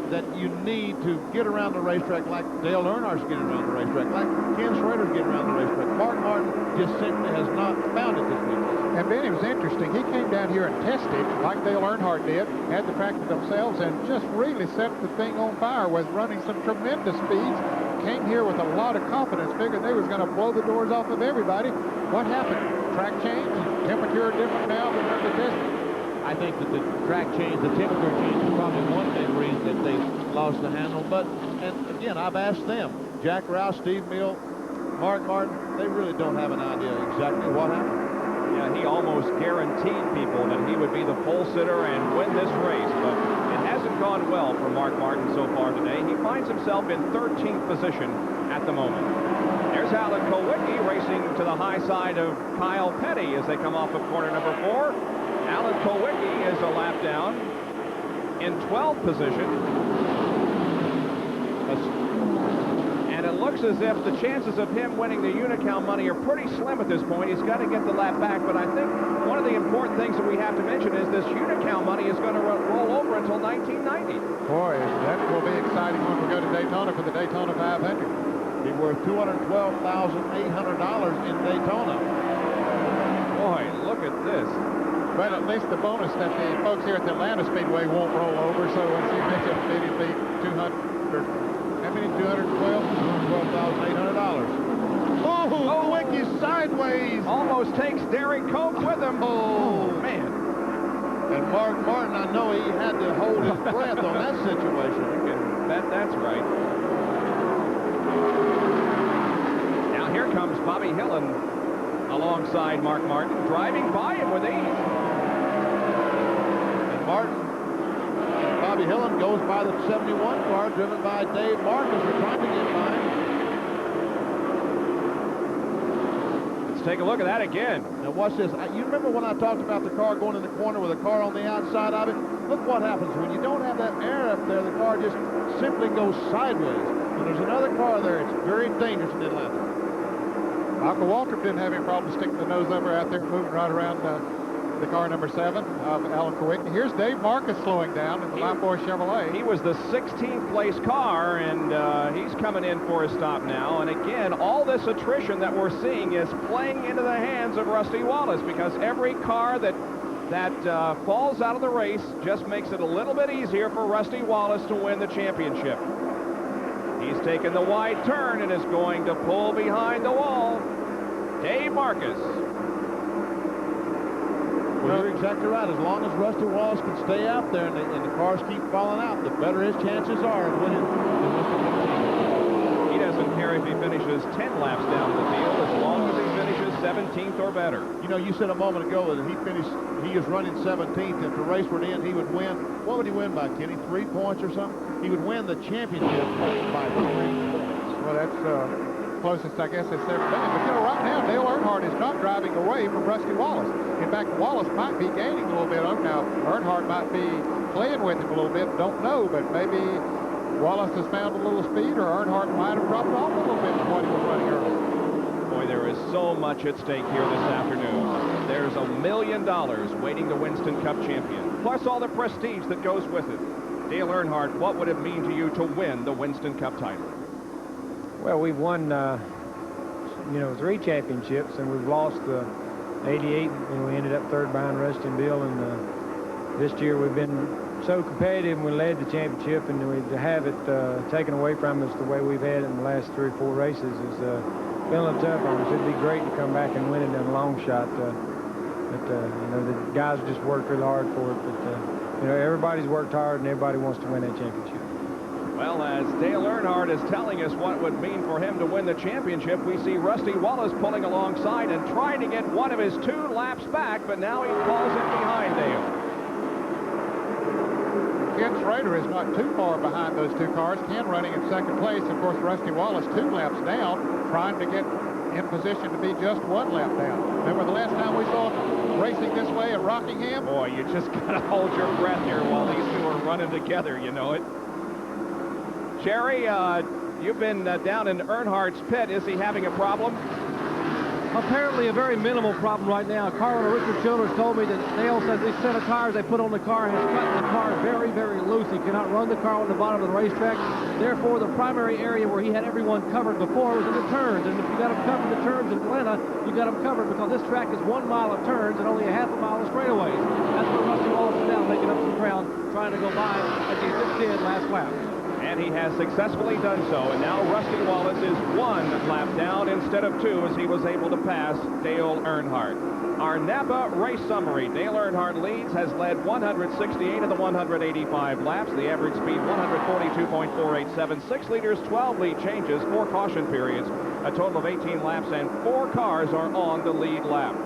that you need to get around the racetrack like Dale Earnhardt's getting around the racetrack, like Ken Schrader's getting around the racetrack. Mark Martin just simply has not found it this week. And Ben, it was interesting. He came down here and tested like Dale Earnhardt did, had the track to themselves, and just really set the thing on fire with running some tremendous speeds. Came here with a lot of confidence, figured they was going to blow the doors off of everybody. What happened? Track change? Temperature different now than the testing? I think that the track change, the temperature change is probably one big reason that they lost the handle. But, and again, I've asked them, Jack Roush, Steve Mill, Mark Martin, they really don't have an idea exactly what happened. Yeah, he almost guaranteed people that he would be the pole sitter and win this race, but it hasn't gone well for Mark Martin so far today. He finds himself in 13th position at the moment. There's Alan Kulwicki racing to the high side of Kyle Petty as they come off of corner number 4. Alan Kulwicki is a lap down in 12th position. And it looks as if the chances of him winning the Unocal money are pretty slim at this point. He's got to get the lap back, but I think one of the important things that we have to mention is this Unocal money is going to roll over until 1990. Boy, that will be exciting when we go to Daytona for the Daytona 500. Be worth $212,800 in Daytona. Boy, look at this. But at least the bonus that the folks here at the Atlanta Speedway won't roll over, so as you mentioned, it'll be 200. How many? 212,800. Oh, Wicky's sideways. Almost takes Derek Cope with him. Oh, man. And Mark Martin, I know he had to hold his breath on that situation. You can bet that's right. Now here comes Bobby Hillin alongside Mark Martin, driving by him with ease. And Bobby Hillin goes by the 71 car, driven by Dave Marcus. They're trying to get by. Let's take a look at that again. Now watch this. You remember when I talked about the car going in the corner with a car on the outside of it? Look what happens when you don't have that air up there. The car just simply goes sideways. When there's another car there, it's very dangerous in Atlanta. Michael Waltrip didn't have any problem sticking the nose over out there, moving right around the car number 7 of Alan Kulwicki. Here's Dave Marcus slowing down in the Lap Boy Chevrolet. He was the 16th place car, and he's coming in for a stop now. And again, all this attrition that we're seeing is playing into the hands of Rusty Wallace, because every car that falls out of the race just makes it a little bit easier for Rusty Wallace to win the championship. He's taken the wide turn and is going to pull behind the wall. Dave Marcus. Well, you're exactly right. As long as Rusty Wallace can stay out there and the cars keep falling out, the better his chances are of winning the Winston Cup Championship. He doesn't care if he finishes 10 laps down the field as long as he finishes 17th or better. You know, you said a moment ago that he was running 17th. If the race were in, he would win. What would he win by, Kenny? 3 points or something? He would win the championship by 3 points. Well, that's closest, I guess, it's ever been. But, you know, right now, Dale Earnhardt is not driving away from Rusty Wallace. In fact, Wallace might be gaining a little bit on him. Now, Earnhardt might be playing with him a little bit. Don't know, but maybe Wallace has found a little speed, or Earnhardt might have dropped off a little bit from what he was running earlier. Boy, there is so much at stake here this afternoon. There's $1 million waiting the Winston Cup champion, plus all the prestige that goes with it. Dale Earnhardt, what would it mean to you to win the Winston Cup title? Well, we've won, 3 championships, and we've lost 88, and we ended up 3rd behind Rusty and Bill. And this year we've been so competitive, and we led the championship, and to have it taken away from us the way we've had it in the last 3 or 4 races is been a little tough on us. It'd be great to come back and win it in a long shot. The guys just worked really hard for it, but everybody's worked hard, and everybody wants to win that championship. Well, as Dale Earnhardt is telling us what it would mean for him to win the championship, we see Rusty Wallace pulling alongside and trying to get one of his 2 laps back, but now he falls in behind Dale. Ken Schrader is not too far behind those 2 cars. Ken running in 2nd place. Of course, Rusty Wallace 2 laps down, trying to get in position to be just 1 lap down. Remember the last time we saw him racing this way at Rockingham? Boy, you just got to hold your breath here while these 2 are running together, you know it. Jerry, you've been down in Earnhardt's pit. Is he having a problem? Apparently a very minimal problem right now. Carl Richard Childers told me that Dale says this set of tires they put on the car has cut the car very, very loose. He cannot run the car on the bottom of the racetrack. Therefore, the primary area where he had everyone covered before was in the turns. And if you got them covered the turns in Atlanta, you got them covered because this track is 1 mile of turns and only a half a mile of straightaways. That's where Rusty Wallace is now making up some ground, trying to go by like he just did last lap. And he has successfully done so. And now Rusty Wallace is 1 lap down instead of 2 as he was able to pass Dale Earnhardt. Our Napa race summary. Dale Earnhardt leads, has led 168 of the 185 laps. The average speed 142.487. 6 leaders, 12 lead changes, 4 caution periods, a total of 18 laps, and 4 cars are on the lead lap.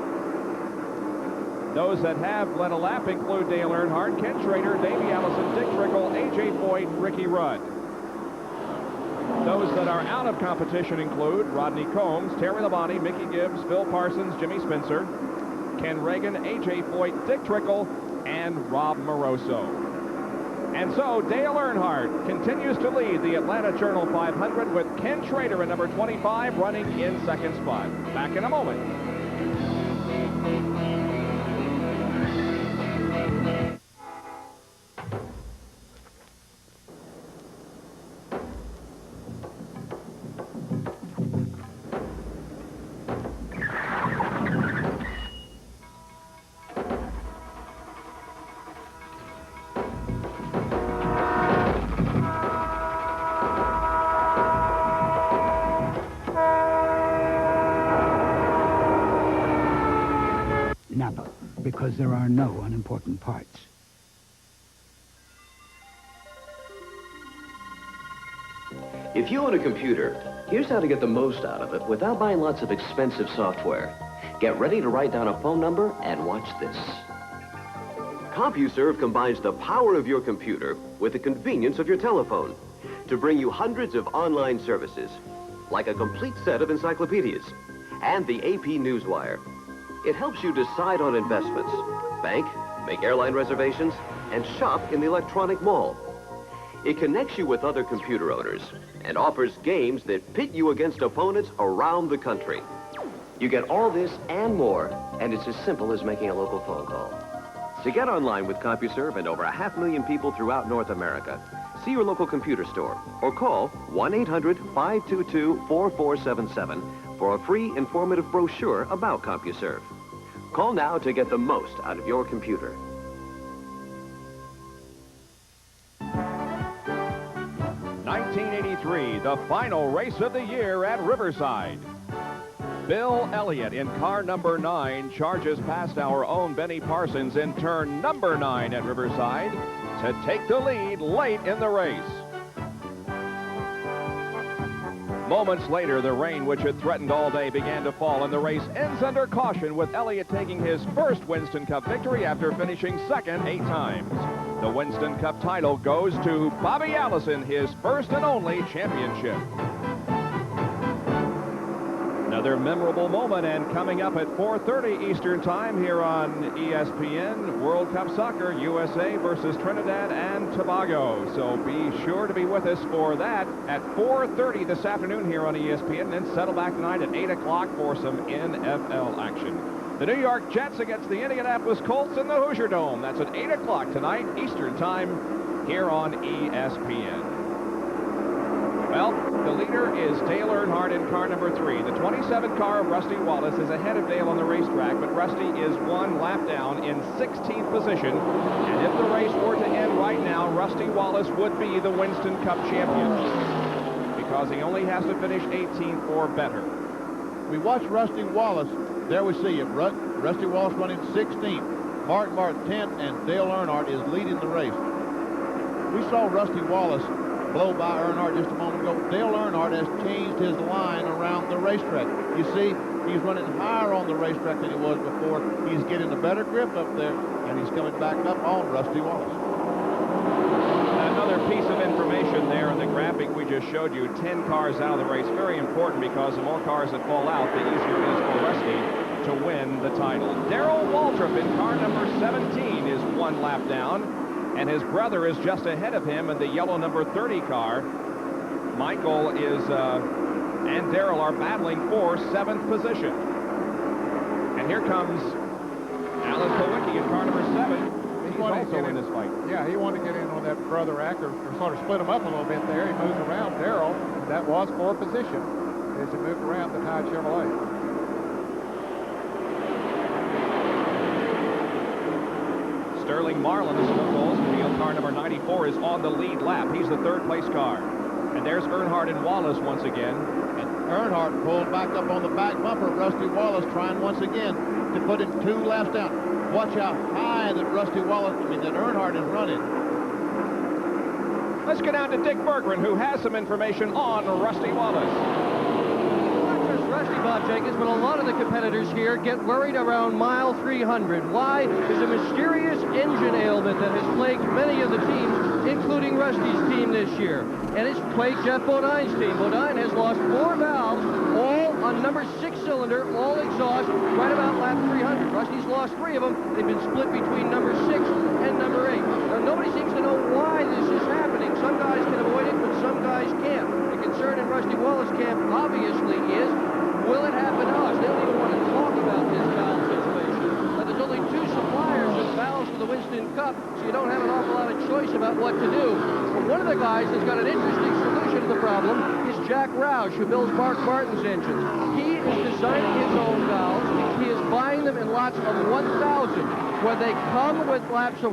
Those that have led a lap include Dale Earnhardt, Ken Schrader, Davey Allison, Dick Trickle, A.J. Foyt, Ricky Rudd. Those that are out of competition include Rodney Combs, Terry Labonte, Mickey Gibbs, Phil Parsons, Jimmy Spencer, Ken Reagan, A.J. Foyt, Dick Trickle, and Rob Moroso. And so Dale Earnhardt continues to lead the Atlanta Journal 500 with Ken Schrader at number 25 running in second spot. Back in a moment. Napa, because there are no unimportant parts. If you own a computer, here's how to get the most out of it without buying lots of expensive software. Get ready to write down a phone number and watch this. CompuServe combines the power of your computer with the convenience of your telephone to bring you hundreds of online services, like a complete set of encyclopedias and the AP Newswire. It helps you decide on investments, bank, make airline reservations, and shop in the electronic mall. It connects you with other computer owners and offers games that pit you against opponents around the country. You get all this and more, and it's as simple as making a local phone call. To get online with CompuServe and over 500,000 people throughout North America, see your local computer store or call 1-800-522-4477 for a free informative brochure about CompuServe. Call now to get the most out of your computer. '83, the final race of the year at Riverside. Bill Elliott in car number 9 charges past our own Benny Parsons in turn number 9 at Riverside to take the lead late in the race. Moments later, the rain, which had threatened all day, began to fall, and the race ends under caution with Elliott taking his first Winston Cup victory after finishing second 8 times. The Winston Cup title goes to Bobby Allison, his first and only championship. Another memorable moment, and coming up at 4:30 Eastern Time here on ESPN, World Cup Soccer, USA versus Trinidad and Tobago. So be sure to be with us for that at 4:30 this afternoon here on ESPN, and then settle back tonight at 8 o'clock for some NFL action. The New York Jets against the Indianapolis Colts in the Hoosier Dome. That's at 8 o'clock tonight Eastern Time here on ESPN. Well, the leader is Dale Earnhardt in car number 3. The 27 car of Rusty Wallace is ahead of Dale on the racetrack, but Rusty is 1 lap down in 16th position. And if the race were to end right now, Rusty Wallace would be the Winston Cup champion because he only has to finish 18th or better. We watch Rusty Wallace. There we see him. Rusty Wallace running 16th. Mark Martin 10th, and Dale Earnhardt is leading the race. We saw Rusty Wallace blow by Earnhardt just a moment ago. Dale Earnhardt has changed his line around the racetrack. You see, he's running higher on the racetrack than he was before. He's getting a better grip up there, and he's coming back up on Rusty Wallace. Another piece of information there in the graphic we just showed you, 10 cars out of the race. Very important because the more cars that fall out, the easier it is for Rusty to win the title. Darrell Waltrip in car number 17 is 1 lap down, and his brother is just ahead of him in the yellow number 30 car. Michael is and Darrell are battling for 7th position. And here comes Alan Kowicki in car number 7. He's also in this fight. Yeah, he wanted to get in on that brother act or sort of split him up a little bit there. He moves around Darrell. That was for position as he moved around the Tide Chevrolet. Sterling Marlin, the Smoke Oldsmobile car number 94, is on the lead lap. He's the 3rd place car. And there's Earnhardt and Wallace once again. And Earnhardt pulled back up on the back bumper. Rusty Wallace trying once again. to put him 2 laps down. Watch how high that that Earnhardt is running. Let's get down to Dick Berggren, who has some information on Rusty Wallace. Rusty, Bob Jenkins, but a lot of the competitors here get worried around mile 300. Why? There's a mysterious engine ailment that has plagued many of the teams, including Rusty's team this year. And it's plagued Geoff Bodine's team. Bodine has lost 4 valves, all on number 6 cylinder, all exhaust, right about lap 300. Rusty's lost 3 of them. They've been split between number 6 and number 8. Now, nobody seems to know why this is happening. Some guys can avoid it, but some guys can't. The concern in Rusty Wallace camp, obviously, is will it happen to us? They don't even want to talk about this valve situation. But there's only 2 suppliers of valves for the Winston Cup, so you don't have an awful lot of choice about what to do. But one of the guys that's got an interesting solution to the problem is Jack Roush, who builds Mark Martin's engines. He is designing his own valves. He is buying them in lots of 1,000. When they come with lots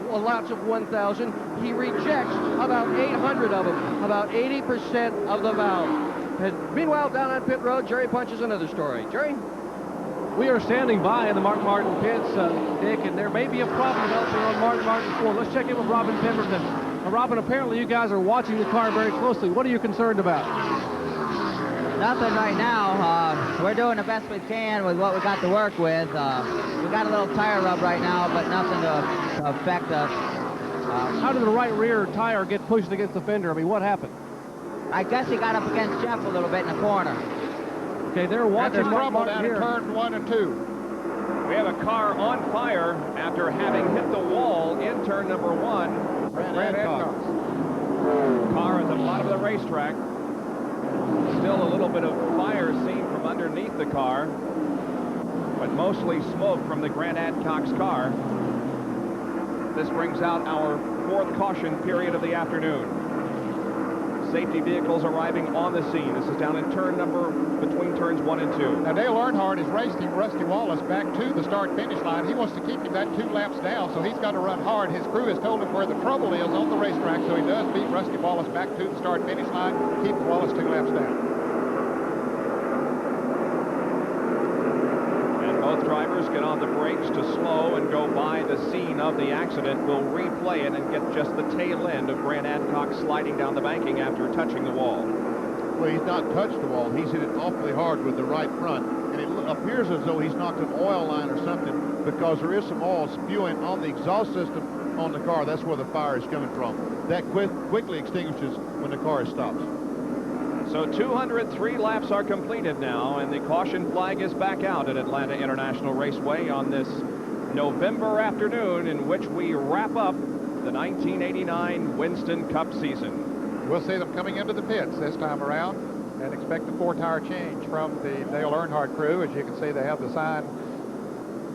of 1,000, he rejects about 800 of them, about 80% of the valves. And meanwhile, down on pit road, Jerry Punch is another story. Jerry? We are standing by in the Mark Martin pits, Dick, and there may be a problem out there on Mark Martin's floor. Let's check in with Robin Pemberton. Robin, apparently you guys are watching the car very closely. What are you concerned about? Nothing right now. We're doing the best we can with what we got to work with. We got a little tire rub right now, but nothing to affect us. How did the right rear tire get pushed against the fender? I mean, what happened? I guess he got up against Jeff a little bit in the corner. Okay, they're watching trouble down in turn 1 and 2. We have a car on fire after having hit the wall in turn number 1. Brad Adcox. Car at the bottom of the racetrack. Still a little bit of fire seen from underneath the car, but mostly smoke from the Grant Adcox car. This brings out our 4th caution period of the afternoon. Safety vehicles arriving on the scene. This is down in between turns 1 and 2. Now, Dale Earnhardt is racing Rusty Wallace back to the start-finish line. He wants to keep him that 2 laps down, so he's got to run hard. His crew has told him where the trouble is on the racetrack, so he does beat Rusty Wallace back to the start-finish line, keeping Wallace 2 laps down. Both drivers get on the brakes to slow and go by the scene of the accident. We'll replay it and get just the tail end of Grant Adcox sliding down the banking after touching the wall. Well, he's not touched the wall. He's hit it awfully hard with the right front. And it appears as though he's knocked an oil line or something because there is some oil spewing on the exhaust system on the car. That's where the fire is coming from. That quickly extinguishes when the car stops. So 203 laps are completed now, and the caution flag is back out at Atlanta International Raceway on this November afternoon in which we wrap up the 1989 Winston Cup season. We'll see them coming into the pits this time around and expect a 4-tire change from the Dale Earnhardt crew. As you can see, they have the sign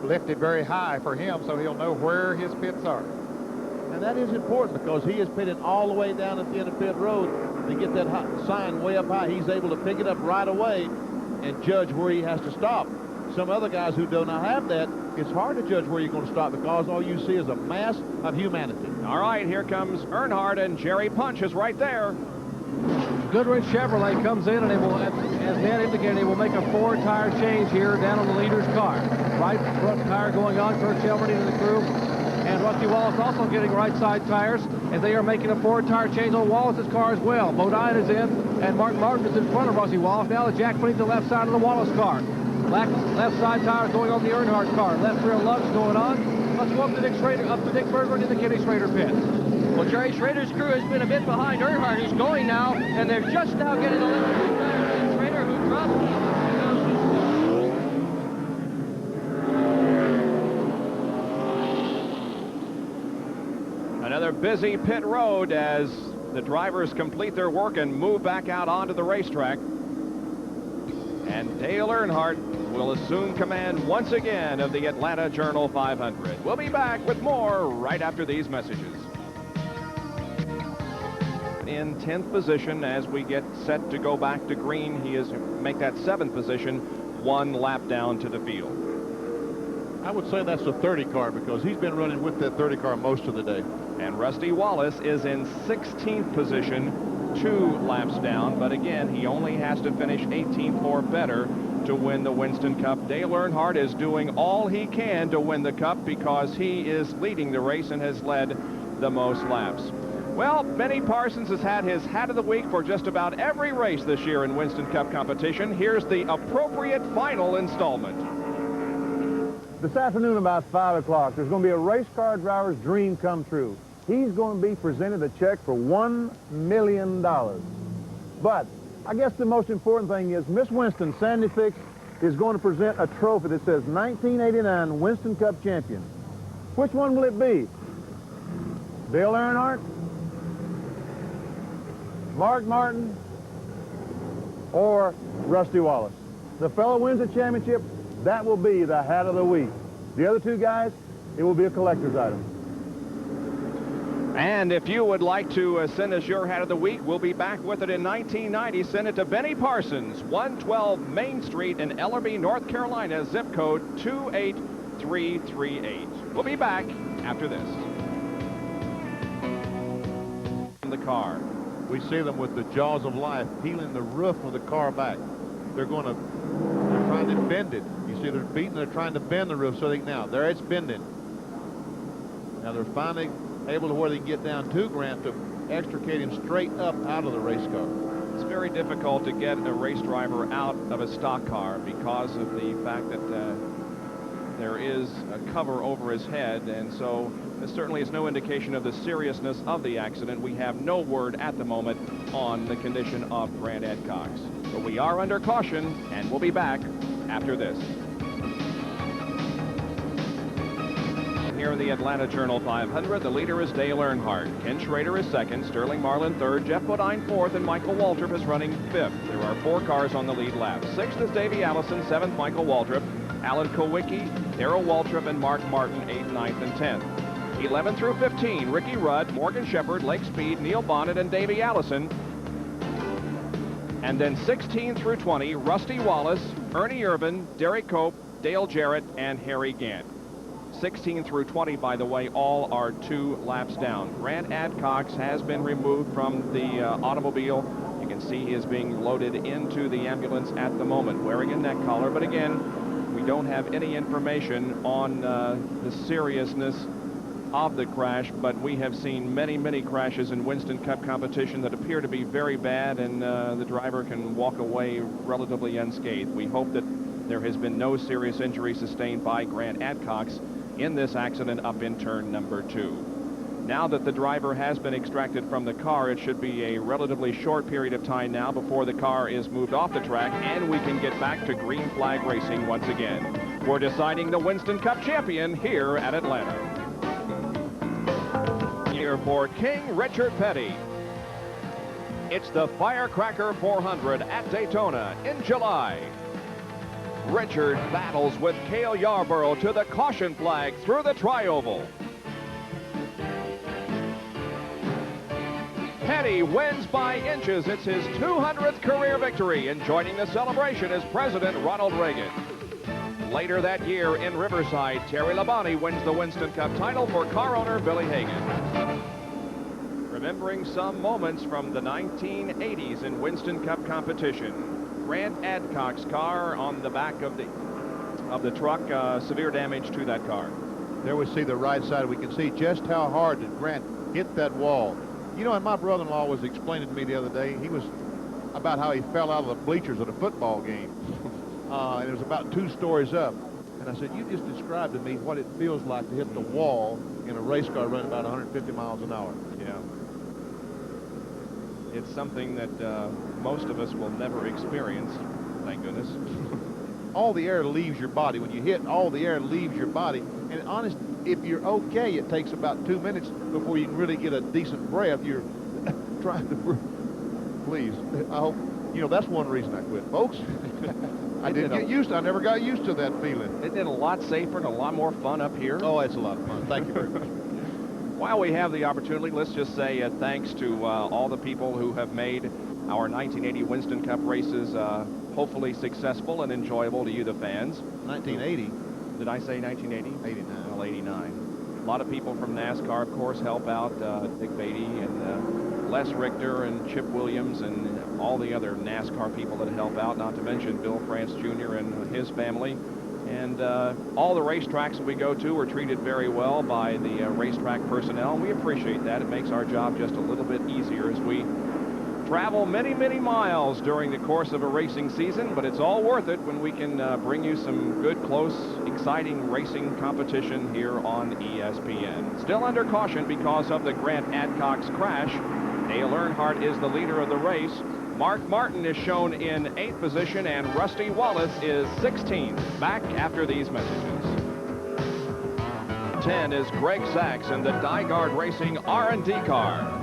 lifted very high for him, so he'll know where his pits are. And that is important because he is pitting all the way down at the end of pit road. To get that sign way up high, he's able to pick it up right away and judge where he has to stop. Some other guys who do not have that, it's hard to judge where you're going to stop because all you see is a mass of humanity. All right, here comes Earnhardt, and Jerry Punch is right there. Goodrich Chevrolet comes in, and they will, as Ned indicated, they will make a 4-tire change here down on the leader's car. Right front tire going on, Kurt Shelburne into the crew. And Rusty Wallace also getting right side tires as they are making a 4-tire change on Wallace's car as well. Bodine is in, and Mark Martin is in front of Rusty Wallace. Now the Jack putting the left side of the Wallace car. Left side tires going on the Earnhardt car. Left rear lugs going on. Let's go up to Dick Berggren in the Kenny Schrader pit. Well, Jerry Schrader's crew has been a bit behind Earnhardt, who's going now, and they're just now getting the left rear tires. Schrader, who dropped. Another busy pit road as the drivers complete their work and move back out onto the racetrack. And Dale Earnhardt will assume command once again of the Atlanta Journal 500. We'll be back with more right after these messages. In 10th position as we get set to go back to green. He is make that 7th position 1 lap down to the field. I would say that's a 30 car because he's been running with that 30 car most of the day. And Rusty Wallace is in 16th position, 2 laps down, but again, he only has to finish 18th or better to win the Winston Cup. Dale Earnhardt is doing all he can to win the Cup because he is leading the race and has led the most laps. Well, Benny Parsons has had his Hat of the Week for just about every race this year in Winston Cup competition. Here's the appropriate final installment. This afternoon about 5 o'clock, there's going to be a race car driver's dream come true. He's going to be presented a check for $1 million. But I guess the most important thing is Miss Winston, Sandy Fix, is going to present a trophy that says 1989 Winston Cup champion. Which one will it be? Dale Earnhardt? Mark Martin? Or Rusty Wallace? The fellow wins the championship, that will be the Hat of the Week. The other two guys, it will be a collector's item. And if you would like to send us your Hat of the Week, we'll be back with it in 1990. Send it to Benny Parsons, 112 Main Street in Ellerbe, North Carolina, zip code 28338. We'll be back after this. In the car. We see them with the jaws of life peeling the roof of the car back. They're trying to bend it. You see they're trying to bend the roof so now there it's bending. Now they're finally able to where they can get down to Grant to extricate him straight up out of the race car. It's very difficult to get a race driver out of a stock car because of the fact that there is a cover over his head, and so this certainly is no indication of the seriousness of the accident. We have no word at the moment on the condition of Grant Adcox. But we are under caution, and we'll be back after this. Here in the Atlanta Journal 500, the leader is Dale Earnhardt. Ken Schrader is second, Sterling Marlin third, Jeff Bodine fourth, and Michael Waltrip is running fifth. There are 4 cars on the lead lap. Sixth is Davey Allison, seventh Michael Waltrip, Alan Kowicki, Darrell Waltrip, and Mark Martin, 8th, 9th, and 10th. 11 through 15, Ricky Rudd, Morgan Shepherd, Lake Speed, Neil Bonnet, and Davey Allison. And then 16 through 20, Rusty Wallace, Ernie Irvin, Derek Cope, Dale Jarrett, and Harry Gant. 16 through 20, by the way, all are 2 laps down. Grant Adcox has been removed from the automobile. You can see he is being loaded into the ambulance at the moment, wearing a neck collar. But again, we don't have any information on the seriousness of the crash, but we have seen many, many crashes in Winston Cup competition that appear to be very bad, and the driver can walk away relatively unscathed. We hope that there has been no serious injury sustained by Grant Adcox in this accident up in turn number 2. Now that the driver has been extracted from the car, it should be a relatively short period of time now before the car is moved off the track and we can get back to green flag racing once again. We're deciding the Winston Cup champion here at Atlanta. Here for King Richard Petty. It's the Firecracker 400 at Daytona in July. Richard battles with Cale Yarborough to the caution flag through the tri-oval. Petty wins by inches. It's his 200th career victory, and joining the celebration is President Ronald Reagan. Later that year in Riverside, Terry Labonte wins the Winston Cup title for car owner Billy Hagan. Remembering some moments from the 1980s in Winston Cup competition. Grant Adcox's car on the back of the truck, severe damage to that car. There we see the right side. We can see just how hard did Grant hit that wall. You know, and my brother-in-law was explaining to me the other day, he was about how he fell out of the bleachers at a football game. And it was about 2 stories up. And I said, you just described to me what it feels like to hit the wall in a race car running about 150 miles an hour. Yeah. It's something that most of us will never experience, thank goodness. All the air leaves your body. When you hit, all the air leaves your body. And honest, if you're okay, it takes about 2 minutes before you can really get a decent breath. You're trying to, please, I hope, you know, that's one reason I quit, folks. I never got used to that feeling. Isn't it a lot safer and a lot more fun up here? Oh, it's a lot of fun. Thank you very much. While we have the opportunity, let's just say thanks to all the people who have made our 1980 Winston Cup races hopefully successful and enjoyable to you, the fans. 1980? Did I say 1980? 89. Well, 89. A lot of people from NASCAR, of course, help out. Dick Beatty and Les Richter and Chip Williams and all the other NASCAR people that help out, not to mention Bill France Jr. and his family. And all the racetracks that we go to are treated very well by the racetrack personnel. And we appreciate that. It makes our job just a little bit easier as we travel many, many miles during the course of a racing season, but it's all worth it when we can bring you some good, close, exciting racing competition here on ESPN. Still under caution because of the Grant Adcox crash. Dale Earnhardt is the leader of the race. Mark Martin is shown in 8th position, and Rusty Wallace is 16th. Back after these messages. 10 is Greg Sachs in the Dygaard Racing R&D car.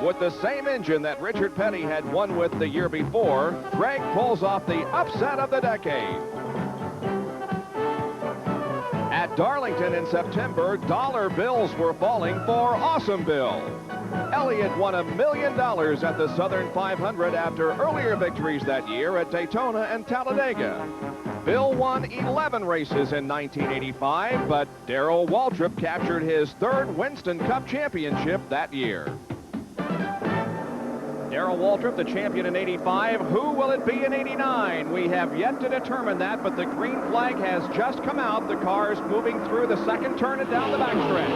With the same engine that Richard Petty had won with the year before, Greg pulls off the upset of the decade. At Darlington in September, dollar bills were falling for Awesome Bill. Elliott won $1 million at the Southern 500 after earlier victories that year at Daytona and Talladega. Bill won 11 races in 1985, but Darrell Waltrip captured his 3rd Winston Cup championship that year. Darrell Waltrip, the champion in 85. Who will it be in 89? We have yet to determine that, but the green flag has just come out. The car is moving through the second turn and down the backstretch.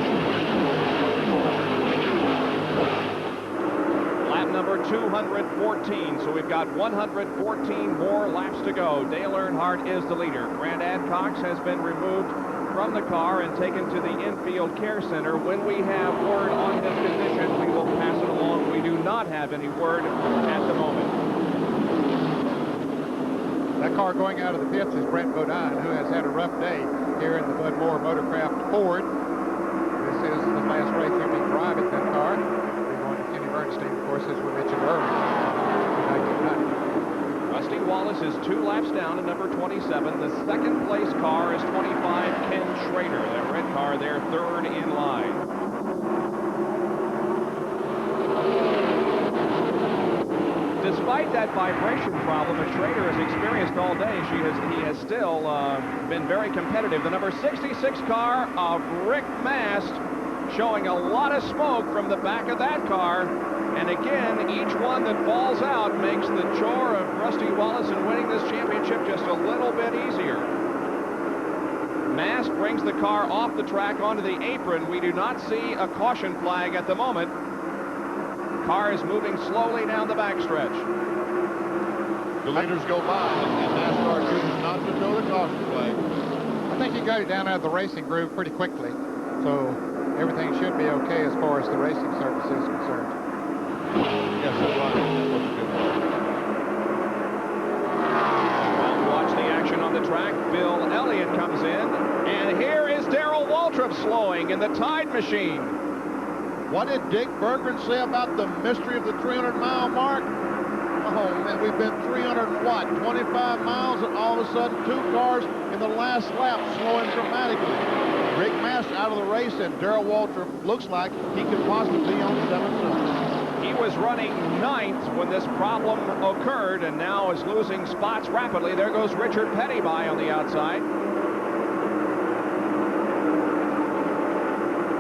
Lap number 214, so we've got 114 more laps to go. Dale Earnhardt is the leader. Grant Adcox has been removed from the car and taken to the infield care center. When we have word on his condition, we will pass it along. We do not have any word at the moment. That car going out of the pits is Brent Bodine, who has had a rough day here in the Bud Moore Motorcraft Ford. This is the last race he'll be driving that car. We're going to Kenny Bernstein, of course, as we mentioned earlier. Rusty Wallace is 2 laps down at number 27. The second place car is 25, Ken Schrader. That red car there, 3rd in line. Despite that vibration problem that Schrader has experienced all day, he has still been very competitive. The number 66 car of Rick Mast showing a lot of smoke from the back of that car. And again, each one that falls out makes the chore of Rusty Wallace in winning this championship just a little bit easier. Mast brings the car off the track onto the apron. We do not see a caution flag at the moment. Car is moving slowly down the backstretch. The leaders go by, and NASCAR chooses not to throw the caution flag. I think he got it down out of the racing groove pretty quickly, so everything should be okay as far as the racing surface is concerned. Yes, that's right. Well, watch the action on the track. Bill Elliott comes in, and here is Darrell Waltrip slowing in the Tide machine. What did Dick Berggren say about the mystery of the 300-mile mark? Oh, man, we've been 25 miles, and all of a sudden 2 cars in the last lap slowing dramatically. Rick Mast out of the race, and Darrell Waltrip looks like he could possibly be on 7th place. He was running 9th when this problem occurred and now is losing spots rapidly. There goes Richard Petty by on the outside.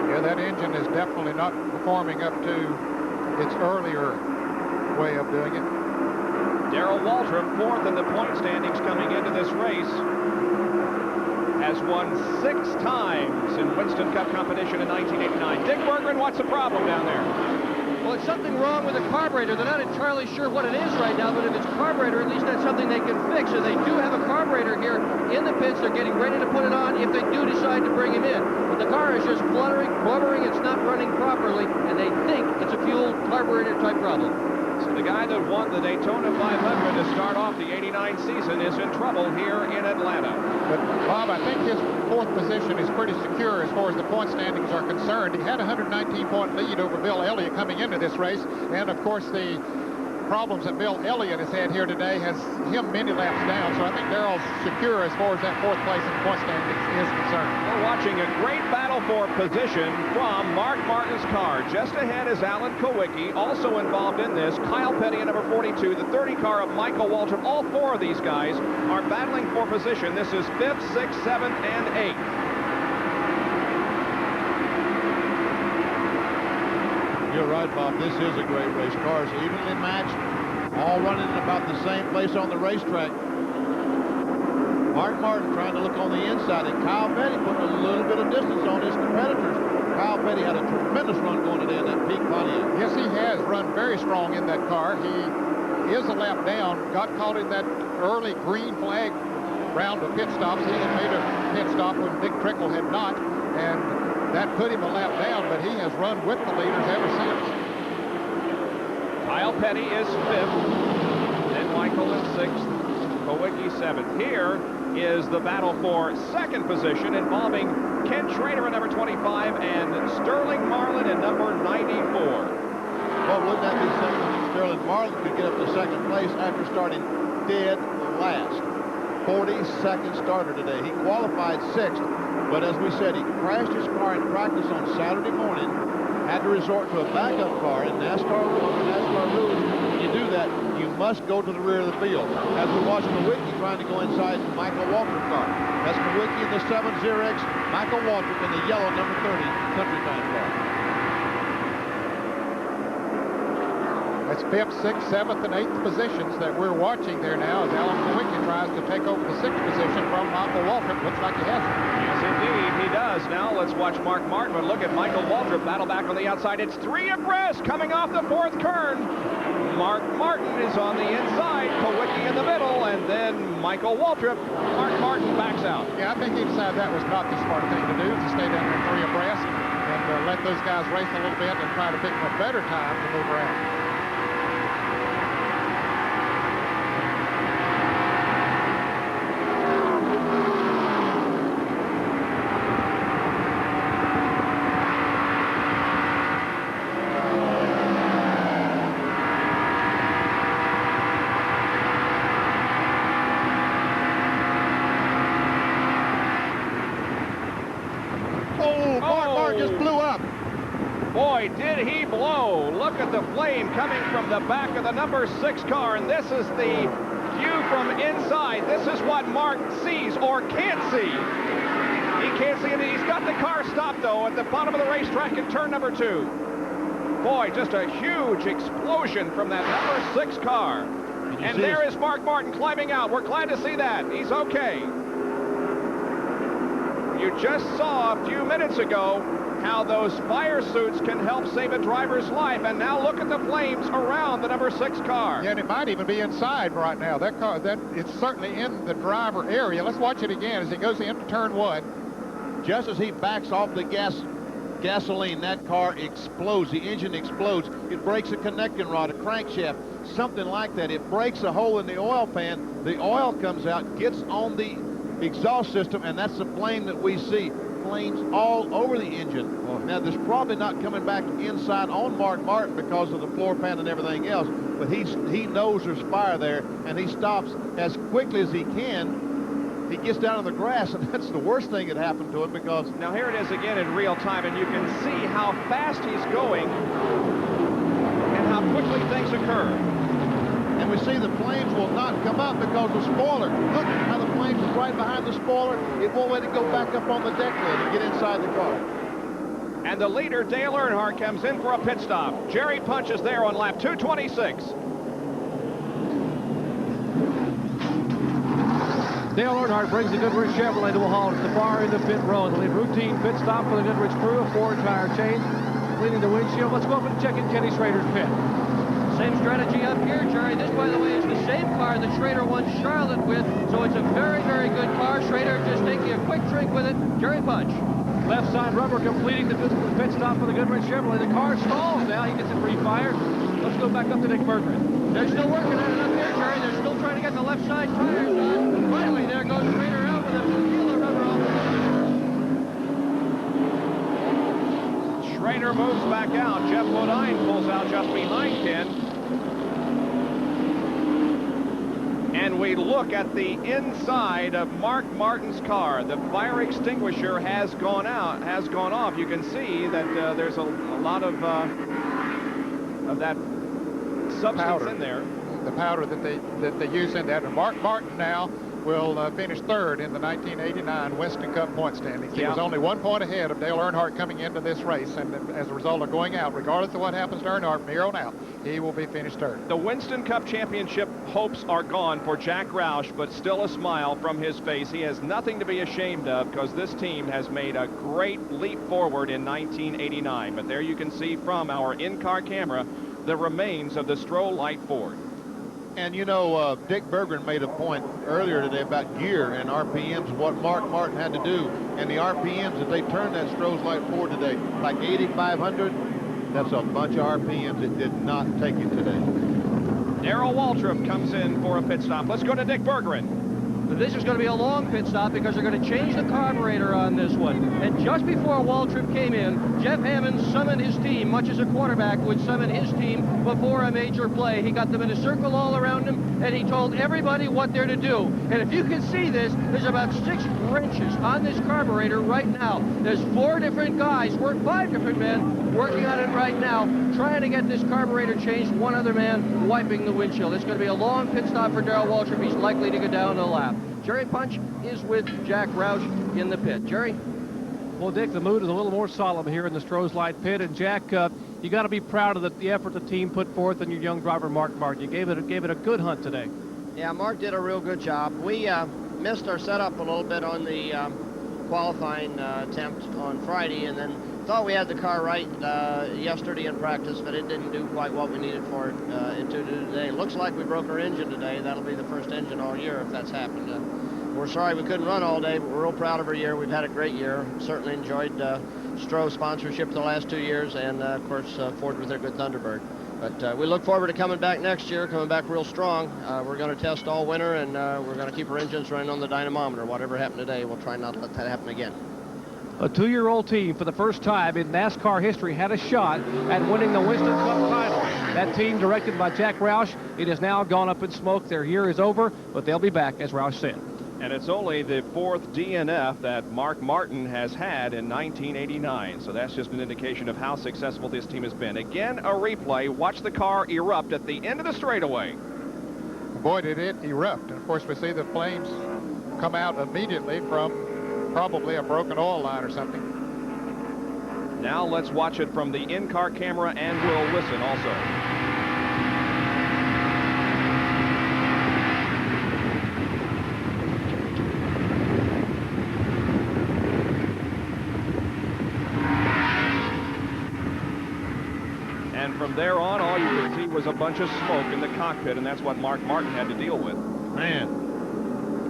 Yeah, that engine is definitely not performing up to its earlier way of doing it. Darrell Waltrip, 4th in the point standings coming into this race, has won 6 times in Winston Cup competition in 1989. Dick Berggren, what's the problem down there? Well, it's something wrong with the carburetor. They're not entirely sure what it is right now, but if it's carburetor, at least that's something they can fix. And they do have a carburetor here in the pits. They're getting ready to put it on if they do decide to bring him in. But the car is just blubbering, it's not running properly, and they think it's a fuel carburetor type problem. So the guy that won the Daytona 500 to start off the 89 season is in trouble here in Atlanta. But, Bob, I think his 4th position is pretty secure as far as the point standings are concerned. He had a 119-point lead over Bill Elliott coming into this race. And, of course, the problems that Bill Elliott has had here today has him many laps down. So I think Darrell's secure as far as that 4th place in the point standings is concerned. We're watching a great battle for position from Mark Martin's car. Just ahead is Alan Kowicki, also involved in this. Kyle Petty at number 42, the 30 car of Michael Waltrip. All 4 of these guys are battling for position. This is 5th, 6th, 7th, and 8th. You're right, Bob. This is a great race. Cars evenly matched, all running in about the same place on the racetrack. Mark Martin trying to look on the inside, and Kyle Petty putting a little bit of distance on his competitors. Kyle Petty had a tremendous run going today in that Peak Pontiac. Yes, he has run very strong in that car. He is a lap down, got caught in that early green flag round of pit stops. He had made a pit stop when Dick Trickle had not, and that put him a lap down, but he has run with the leaders ever since. Kyle Petty is 5th, then Michael is 6th, Kawicki 7th. Here is the battle for 2nd position involving Ken Schrader at number 25 and Sterling Marlin at number 94. Well, wouldn't that be something if Sterling Marlin could get up to 2nd place after starting dead last? 42nd starter today. He qualified 6th, but as we said, he crashed his car in practice on Saturday morning, had to resort to a backup car. In NASCAR rules, when you do that, you must go to the rear of the field. As we watch Kawicki trying to go inside Michael Waltrip car. That's Kawicki in the 7 Xerox, Michael Waltrip in the yellow number 30 Country Time car. That's 5th, 6th, 7th, and 8th positions that we're watching there now as Alan Kawicki tries to take over the 6th position from Michael Waltrip. Looks like he has it. Yes, indeed, he does. Now let's watch Mark Martin, but look at Michael Waltrip battle back on the outside. It's 3 abreast coming off the 4th turn. Mark Martin is on the inside, Kawicki in the middle, and then Michael Waltrip. Mark Martin backs out. Yeah, I think he decided that was not the smart thing to do, to stay down there 3 abreast and let those guys race a little bit and try to pick a better time to move around. Boy, did he blow. Look at the flame coming from the back of the number 6 car, and this is the view from inside. This is what Mark sees or can't see. He can't see it. He's got the car stopped, though, at the bottom of the racetrack in turn number 2. Boy, just a huge explosion from that number 6 car. And there is Mark Martin climbing out. We're glad to see that. He's okay. You just saw a few minutes ago how those fire suits can help save a driver's life, and now look at the flames around the number 6 car. Yeah, and it might even be inside right now. That car, it's certainly in the driver area. Let's watch it again as it goes into turn 1. Just as he backs off the gasoline, that car explodes. The engine explodes. It breaks a connecting rod, a crankshaft, something like that. It breaks a hole in the oil pan. The oil comes out, gets on the exhaust system, and that's the flame that we see. Flames all over the engine. Now, there's probably not coming back inside on Mark Martin because of the floor pan and everything else, but he knows there's fire there, and he stops as quickly as he can. He gets down to the grass, and that's the worst thing that happened to him because... Now, here it is again in real time, and you can see how fast he's going and how quickly things occur. And we see the flames will not come up because the spoiler. Look how the flames is right behind the spoiler. It won't let it go back up on the deck lid and get inside the car. And the leader, Dale Earnhardt, comes in for a pit stop. Jerry Punch is there on lap 226. Dale Earnhardt brings the Goodrich Chevrolet to a halt at the far end of pit row. The routine pit stop for the Goodrich crew, a 4-tire change, cleaning the windshield. Let's go up and check in Kenny Schrader's pit. Same strategy up here, Jerry. This, by the way, is the same car that Schrader won Charlotte with, so it's a very, very good car. Schrader just taking a quick drink with it. Jerry Punch. Left side rubber completing the pit stop for the Goodrich Chevrolet. The car stalls now. He gets it refired. Let's go back up to Dick Berggren. They're still working on it up here, Jerry. They're still trying to get the left side tires on. Finally, there goes Schrader out with a peel of rubber off the Schrader moves back out. Jeff Bodine pulls out just behind Ken. And we look at the inside of Mark Martin's car. The fire extinguisher has gone off. You can see that there's a lot of that substance powder in there. The powder that they use in that. And Mark Martin now will finish third in the 1989 Winston Cup point standings. He was only 1 point ahead of Dale Earnhardt coming into this race, and as a result of going out, regardless of what happens to Earnhardt from here on out, he will be finished third. The Winston Cup Championship hopes are gone for Jack Roush, but still a smile from his face. He has nothing to be ashamed of because this team has made a great leap forward in 1989. But there you can see from our in-car camera the remains of the Stroh Light Ford. And you know, Dick Berggren made a point earlier today about gear and RPMs, what Mark Martin had to do. And the RPMs, if they turned that Stroh Light Ford today, like 8,500, that's a bunch of RPMs. It did not take it today. Darrell Waltrip comes in for a pit stop. Let's go to Dick Berggren. This is going to be a long pit stop because they're going to change the carburetor on this one. And just before Waltrip came in, Jeff Hammond summoned his team, much as a quarterback would summon his team before a major play. He got them in a circle all around him, and he told everybody what they're to do. And if you can see this, there's about 6 wrenches on this carburetor right now. There's 4 different guys, 5 different men working on it right now, trying to get this carburetor changed. One other man wiping the windshield. It's going to be a long pit stop for Darrell Waltrip. He's likely to go down the lap. Jerry Punch is with Jack Roush in the pit. Jerry? Well, Dick, the mood is a little more solemn here in the Stroh's Light pit. And Jack, you got to be proud of the effort the team put forth and your young driver, Mark Martin. You gave it a good hunt today. Yeah, Mark did a real good job. We missed our setup a little bit on the qualifying attempt on Friday, and then thought we had the car right yesterday in practice, but it didn't do quite what we needed for it to do today. It looks like we broke our engine today. That'll be the first engine all year if that's happened. We're sorry we couldn't run all day, but we're real proud of our year. We've had a great year. Certainly enjoyed Stroh sponsorship the last 2 years, and of course Ford with their good Thunderbird. But we look forward to coming back next year, coming back real strong. We're going to test all winter, and we're going to keep our engines running on the dynamometer. Whatever happened today, we'll try not to let that happen again. A 2-year-old team, for the first time in NASCAR history, had a shot at winning the Winston Cup title. That team, directed by Jack Roush, it has now gone up in smoke. Their year is over, but they'll be back, as Roush said. And it's only the 4th DNF that Mark Martin has had in 1989. So that's just an indication of how successful this team has been. Again, a replay. Watch the car erupt at the end of the straightaway. Boy, did it erupt. And of course, we see the flames come out immediately from probably a broken oil line or something. Now let's watch it from the in-car camera, and we'll listen also. From there on, all you could see was a bunch of smoke in the cockpit, and that's what Mark Martin had to deal with. Man.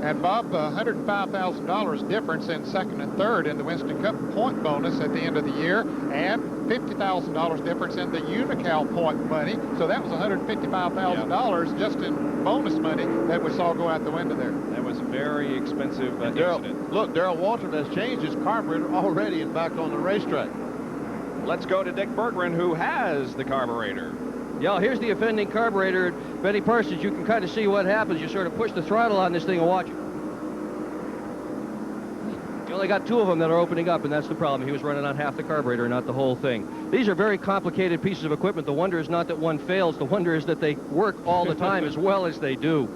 And Bob, $105,000 difference in second and third in the Winston Cup point bonus at the end of the year, and $50,000 difference in the Unocal point money. So that was $155,000 just in bonus money that we saw go out the window there. That was a very expensive incident. Look, Darrell Waltrip has changed his carburetor already and back on the racetrack. Let's go to Dick Berggren, who has the carburetor. Yeah, here's the offending carburetor. Benny Parsons, you can kind of see what happens. You sort of push the throttle on this thing and watch it. You only got 2 of them that are opening up, and that's the problem. He was running on half the carburetor, not the whole thing. These are very complicated pieces of equipment. The wonder is not that one fails. The wonder is that they work all the time as well as they do.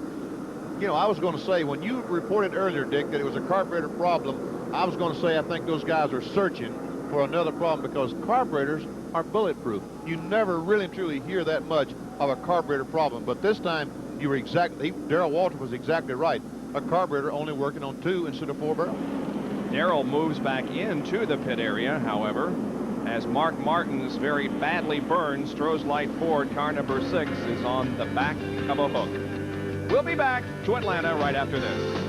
You know, I was going to say, when you reported earlier, Dick, that it was a carburetor problem, I was going to say I think those guys are searching for another problem because carburetors are bulletproof. You never really and truly hear that much of a carburetor problem, but this time you were exactly, Darrell Waltrip was exactly right. A carburetor only working on 2 instead of 4 barrels. Darrell moves back into the pit area, however, as Mark Martin's very badly burned Stroh's Light Ford car number 6 is on the back of a hook. We'll be back to Atlanta right after this.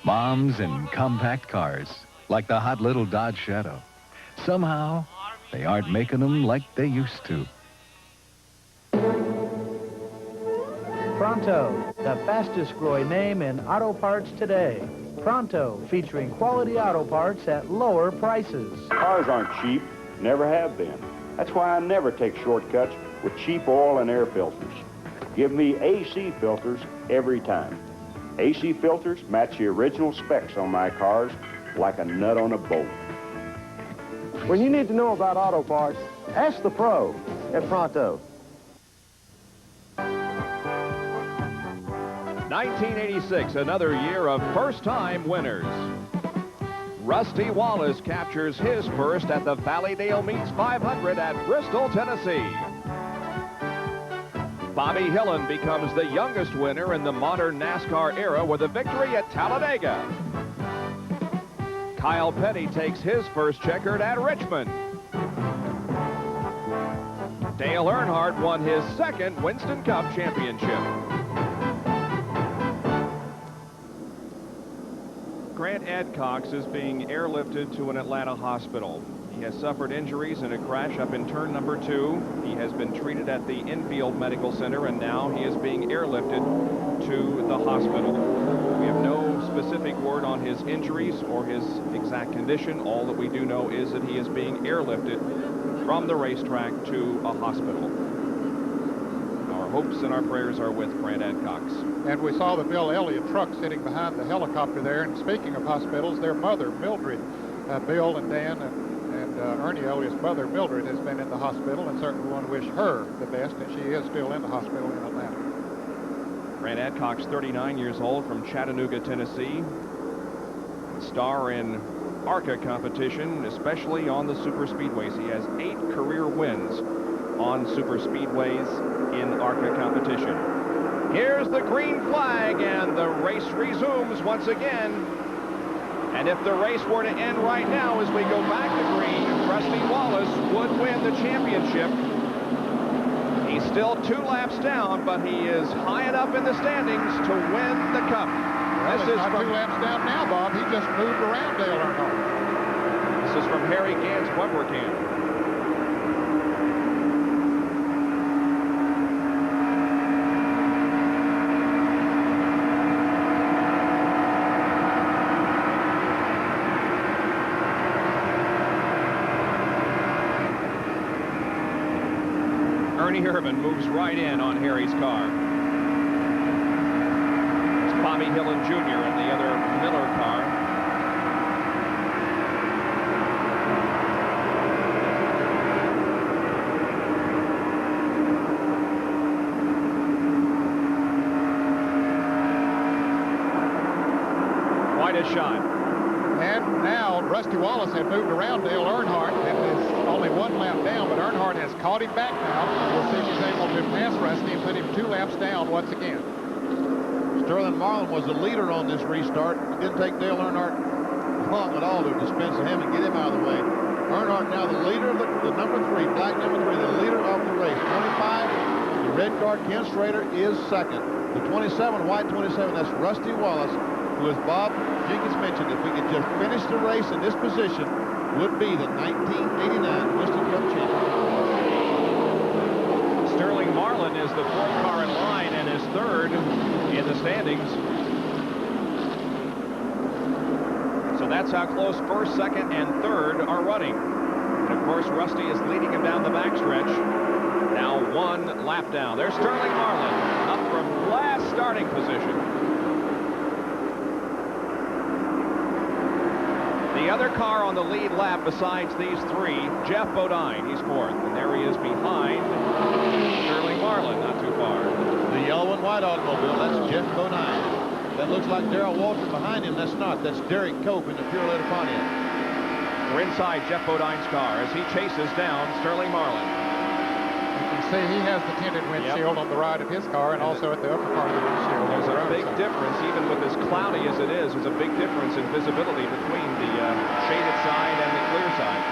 Moms in compact cars, like the hot little Dodge Shadow. Somehow, they aren't making them like they used to. Pronto, the fastest growing name in auto parts today. Pronto, featuring quality auto parts at lower prices. Cars aren't cheap. Never have been. That's why I never take shortcuts with cheap oil and air filters. Give me AC filters every time. AC filters match the original specs on my cars like a nut on a bolt. When you need to know about auto parts, ask the pro at Pronto. 1986, another year of first-time winners. Rusty Wallace captures his first at the Valleydale Meets 500 at Bristol, Tennessee. Bobby Hillin becomes the youngest winner in the modern NASCAR era with a victory at Talladega. Kyle Petty takes his first checkered at Richmond. Dale Earnhardt won his second Winston Cup championship. Grant Adcox is being airlifted to an Atlanta hospital. He has suffered injuries in a crash up in turn number 2. He has been treated at the Infield Medical Center, and now he is being airlifted to the hospital. We have no specific word on his injuries or his exact condition. All that we do know is that he is being airlifted from the racetrack to a hospital. Our hopes and our prayers are with Grant Adcox. And we saw the Bill Elliott truck sitting behind the helicopter there. And speaking of hospitals, their mother, Mildred, Bill and Dan and Ernie Elliott's mother, Mildred, has been in the hospital, and certainly want to wish her the best, and she is still in the hospital in Atlanta. Grant Adcox, 39 years old, from Chattanooga, Tennessee. Star in ARCA competition, especially on the super speedways. He has 8 career wins on super speedways in ARCA competition. Here's the green flag, and the race resumes once again. And if the race were to end right now as we go back to green, Rusty Wallace would win the championship. He's still 2 laps down, but he is high enough in the standings to win the Cup. Well, this is not 2 laps down now, Bob. He just moved around Dale Earnhardt. This is from Harry Gant's bumper cam. Ernie Herman moves right in on Harry's car. It's Bobby Hillin Jr. in the other Miller car. Quite a shot. And now Rusty Wallace had moved around Dale Earnhardt and is only 1 lap down, but Earnhardt has caught him back now. We'll see if he's able to pass Rusty and put him 2 laps down once again. Sterling Marlin was the leader on this restart. It didn't take Dale Earnhardt long at all to dispense him and get him out of the way. Earnhardt now the leader of the number 3, black number 3, the leader of the race. 25, the red car, Ken Schrader, is second. The 27, white 27, that's Rusty Wallace, who, as Bob Jenkins mentioned, if we could just finish the race in this position, would be the 1989 Winston Cup champion. Sterling Marlin is the 4th car in line and is 3rd in the standings. So that's how close 1st, 2nd, and 3rd are running. And of course, Rusty is leading him down the backstretch. Now 1 lap down. There's Sterling Marlin up from last starting position. The other car on the lead lap besides these 3, Jeff Bodine, he's 4th. And there he is behind Sterling Marlin, not too far. The yellow and white automobile, that's Jeff Bodine. That looks like Darrell Walton behind him. That's not. That's Derek Cope in the Pure Leather Pontiac. We're inside Jeff Bodine's car as he chases down Sterling Marlin. You can see he has the tinted windshield on the right of his car and also at the upper part of the windshield. There's a big difference, even with as cloudy as it is, there's a big difference in visibility between the shaded side and the clear side.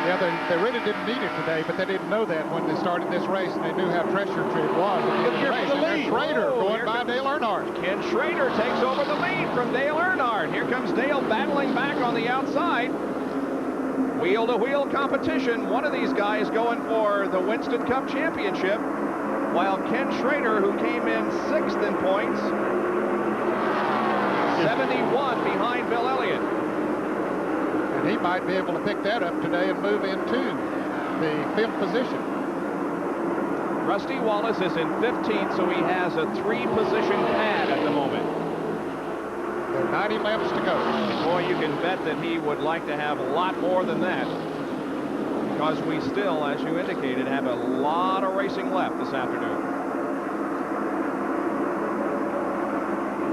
Yeah, they really didn't need it today, but they didn't know that when they started this race, and they knew how treacherous it was. Look here for the lead. Schrader going by Dale Earnhardt. Ken Schrader takes over the lead from Dale Earnhardt. Here comes Dale battling back on the outside. Wheel-to-wheel competition. One of these guys going for the Winston Cup championship, while Ken Schrader, who came in 6th in points, 71 behind Bill Elliott. And he might be able to pick that up today and move into the 5th position. Rusty Wallace is in 15th, so he has a 3-position pad at the moment. There are 90 laps to go. Boy, you can bet that he would like to have a lot more than that, because we still, as you indicated, have a lot of racing left this afternoon.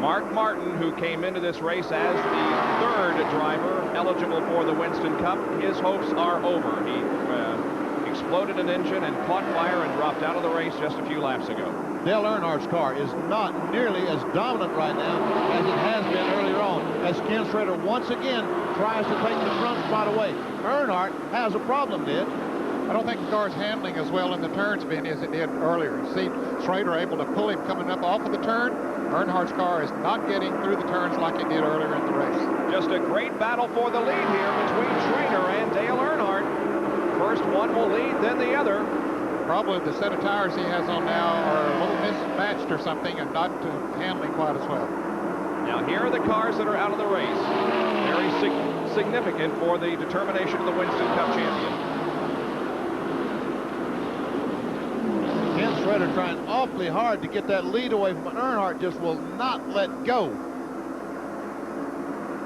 Mark Martin, who came into this race as the 3rd driver eligible for the Winston Cup, his hopes are over. He exploded an engine and caught fire and dropped out of the race just a few laps ago. Dale Earnhardt's car is not nearly as dominant right now as it has been earlier on, as Ken Schrader once again tries to take the front spot away. Earnhardt has a problem, Ned. I don't think the car's handling as well in the turns, Benny, as it did earlier. You see Schrader able to pull him coming up off of the turn. Earnhardt's car is not getting through the turns like it did earlier in the race. Just a great battle for the lead here between Schrader and Dale Earnhardt. First one will lead, then the other. Probably the set of tires he has on now are a little mismatched or something and not handling quite as well. Now here are the cars that are out of the race. Very significant for the determination of the Winston Cup champion. Ken Schrader trying awfully hard to get that lead away from Earnhardt, just will not let go.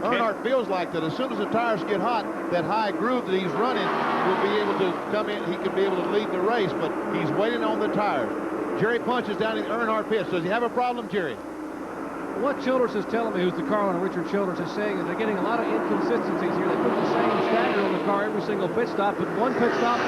Earnhardt feels like that as soon as the tires get hot, that high groove that he's running will be able to come in. He could be able to lead the race, but he's waiting on the tires. Jerry Punch is down in the Earnhardt pits. Does he have a problem, Jerry? What Childress is telling me, who's the car owner, Richard Childress, is saying is they're getting a lot of inconsistencies here. They put the same stagger on the car every single pit stop, but one pit stop,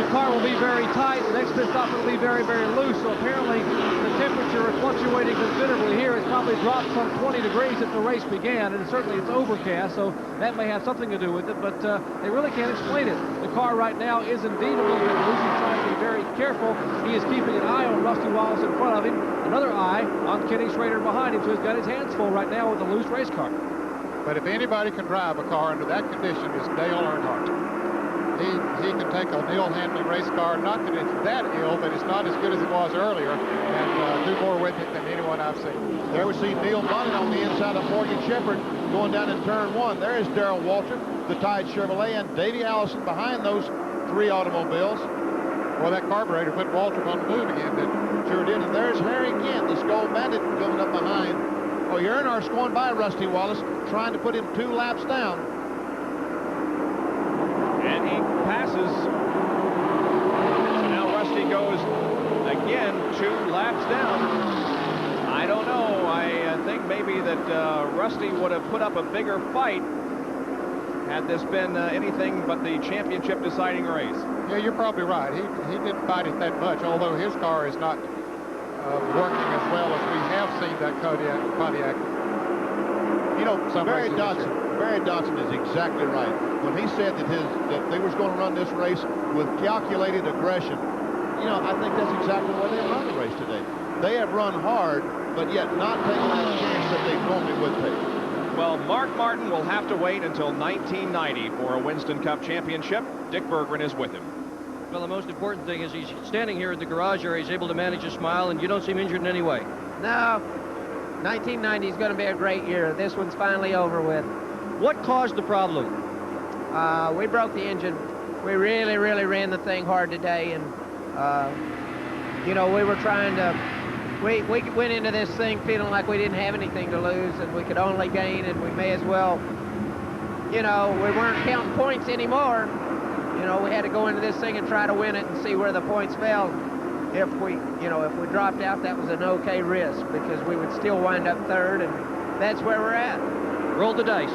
the car will be very tight. The next pit stop will be very, very loose. So apparently the temperature is fluctuating considerably here. It's probably dropped some 20 degrees since the race began, and certainly it's overcast, so that may have something to do with it, but they really can't explain it. The car right now is indeed a little bit loose. He's trying to be very careful. He is keeping an eye on Rusty Wallace in front of him, another eye on Kenny Schrader behind him, so he's got his hands full right now with a loose race car. But if anybody can drive a car under that condition, it's Dale Earnhardt. He can take a ill-handling race car, not that it's that ill, but it's not as good as it was earlier, and do more with it than anyone I've seen. There we see Neil Bonnet on the inside of Morgan Shepherd going down in turn 1. There is Darrell Waltrip, the Tide Chevrolet, and Davey Allison behind those 3 automobiles. Well, that carburetor put Waltrip on the move again, didn't it? Sure did. And there's Harry Kent, the Skull Bandit, coming up behind. Oh, Earnhardt's going by Rusty Wallace, trying to put him 2 laps down. And he passes. So now Rusty goes again 2 laps down. I don't know. I think maybe that Rusty would have put up a bigger fight had this been anything but the championship deciding race. Yeah, you're probably right. He didn't fight it that much, although his car is not working as well as we have seen that Pontiac. You know, Barry Dodson is exactly right. When he said that they was going to run this race with calculated aggression, you know, I think that's exactly why they run the race today. They have run hard, but yet not taking that chance that they normally would take. Well, Mark Martin will have to wait until 1990 for a Winston Cup championship. Dick Berggren is with him. Well, the most important thing is he's standing here in the garage area. He's able to manage a smile, and you don't seem injured in any way. No, 1990 is going to be a great year. This one's finally over with. What caused the problem? We broke the engine. We really, really ran the thing hard today, and, you know, we were trying to... We went into this thing feeling like we didn't have anything to lose, and we could only gain, and we may as well, you know, we weren't counting points anymore. You know, we had to go into this thing and try to win it and see where the points fell. If we dropped out, that was an okay risk, because we would still wind up 3rd, and that's where we're at. Roll the dice.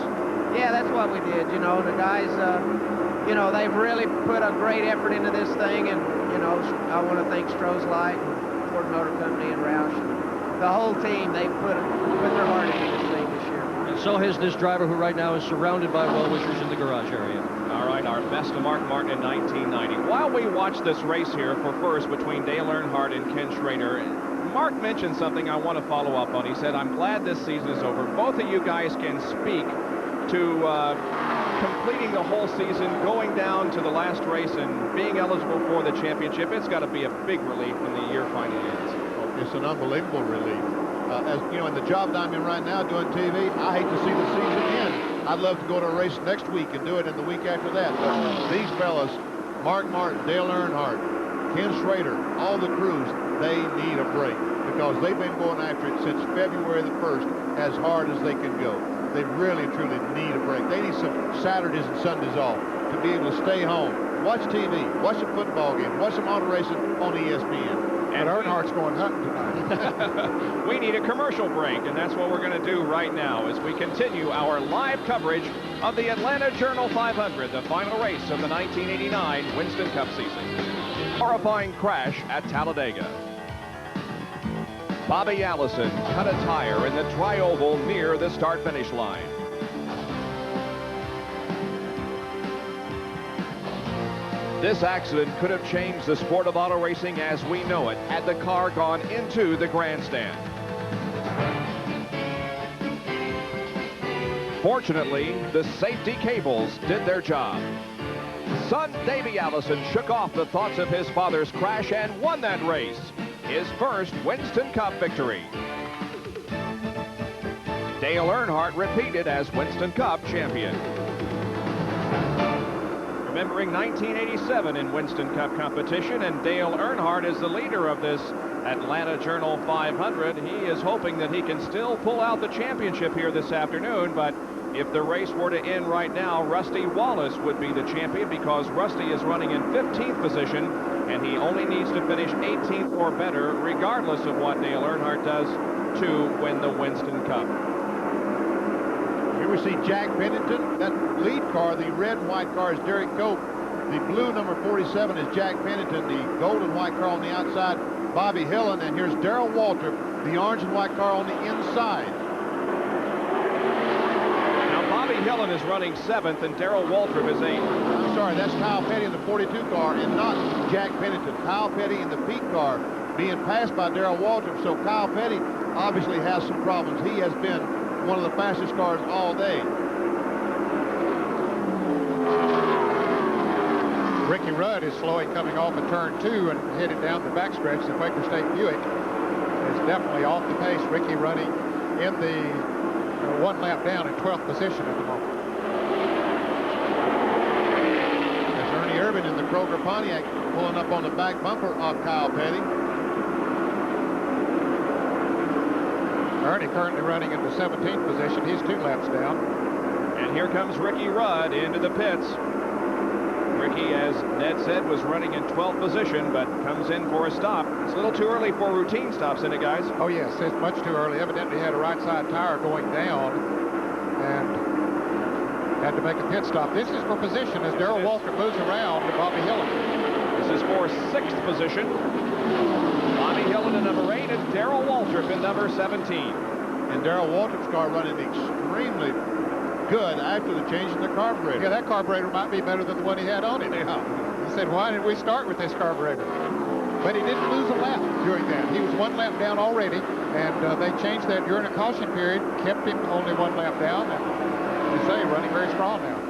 Yeah, that's what we did. You know, the guys, you know, they've really put a great effort into this thing, and, you know, I want to thank Stroh's Light and Ford Motor Company and Roush. The whole team, they put their heart into this thing this year. And so has this driver, who right now is surrounded by well-wishers in the garage area. All right, our best to Mark Martin in 1990. While we watch this race here for first between Dale Earnhardt and Ken Schrader, Mark mentioned something I want to follow up on. He said, I'm glad this season is over. Both of you guys can speak to completing the whole season, going down to the last race and being eligible for the championship. It's got to be a big relief when the year finally ends. Oh, it's an unbelievable relief. As you know, in the job that I'm in right now doing TV, I hate to see the season end. I I'd love to go to a race next week and do it in the week after that. But these fellas, Mark Martin, Dale Earnhardt, Ken Schrader, all the crews, they need a break because they've been going after it since February the 1st as hard as they can go. They really, truly need a break. They need some Saturdays and Sundays off to be able to stay home, watch TV, watch a football game, watch some auto racing on ESPN. And Earnhardt's going hunting tonight. We need a commercial break, and that's what we're going to do right now as we continue our live coverage of the Atlanta Journal 500, the final race of the 1989 Winston Cup season. Horrifying crash at Talladega. Bobby Allison cut a tire in the tri-oval near the start-finish line. This accident could have changed the sport of auto racing as we know it had the car gone into the grandstand. Fortunately, the safety cables did their job. Son Davey Allison shook off the thoughts of his father's crash and won that race, his first Winston Cup victory. Dale Earnhardt repeated as Winston Cup champion. Remembering 1987 in Winston Cup competition, and Dale Earnhardt is the leader of this Atlanta Journal 500. He is hoping that he can still pull out the championship here this afternoon, but if the race were to end right now, Rusty Wallace would be the champion because Rusty is running in 15th position, and he only needs to finish 18th or better, regardless of what Dale Earnhardt does, to win the Winston Cup. Here we see Jack Pennington. That lead car, the red and white car, is Derek Cope. The blue number 47 is Jack Pennington. The gold and white car on the outside, Bobby Hillin. And here's Darrell Waltrip, the orange and white car on the inside. Now, Bobby Hillin is running 7th, and Darrell Waltrip is 8th. I'm sorry, that's Kyle Petty in the 42 car and not Jack Pennington. Kyle Petty in the Pete car being passed by Darrell Waltrip. So Kyle Petty obviously has some problems. He has been one of the fastest cars all day. Ricky Rudd is slowing coming off of turn 2 and headed down the backstretch. The Quaker State Buick is definitely off the pace. Ricky running in the 1 lap down in 12th position at the moment. That's Ernie Irvin in the Kroger Pontiac pulling up on the back bumper of Kyle Petty. Ernie currently running in the 17th position. He's 2 laps down. And here comes Ricky Rudd into the pits. Ricky, as Ned said, was running in 12th position, but comes in for a stop. It's a little too early for routine stops, isn't it, guys? Oh, yes, it's much too early. Evidently had a right side tire going down and had to make a pit stop. This is for position as Darrell Waltrip moves around to Bobby Hillin. This is for 6th position. Bobby Hillin in number 8 and Darrell Waltrip in number 17. And Darrell Waltrip's car running extremely good after the change in the carburetor. Yeah, that carburetor might be better than the one he had on it. Yeah. He said, why did we start with this carburetor? But he didn't lose a lap during that. He was 1 lap down already, and they changed that during a caution period, kept him only 1 lap down, and you say, running very strong now.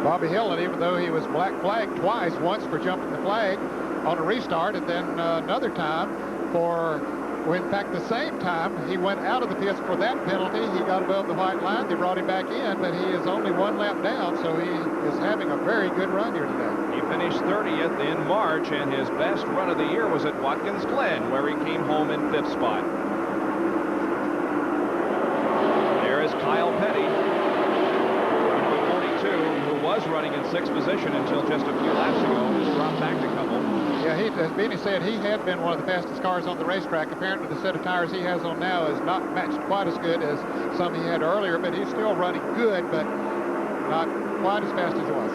Bobby Hillin, even though he was black flagged twice, once for jumping the flag on a restart, and then another time for, well, in fact, the same time he went out of the pits for that penalty. He got above the white line. They brought him back in, but he is only 1 lap down, so he is having a very good run here today. He finished 30th in March, and his best run of the year was at Watkins Glen, where he came home in 5th spot. There is Kyle Petty, was running in 6th position until just a few laps ago. He's dropped back a couple. Yeah, as Benny said, he had been one of the fastest cars on the racetrack. Apparently, the set of tires he has on now is not matched quite as good as some he had earlier, but he's still running good, but not quite as fast as he was.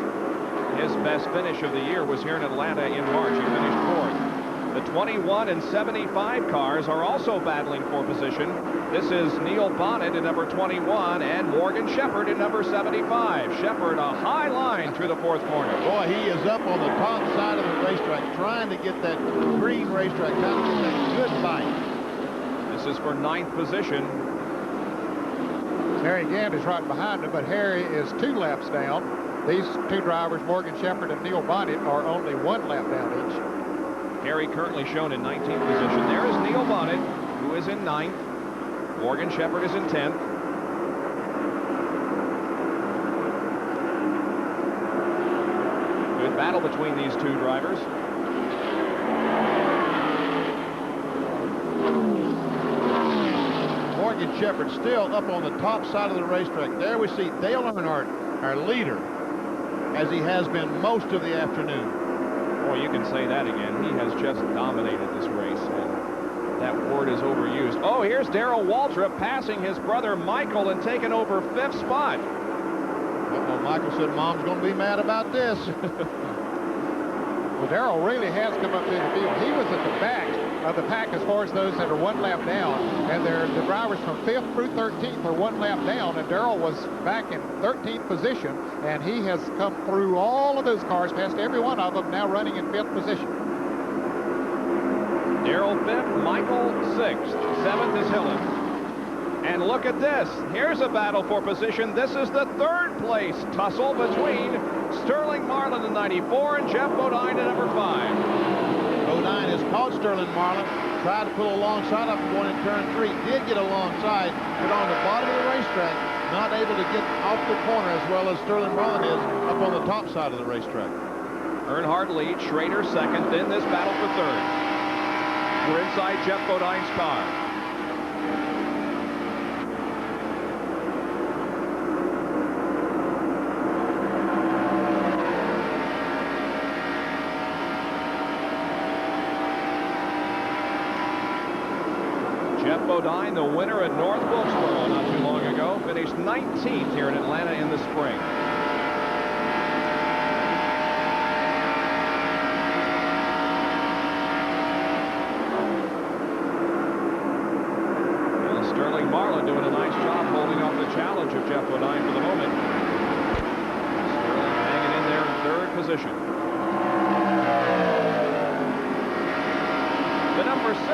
His best finish of the year was here in Atlanta in March. He finished 4th. The 21 and 75 cars are also battling for position. This is Neil Bonnet in number 21 and Morgan Shepherd in number 75. Shepherd, a high line through the 4th corner. Boy, he is up on the top side of the racetrack, trying to get that green racetrack, trying to get that good bite. This is for 9th position. Harry Gant is right behind him, but Harry is 2 laps down. These 2 drivers, Morgan Shepherd and Neil Bonnet, are only 1 lap down each. Larry currently shown in 19th position. There is Neil Bonnet, who is in 9th. Morgan Shepherd is in 10th. Good battle between these two drivers. Morgan Shepherd still up on the top side of the racetrack. There we see Dale Earnhardt, our leader, as he has been most of the afternoon. Boy, you can say that again. He has just dominated this race, and that word is overused. Oh, here's Darrell Waltrip passing his brother Michael and taking over 5th spot. Well, Michael said, Mom's going to be mad about this. Well, Darrell really has come up through the field. He was at the back of the pack as far as those that are one lap down, and the drivers from 5th through 13th are one lap down, and Darrell was back in 13th position, and he has come through all of those cars, past every one of them, now running in 5th position. Darrell 5th, Michael 6th, 7th is Hillen. And look at this. Here's a battle for position. This is the 3rd place tussle between Sterling Marlin in 94 and Geoff Bodine in number 5. Bodine has caught Sterling Marlin, tried to pull alongside of him going in turn 3, did get alongside, but on the bottom of the racetrack, not able to get off the corner as well as Sterling Marlin is up on the top side of the racetrack. Earnhardt leads, Schrader 2nd, in this battle for 3rd. We're inside Geoff Bodine's car. Geoff Bodine, the winner at North Wilkesboro not too long ago, finished 19th here in Atlanta in the spring. Well, Sterling Marlin doing a nice job holding off the challenge of Geoff Bodine for the moment. Sterling hanging in there in 3rd position. The number 16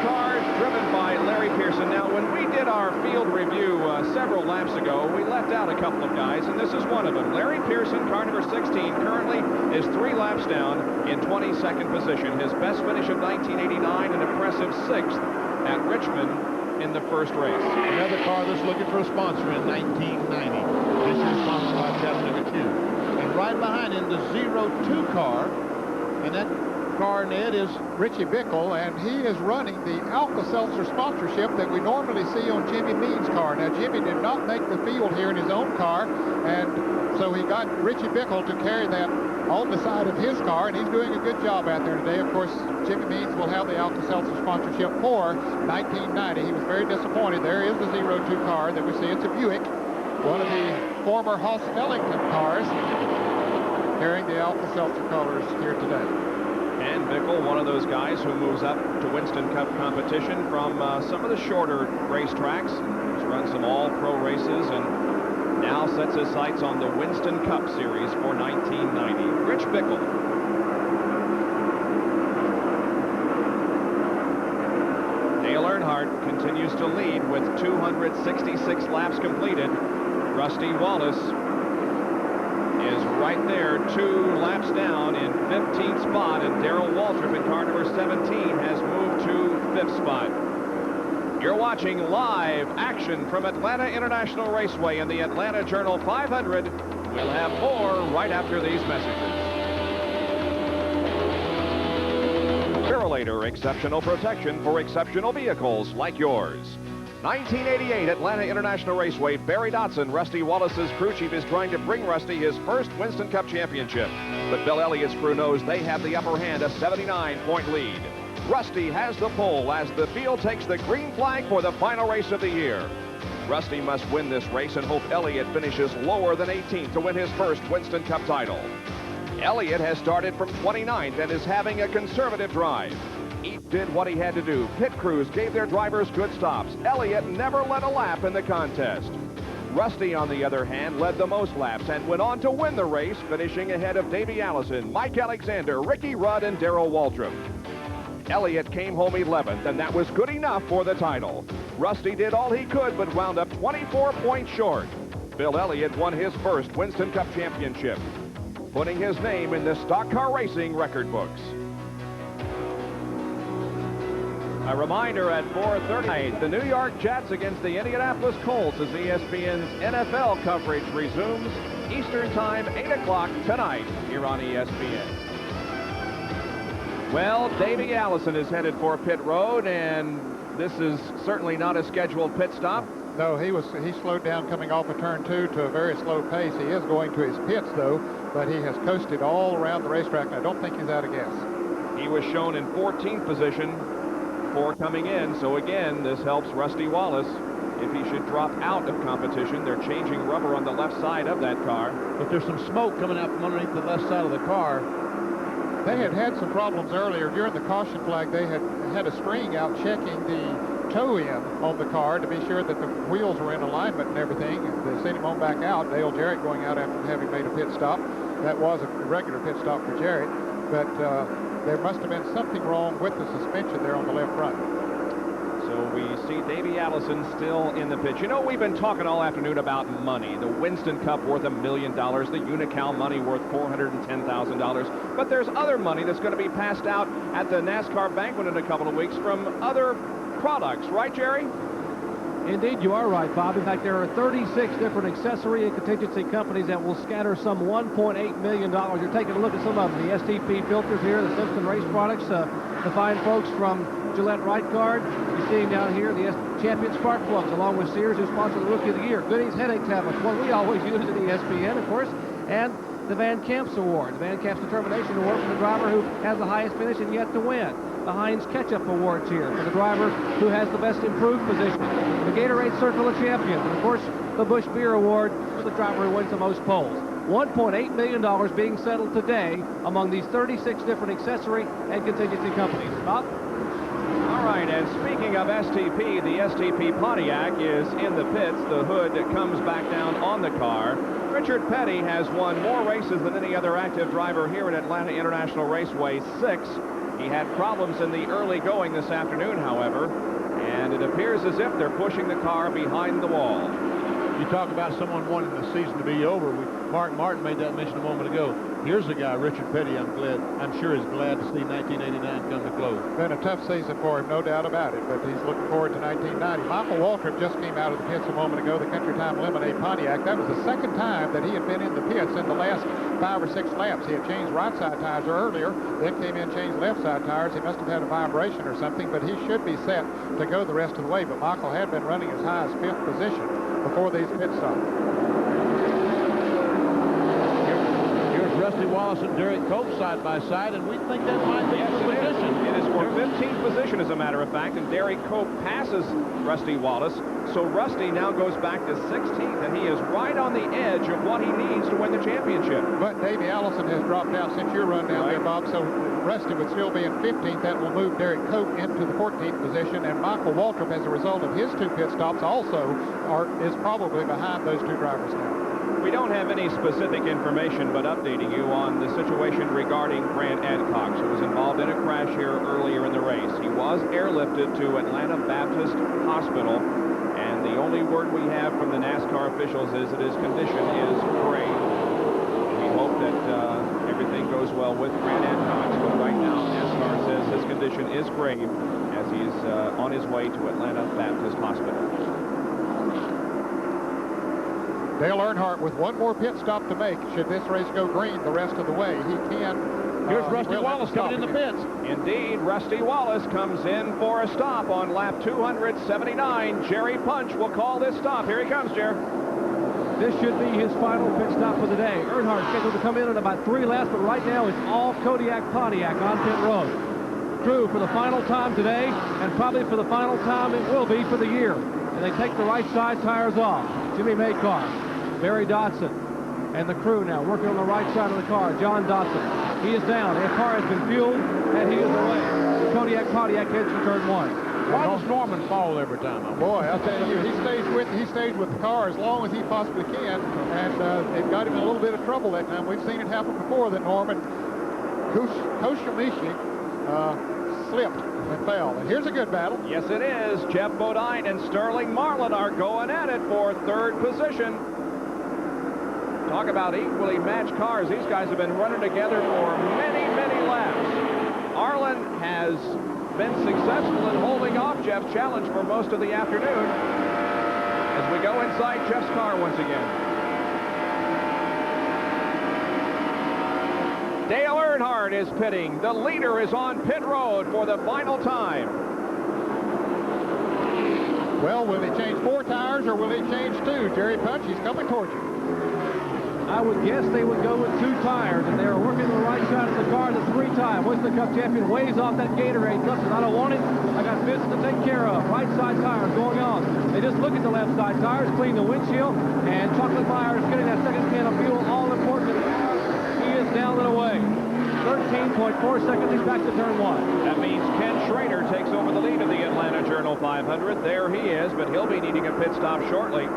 car driven by Larry Pearson. Now, when we did our field review several laps ago, we left out a couple of guys, and this is one of them. Larry Pearson, car number 16, currently is 3 laps down in 22nd position. His best finish of 1989, an impressive 6th at Richmond in the first race. Another car that's looking for a sponsor in 1990. This is sponsored by Chattanooga 2. And right behind him, the 02 car, and that car, Ned, is Richie Bickle, and he is running the Alka-Seltzer sponsorship that we normally see on Jimmy Means' car. Now, Jimmy did not make the field here in his own car, and so he got Richie Bickle to carry that on the side of his car, and he's doing a good job out there today. Of course, Jimmy Means will have the Alka-Seltzer sponsorship for 1990. He was very disappointed. There is the 02 car that we see. It's a Buick, one of the former Haas Ellington cars, carrying the Alka-Seltzer colors here today. And Bickle, one of those guys who moves up to Winston Cup competition from some of the shorter racetracks. He's run some all-pro races and now sets his sights on the Winston Cup Series for 1990. Rich Bickle. Dale Earnhardt continues to lead with 266 laps completed. Rusty Wallace is right there, 2 laps down in 15th spot, and Darrell Waltrip in car number 17 has moved to 5th spot. You're watching live action from Atlanta International Raceway in the Atlanta Journal 500. We'll have more right after these messages. Purolator, exceptional protection for exceptional vehicles like yours. 1988 Atlanta International Raceway. Barry Dotson, Rusty Wallace's crew chief, is trying to bring Rusty his first Winston Cup championship. But Bill Elliott's crew knows they have the upper hand, a 79-point lead. Rusty has the pole as the field takes the green flag for the final race of the year. Rusty must win this race and hope Elliott finishes lower than 18th to win his first Winston Cup title. Elliott has started from 29th and is having a conservative drive. Each did what he had to do. Pit crews gave their drivers good stops. Elliott never led a lap in the contest. Rusty, on the other hand, led the most laps and went on to win the race, finishing ahead of Davey Allison, Mike Alexander, Ricky Rudd, and Darrell Waltrip. Elliott came home 11th, and that was good enough for the title. Rusty did all he could, but wound up 24 points short. Bill Elliott won his first Winston Cup championship, putting his name in the stock car racing record books. A reminder at 4:30, the New York Jets against the Indianapolis Colts as ESPN's NFL coverage resumes Eastern Time, 8 o'clock tonight here on ESPN. Well, Davey Allison is headed for pit road, and this is certainly not a scheduled pit stop. No, he slowed down coming off of turn 2 to a very slow pace. He is going to his pits, though, but he has coasted all around the racetrack, and I don't think he's out of gas. He was shown in 14th position for coming in, so again, this helps Rusty Wallace if he should drop out of competition. They're changing rubber on the left side of that car. But there's some smoke coming out from underneath the left side of the car. They had some problems earlier. During the caution flag, they had a string out checking the toe in on the car to be sure that the wheels were in alignment and everything. They sent him on back out. Dale Jarrett going out after having made a pit stop. That was a regular pit stop for Jarrett, but there must have been something wrong with the suspension there on the left front. So we see Davey Allison still in the pit. You know, we've been talking all afternoon about money. The Winston Cup worth $1 million, the Unocal money worth $410,000. But there's other money that's going to be passed out at the NASCAR banquet in a couple of weeks from other products. Right, Jerry? Indeed, you are right, Bob. In fact, there are 36 different accessory and contingency companies that will scatter some $1.8 million. You're taking a look at some of them. The STP filters here, the Simpson Race Products, the fine folks from Gillette Right Guard. You're seeing down here the Champion Spark Plugs, along with Sears, who sponsored the Rookie of the Year. Goodies Headache Tablets, one we always use at ESPN, of course, and the Van Camps Award, the Van Camps Determination Award for the driver who has the highest finish and yet to win. The Heinz Ketchup Awards here for the driver who has the best improved position. The Gatorade Circle of Champions, and of course the Busch Beer Award for the driver who wins the most poles. $1.8 million being settled today among these 36 different accessory and contingency companies. Bob? All right, and speaking of STP, the STP Pontiac is in the pits. The hood comes back down on the car. Richard Petty has won more races than any other active driver here at Atlanta International Raceway, 6. He had problems in the early going this afternoon, however, and it appears as if they're pushing the car behind the wall. You talk about someone wanting the season to be over. Mark Martin made that mention a moment ago. Here's a guy, Richard Petty, I'm sure is glad to see 1989 come to close. Been a tough season for him, no doubt about it, but he's looking forward to 1990. Michael Waltrip just came out of the pits a moment ago, the Country Time Lemonade Pontiac. That was the second time that he had been in the pits in the last 5 or 6 laps. He had changed right side tires earlier, then came in, changed left side tires. He must have had a vibration or something, but he should be set to go the rest of the way. But Michael had been running as high as 5th position before these pit stops. Rusty Wallace and Derek Cope side by side, and we think that might be the position. It is for 15th position, as a matter of fact, and Derek Cope passes Rusty Wallace. So Rusty now goes back to 16th, and he is right on the edge of what he needs to win the championship. But Davey Allison has dropped out since your run down there, Bob, so Rusty would still be in 15th. That will move Derek Cope into the 14th position, and Michael Waltrip, as a result of his 2 pit stops, also is probably behind those 2 drivers now. We don't have any specific information, but updating you on the situation regarding Grant Adcox, who was involved in a crash here earlier in the race. He was airlifted to Atlanta Baptist Hospital, and the only word we have from the NASCAR officials is that his condition is grave. We hope that everything goes well with Grant Adcox, but right now NASCAR says his condition is grave as he's on his way to Atlanta Baptist Hospital. Dale Earnhardt with 1 more pit stop to make. Should this race go green the rest of the way, he can. Here's Rusty Wallace coming in the pits. Indeed, Rusty Wallace comes in for a stop on lap 279. Jerry Punch will call this stop. Here he comes, Jerry. This should be his final pit stop for the day. Earnhardt scheduled to come in about 3 laps, but right now it's all Kodiak Pontiac on pit road. Drew for the final time today, and probably for the final time it will be for the year. And they take the right side tires off. Jimmy Maycar, Barry Dotson, and the crew now working on the right side of the car. John Dotson, he is down. His car has been fueled, and he is away. Kodiak Pontiac heads for turn 1. Why does Norman fall every time? Boy, I'll tell you, he stays with the car as long as he possibly can, and it got him in a little bit of trouble that time. We've seen it happen before that Norman Koshimishi slipped and fell. And here's a good battle. Yes, it is. Jeff Bodine and Sterling Marlin are going at it for 3rd position. Talk about equally matched cars. These guys have been running together for many, many laps. Arlen has been successful in holding off Jeff's challenge for most of the afternoon. As we go inside Jeff's car once again. Dale Earnhardt is pitting. The leader is on pit road for the final time. Well, will he change 4 tires or will he change 2? Jerry Punch, he's coming towards you. I would guess they would go with 2 tires, and they are working the right side of the car the 3-time. Winston Cup champion weighs off that Gatorade cup, and I don't want it. I got business to take care of. Right side tires going on. They just look at the left side tires, clean the windshield, and Chocolate Myers getting that second can of fuel, all important. He is down and away. 13.4 seconds, he's back to turn 1. That means Ken Schrader takes over the lead of the Atlanta Journal 500. There he is, but he'll be needing a pit stop shortly.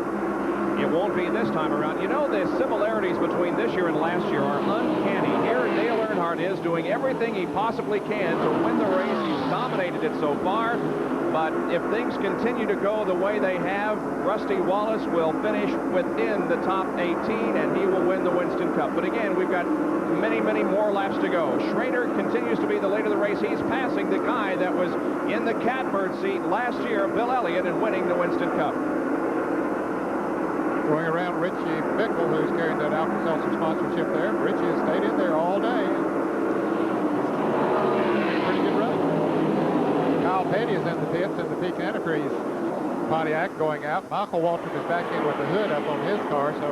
It won't be this time around. You know, the similarities between this year and last year are uncanny. Here, Dale Earnhardt is doing everything he possibly can to win the race. He's dominated it so far. But if things continue to go the way they have, Rusty Wallace will finish within the top 18, and he will win the Winston Cup. But again, we've got many, many more laps to go. Schrader continues to be the leader of the race. He's passing the guy that was in the catbird seat last year, Bill Elliott, and winning the Winston Cup. Going around Richie Bickle, who's carrying that Alka-Seltzer sponsorship there. Richie has stayed in there all day. Pretty good run. Kyle Petty is in the pits in the Peak Antifreeze Pontiac going out. Michael Waltrip is back in with the hood up on his car, so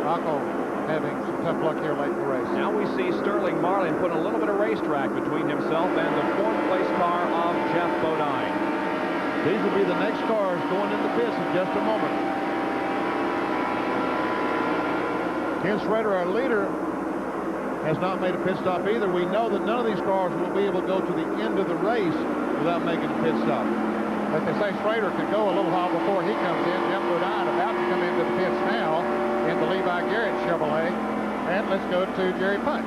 Michael having some tough luck here late in the race. Now we see Sterling Marlin put a little bit of racetrack between himself and the 4th place car of Jeff Bodine. These will be the next cars going in the pits in just a moment. Ken Schrader, our leader, has not made a pit stop either. We know that none of these cars will be able to go to the end of the race without making a pit stop. But they say Schrader could go a little while before he comes in. Jeff Bodine about to come into the pits now in the Levi Garrett Chevrolet. And let's go to Jerry Punch.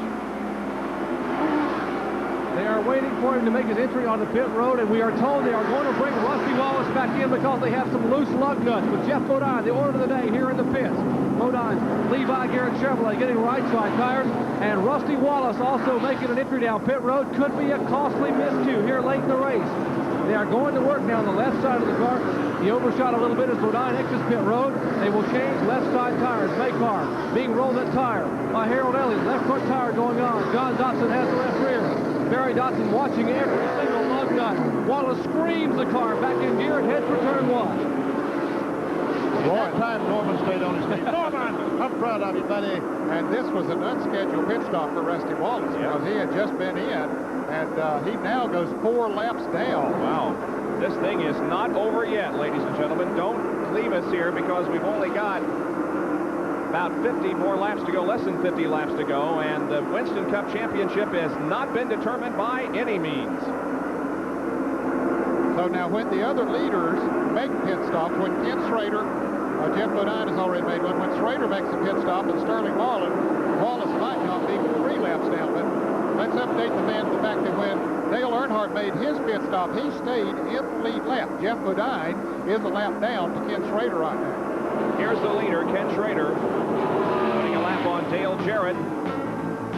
They are waiting for him to make his entry on the pit road, and we are told they are going to bring Rusty Wallace back in because they have some loose lug nuts. But Jeff Bodine, the order of the day here in the pits. Bodine, Levi Garrett Chevrolet getting right side tires, and Rusty Wallace also making an entry down pit road. Could be a costly miscue here late in the race. They are going to work now on the left side of the car. He overshot a little bit as Bodine exits pit road. They will change left side tires. Maycar being rolled that tire by Harold Elliott. Left front tire going on. John Dotson has the left rear. Barry Dotson watching every single lug nut. Wallace screams the car back in gear and heads for turn 1. That time Norman stayed on his feet. Norman, I'm proud of you, buddy. And this was an unscheduled pit stop for Rusty Wallace because he had just been in, and he now goes 4 laps down. Wow. This thing is not over yet, ladies and gentlemen. Don't leave us here because we've only got about 50 more laps to go, less than 50 laps to go, and the Winston Cup Championship has not been determined by any means. So now when the other leaders make pit stops, when Ken Schrader, Jeff Bodine has already made one, when Schrader makes a pit stop and Sterling Marlin, Wallace might not be 3 laps down, but let's update the man the fact that when Dale Earnhardt made his pit stop, he stayed in the lead lap. Jeff Bodine is a lap down to Ken Schrader right now. Here's the leader, Ken Schrader, putting a lap on Dale Jarrett.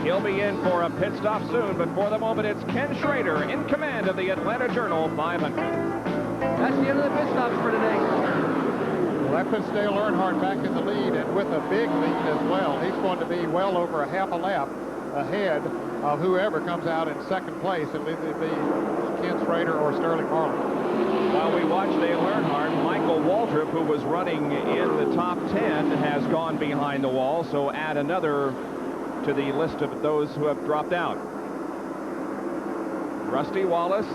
He'll be in for a pit stop soon, but for the moment, it's Ken Schrader in command of the Atlanta Journal 500. That's the end of the pit stops for today. Well, that puts Dale Earnhardt back in the lead, and with a big lead as well. He's going to be well over a half a lap ahead of whoever comes out in second place. It'll either be Ken Schrader or Sterling Marlin. While we watch Dale Earnhardt, Michael Waltrip, who was running in the top 10, has gone behind the wall, so add another to the list of those who have dropped out. Rusty Wallace,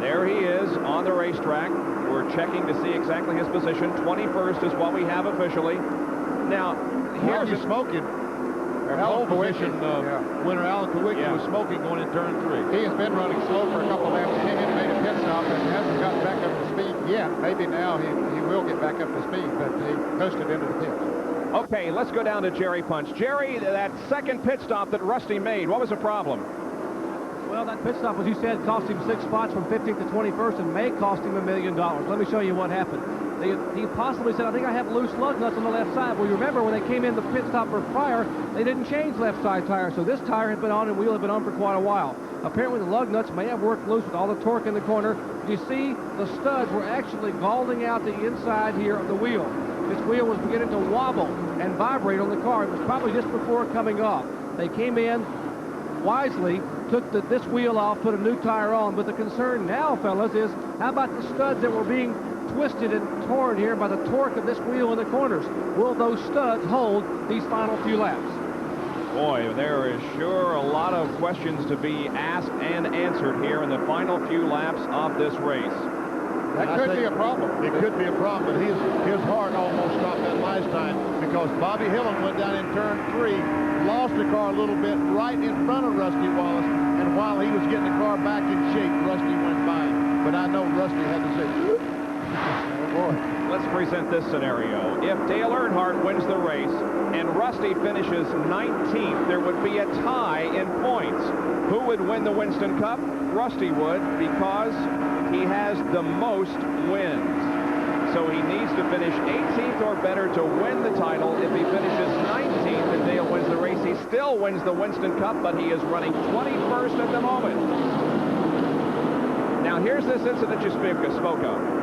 there he is on the racetrack. We're checking to see exactly his position. 21st is what we have officially. Now, here's a smoking. Pole position, winner Alan Kawicki was smoking going in turn 3. He has been running slow for a couple laps. He came in and made a pit stop and hasn't gotten back up to speed yet. Maybe now he will get back up to speed, but he coasted into the pits. Okay, let's go down to Jerry Punch. Jerry, that second pit stop that Rusty made, what was the problem? Well, that pit stop, as you said, cost him 6 spots from 15th to 21st and may cost him $1 million. Let me show you what happened. He possibly said, I think I have loose lug nuts on the left side. Well, you remember when they came in the pit stop for prior, they didn't change left side tires, so this tire had been on and wheel had been on for quite a while. Apparently the lug nuts may have worked loose with all the torque in the corner. You see the studs were actually galled out the inside here of the wheel. This wheel was beginning to wobble and vibrate on the car. It was probably just before coming off. They came in wisely, took this wheel off, put a new tire on. But the concern now, fellas, is how about the studs that were being twisted and torn here by the torque of this wheel in the corners? Will those studs hold these final few laps? Boy, there is sure a lot of questions to be asked and answered here in the final few laps of this race. That could be a problem. It could be a problem, but his heart almost stopped that last time because Bobby Hillin went down in turn 3, lost the car a little bit right in front of Rusty Wallace, and while he was getting the car back in shape, Rusty went by him. But I know Rusty had to say, oh boy. Let's present this scenario. If Dale Earnhardt wins the race and Rusty finishes 19th, there would be a tie in points. Who would win the Winston Cup? Rusty would, because he has the most wins. So he needs to finish 18th or better to win the title. If he finishes 19th and Dale wins the race, he still wins the Winston Cup, but he is running 21st at the moment. Now here's this incident you spoke of.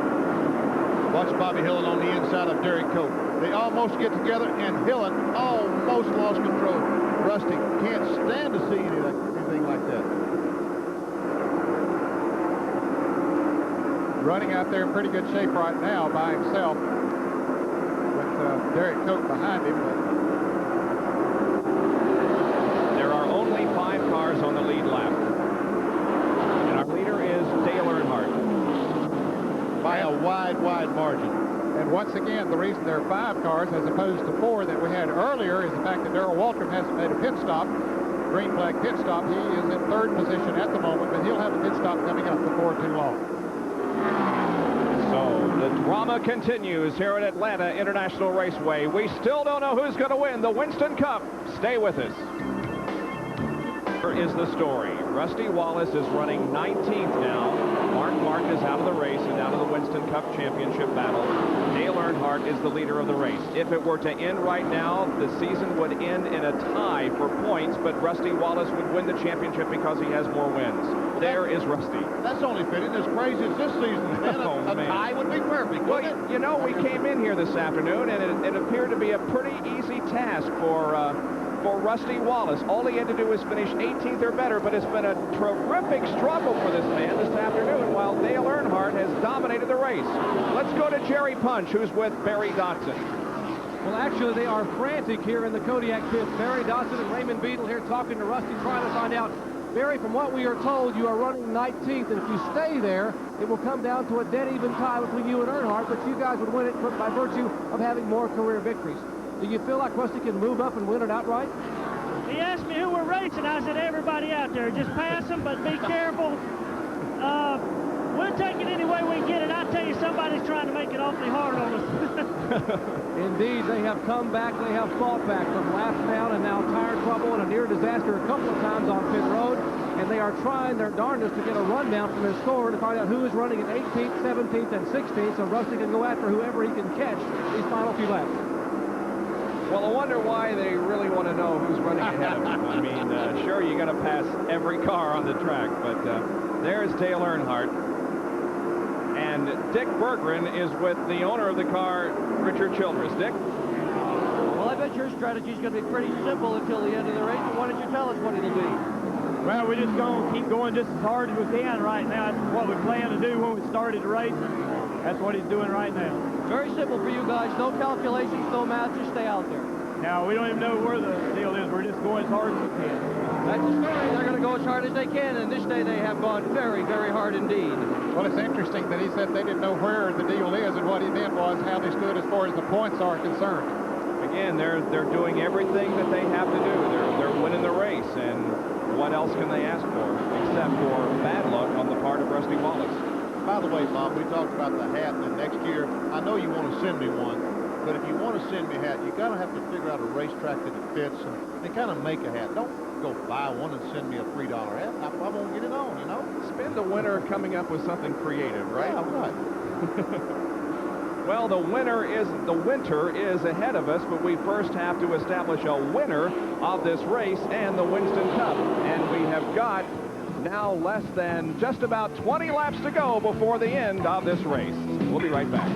Watch Bobby Hillin on the inside of Derek Cope. They almost get together, and Hillin almost lost control. Rusty can't stand to see anything like that. Running out there in pretty good shape right now by himself with Derek Cope behind him. There are only 5 cars on the lead lap. And our leader is Dale Earnhardt. By a wide margin. And once again, the reason there are 5 cars as opposed to 4 that we had earlier is the fact that Darrell Waltrip hasn't made a pit stop, green flag pit stop. He is in 3rd position at the moment, but he'll have a pit stop coming up before too long. So the drama continues here at Atlanta International Raceway. We still don't know who's going to win the Winston Cup. Stay with us. Here is the story. Rusty Wallace is running 19th now. Mark is out of the race and out of the Winston Cup Championship battle. Dale Earnhardt is the leader of the race. If it were to end right now, the season would end in a tie for points, but Rusty Wallace would win the championship because he has more wins. There is Rusty. That's only fitting. As crazy as this season has been, a tie would be perfect. Well, you know, we came in here this afternoon, and it appeared to be a pretty easy task for Rusty Wallace. All he had to do was finish 18th or better, but it's been a terrific struggle for this man this afternoon while Dale Earnhardt has dominated the race. Let's go to Jerry Punch, who's with Barry Dodson. Well, actually, they are frantic here in the Kodiak pit. Barry Dodson and Raymond Beadle here talking to Rusty, trying to find out, Barry, from what we are told, you are running 19th, and if you stay there, it will come down to a dead-even tie between you and Earnhardt, but you guys would win it by virtue of having more career victories. Do you feel like Rusty can move up and win it outright? He asked me who we're racing. I said, everybody out there. Just pass them, but be careful. We'll take it any way we can get it. I tell you, somebody's trying to make it awfully hard on us. Indeed, they have come back. They have fought back from laps down and now tire trouble and a near disaster a couple of times on pit road. And they are trying their darndest to get a rundown from his score to find out who is running at 18th, 17th, and 16th, so Rusty can go after whoever he can catch these final few laps. Well, I wonder why they really want to know who's running ahead of him. I mean, sure, you got to pass every car on the track, but there's Dale Earnhardt. And Dick Berggren is with the owner of the car, Richard Childress. Dick? Well, I bet your strategy is going to be pretty simple until the end of the race. Why don't you tell us what it'll be? Well, we're just going to keep going just as hard as we can right now. That's what we planned to do when we started the race. That's what he's doing right now. Very simple for you guys. No calculations, no math. Just stay out there. Now, we don't even know where the deal is. We're just going as hard as we can. That's the story. They're going to go as hard as they can, and this day they have gone very, very hard indeed. Well, it's interesting that he said they didn't know where the deal is, and what he meant was how they stood as far as the points are concerned. Again, they're doing everything that they have to do. They're winning the race, and what else can they ask for except for bad luck on the part of Rusty Wallace? By the way, Bob, we talked about the hat, and next year, I know you want to send me one, but if you want to send me a hat, you got to have to figure out a racetrack that it fits and kind of make a hat. Don't go buy one and send me a $3 hat. I won't get it on, you know? Spend the winter coming up with something creative, right? Yeah, right. Well, the winter is ahead of us, but we first have to establish a winner of this race and the Winston Cup. And we have got Now less than just about 20 laps to go before the end of this race. We'll be right back.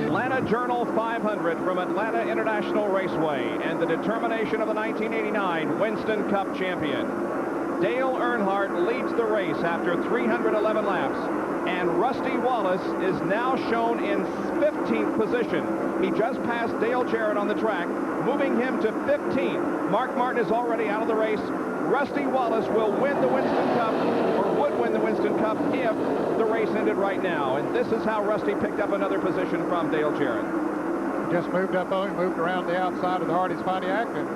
Atlanta Journal 500 from Atlanta International Raceway and the determination of the 1989 Winston Cup champion. Dale Earnhardt leads the race after 311 laps, and Rusty Wallace is now shown in 15th position. He just passed Dale Jarrett on the track, moving him to 15th. Mark Martin is already out of the race. Rusty Wallace will win the Winston Cup, or would win the Winston Cup if the race ended right now. And this is how Rusty picked up another position from Dale Jarrett. Just moved up on him, moved around the outside of the Hardee's Pontiac. And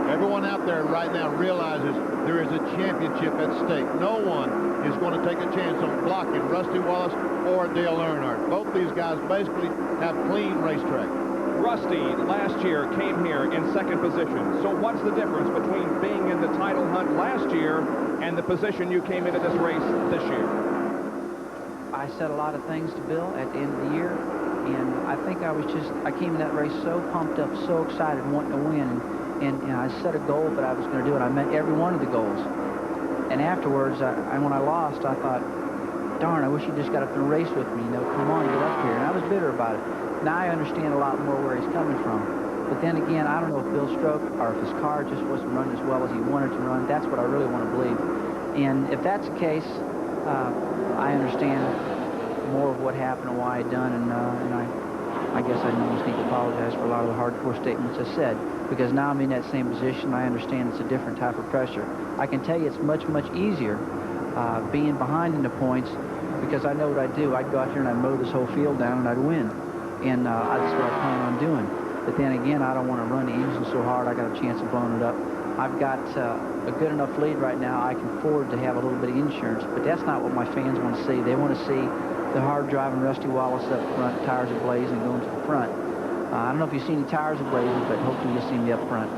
everyone out there right now realizes there is a championship at stake. No one is going to take a chance on blocking Rusty Wallace or Dale Earnhardt. Both these guys basically have clean racetrack. Rusty last year came here in second position. So what's the difference between being in the title hunt last year and the position you came into this race this year? I said a lot of things to Bill at the end of the year, and I think I came in that race so pumped up, so excited, wanting to win, and I set a goal that I was going to do it. I met every one of the goals. And afterwards, when I lost, I thought, darn, I wish he just got up and raced with me. Come on, get up here. And I was bitter about it. Now I understand a lot more where he's coming from. But then again, I don't know if Bill Stroke or if his car just wasn't running as well as he wanted to run. That's what I really want to believe. And if that's the case, I understand more of what happened and why I done. And I guess I just need to apologize for a lot of the hardcore statements I said. Because now I'm in that same position. I understand it's a different type of pressure. I can tell you it's much, much easier being behind in the points because I know what I'd do. I'd go out here and I'd mow this whole field down and I'd win. And that's what I plan on doing. But then again, I don't want to run the engine so hard I got a chance of blowing it up. I've got a good enough lead right now. I can afford to have a little bit of insurance. But that's not what my fans want to see. They want to see the hard-driving Rusty Wallace up front, tires ablaze, and going to the front. I don't know if you've seen any tires ablazing, but hopefully you'll see me up front.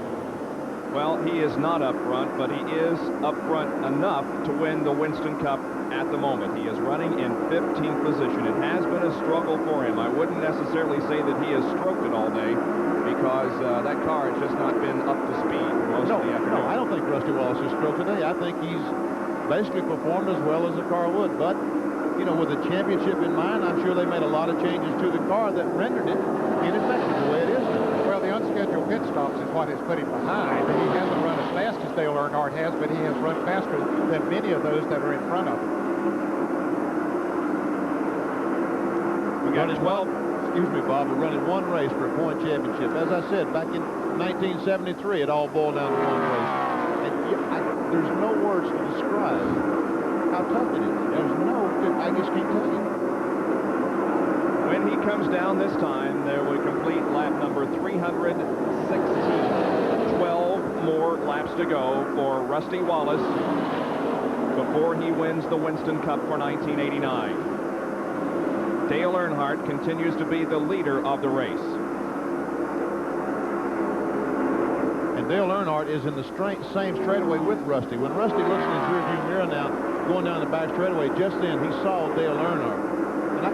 Well, he is not up front, but he is up front enough to win the Winston Cup at the moment. He is running in 15th position. It has been a struggle for him. I wouldn't necessarily say that he has stroked it all day because that car has just not been up to speed most of the afternoon. No, I don't think Rusty Wallace has stroked today. I think he's basically performed as well as the car would. But, you know, with the championship in mind, I'm sure they made a lot of changes to the car that rendered it ineffective the way it is now. Well, the unscheduled pit stops is what has put him behind. He hasn't run as fast as Dale Earnhardt has, but he has run faster than many of those that are in front of him. We got 12. Excuse me, Bob. We're running one race for a point championship. As I said, back in 1973, it all boiled down to one race. And there's no words to describe how tough it is. I just can't tell you. When he comes down this time, there will complete lap number 316. 12 more laps to go for Rusty Wallace before he wins the Winston Cup for 1989. Dale Earnhardt continues to be the leader of the race. And Dale Earnhardt is in the same straightaway with Rusty. When Rusty looks in his rearview mirror now, going down the back straightaway, just then he saw Dale Earnhardt. And I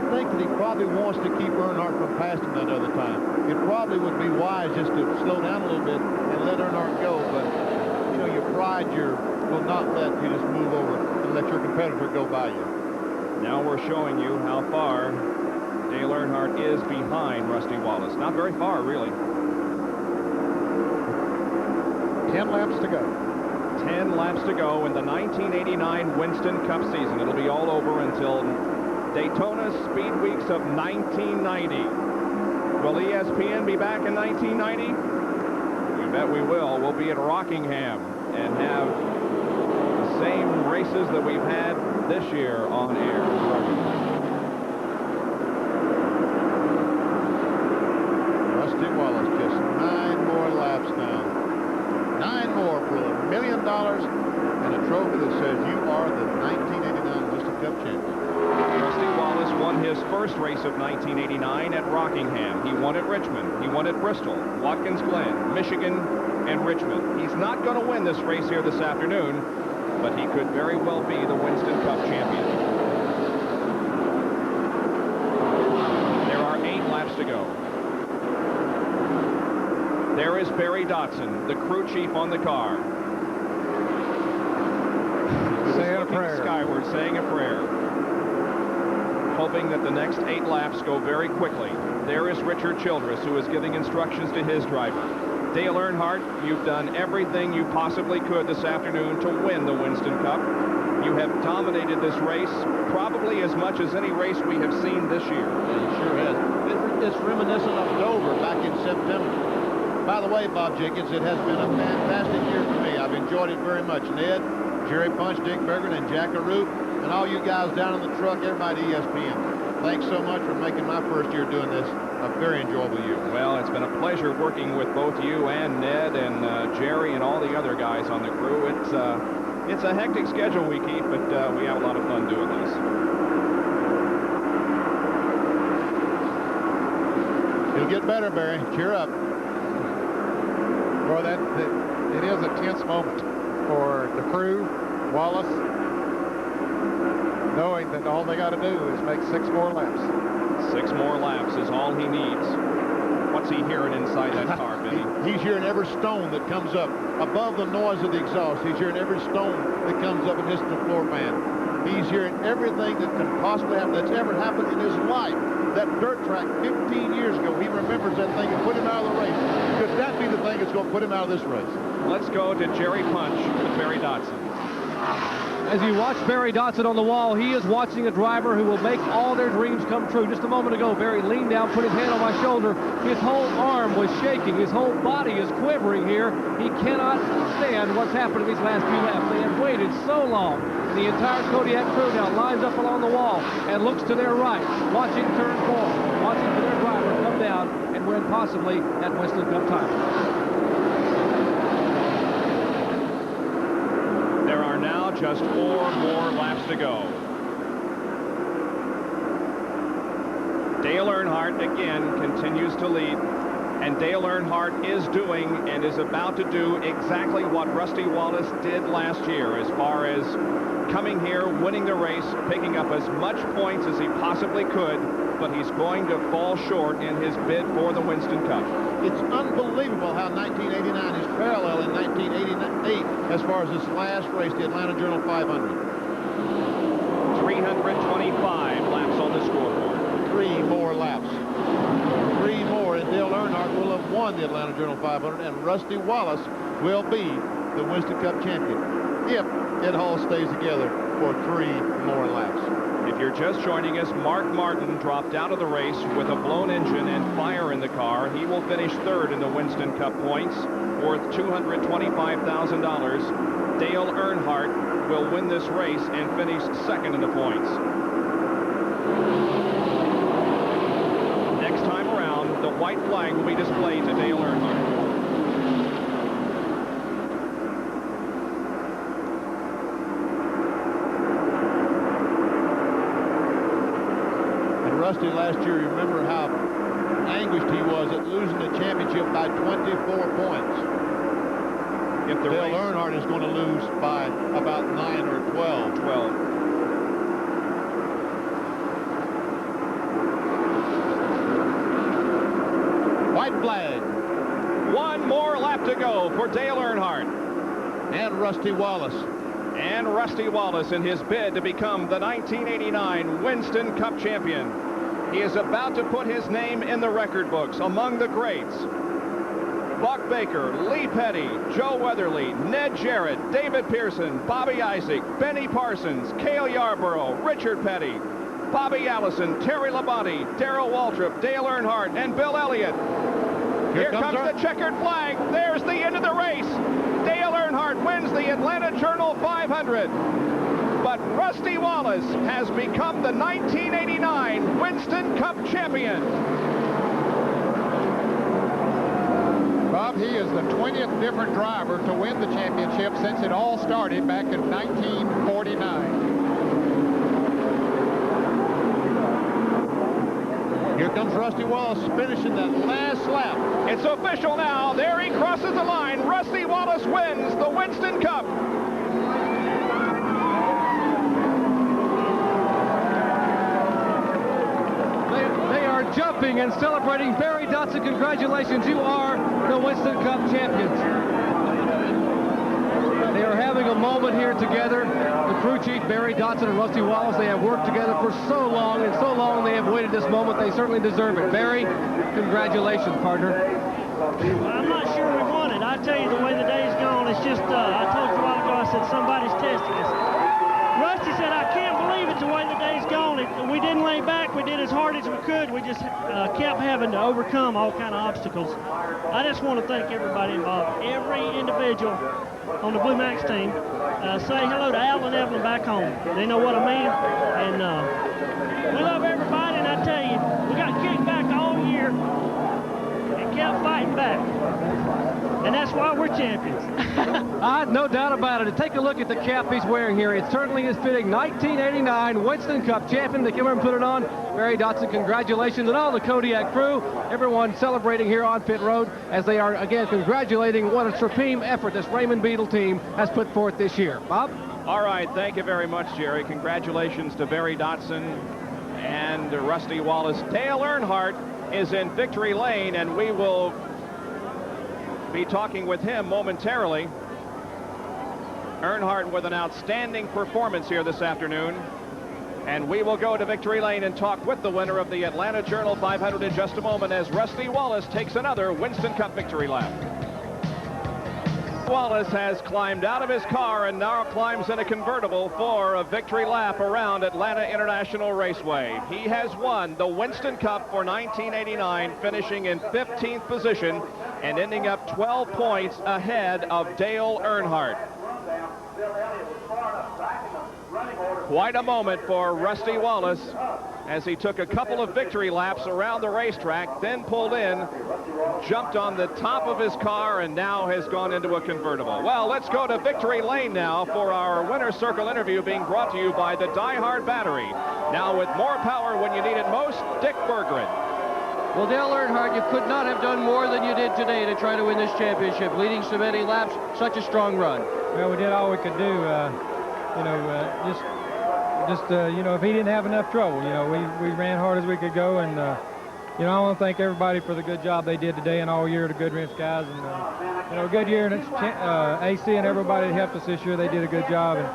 think that he probably wants to keep Earnhardt from passing that other time. It probably would be wise just to slow down a little bit and let Earnhardt go. But, you know, your pride will not let you just move over and let your competitor go by you. Now we're showing you how far Dale Earnhardt is behind Rusty Wallace. Not very far, really. 10 laps to go. 10 laps to go in the 1989 Winston Cup season. It'll be all over until Daytona Speed Weeks of 1990. Will ESPN be back in 1990? You bet we will. We'll be at Rockingham and have the same races that we've had this year on air. Rusty Wallace, just 9 more laps now. 9 more for $1 million and a trophy that says you are the 1989 Winston Cup champion. Rusty Wallace won his first race of 1989 at Rockingham. He won at Richmond. He won at Bristol, Watkins Glen, Michigan, and Richmond. He's not going to win this race here this afternoon, but he could very well be the Winston Cup champion. There are 8 laps to go. There is Barry Dotson, the crew chief on the car. saying a prayer, hoping that the next 8 laps go very quickly. There is Richard Childress, who is giving instructions to his driver. Dale Earnhardt, you've done everything you possibly could this afternoon to win the Winston Cup. You have dominated this race probably as much as any race we have seen this year. Yeah, he sure has. It's reminiscent of Dover back in September. By the way, Bob Jenkins, it has been a fantastic year for me. I've enjoyed it very much. Ned, Jerry Punch, Dick Bergen, and Jack Arute, and all you guys down in the truck, everybody at ESPN. Thanks so much for making my first year doing this a very enjoyable year. Well, it's been a pleasure working with both you and Ned and Jerry and all the other guys on the crew. It's a hectic schedule we keep, but we have a lot of fun doing this. It'll get better, Barry. Cheer up. Well, it is a tense moment for the crew, Wallace, knowing that all they got to do is make 6 more laps. 6 more laps is all he needs. What's he hearing inside that car, Benny? He's hearing every stone that comes up. Above the noise of the exhaust, he's hearing every stone that comes up and hits the floor fan. He's hearing everything that can possibly happen, that's ever happened in his life. That dirt track 15 years ago, he remembers that thing and put him out of the race. Could that be the thing that's going to put him out of this race? Let's go to Jerry Punch with Barry Dodson. As you watch Barry Dodson on the wall, he is watching a driver who will make all their dreams come true. Just a moment ago, Barry leaned down, put his hand on my shoulder. His whole arm was shaking. His whole body is quivering here. He cannot stand what's happened in these last few laps. They have waited so long. And the entire Kodiak crew now lines up along the wall and looks to their right, watching turn 4, watching for their driver come down and win possibly that Winston Cup title. There are now just 4 more laps to go. Dale Earnhardt again continues to lead, and Dale Earnhardt is doing and is about to do exactly what Rusty Wallace did last year as far as coming here, winning the race, picking up as much points as he possibly could, but he's going to fall short in his bid for the Winston Cup. It's unbelievable how 1989 is parallel in 1988 as far as this last race, the Atlanta Journal 500. 325 laps on the scoreboard. 3 more laps. 3 more, and Dale Earnhardt will have won the Atlanta Journal 500, and Rusty Wallace will be the Winston Cup champion if it all stays together for 3 more laps. If you're just joining us, Mark Martin dropped out of the race with a blown engine and fire in the car. He will finish 3rd in the Winston Cup points, worth $225,000. Dale Earnhardt will win this race and finish 2nd in the points. Next time around, the white flag will be displayed to Dale Earnhardt. Rusty last year, you remember how anguished he was at losing the championship by 24 points. If Dale Earnhardt is going to lose by about 9 or 12. 12. White flag. 1 more lap to go for Dale Earnhardt. And Rusty Wallace. And Rusty Wallace in his bid to become the 1989 Winston Cup champion. He is about to put his name in the record books among the greats. Buck Baker, Lee Petty, Joe Weatherly, Ned Jarrett, David Pearson, Bobby Isaac, Benny Parsons, Cale Yarborough, Richard Petty, Bobby Allison, Terry Labonte, Darrell Waltrip, Dale Earnhardt, and Bill Elliott. Here comes the checkered flag. There's the end of the race. Dale Earnhardt wins the Atlanta Journal 500. But Rusty Wallace has become the 1989 Winston Cup champion. Bob, he is the 20th different driver to win the championship since it all started back in 1949. Here comes Rusty Wallace finishing that last lap. It's official now. There he crosses the line. Rusty Wallace wins the Winston Cup. Jumping and celebrating. Barry Dodson, congratulations. You are the Winston Cup champions. They are having a moment here together. The crew chief, Barry Dotson and Rusty Wallace, they have worked together for so long, and so long they have waited this moment. They certainly deserve it. Barry, congratulations, partner. Well, I'm not sure we won it. I tell you, the way the day's gone, it's just, I told you a while ago, I said somebody's testing us. Rusty said, I can't believe it the way the day's gone. We didn't lay back. We did as hard as we could. We just kept having to overcome all kind of obstacles. I just want to thank everybody involved, every individual on the Blue Max team. Say hello to Al and Evelyn back home. They know what I mean. And we love everybody, and I tell you, we got kicked back all year and kept fighting back. And that's why we're champions. No doubt about it. And take a look at the cap he's wearing here. It certainly is fitting. 1989 Winston Cup champion. They come over and put it on. Barry Dotson, congratulations. And all the Kodiak crew, everyone celebrating here on pit road as they are, again, congratulating what a supreme effort this Raymond Beetle team has put forth this year. Bob? All right, thank you very much, Jerry. Congratulations to Barry Dotson and Rusty Wallace. Dale Earnhardt is in victory lane, and we will be talking with him momentarily. Earnhardt with an outstanding performance here this afternoon. And we will go to victory lane and talk with the winner of the Atlanta Journal 500 in just a moment as Rusty Wallace takes another Winston Cup victory lap. Wallace has climbed out of his car and now climbs in a convertible for a victory lap around Atlanta International Raceway. He has won the Winston Cup for 1989, finishing in 15th position and ending up 12 points ahead of Dale Earnhardt. Quite a moment for Rusty Wallace as he took a couple of victory laps around the racetrack, then pulled in, jumped on the top of his car, and now has gone into a convertible. Well, let's go to victory lane now for our winner's circle interview being brought to you by the Die Hard Battery. Now with more power when you need it most, Dick Berggren. Well, Dale Earnhardt, you could not have done more than you did today to try to win this championship, leading so many laps, such a strong run. Well, we did all we could do. If he didn't have enough trouble, we ran hard as we could go, and I want to thank everybody for the good job they did today and all year, the Goodwrench guys, and good year, and it's AC and everybody that helped us this year. They did a good job, and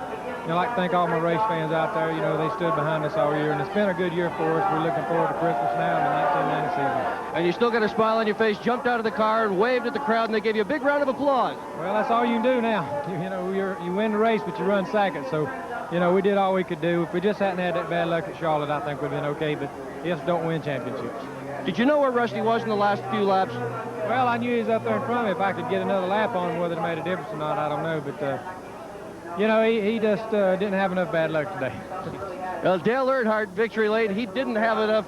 I'd like to thank all my race fans out there. They stood behind us all year, and it's been a good year for us. We're looking forward to Christmas now and the 1990 season. And you still got a smile on your face, jumped out of the car and waved at the crowd, and they gave you a big round of applause. Well, that's all you can do now. You win the race, but you run second, so we did all we could do. If we just hadn't had that bad luck at Charlotte, I think we'd have been okay, but just don't win championships. Did you know where Rusty was in the last few laps? Well, I knew he was up there in front of me. If I could get another lap on him, whether it made a difference or not, I don't know, but he just didn't have enough bad luck today. Well, Dale Earnhardt, victory lane, he didn't have enough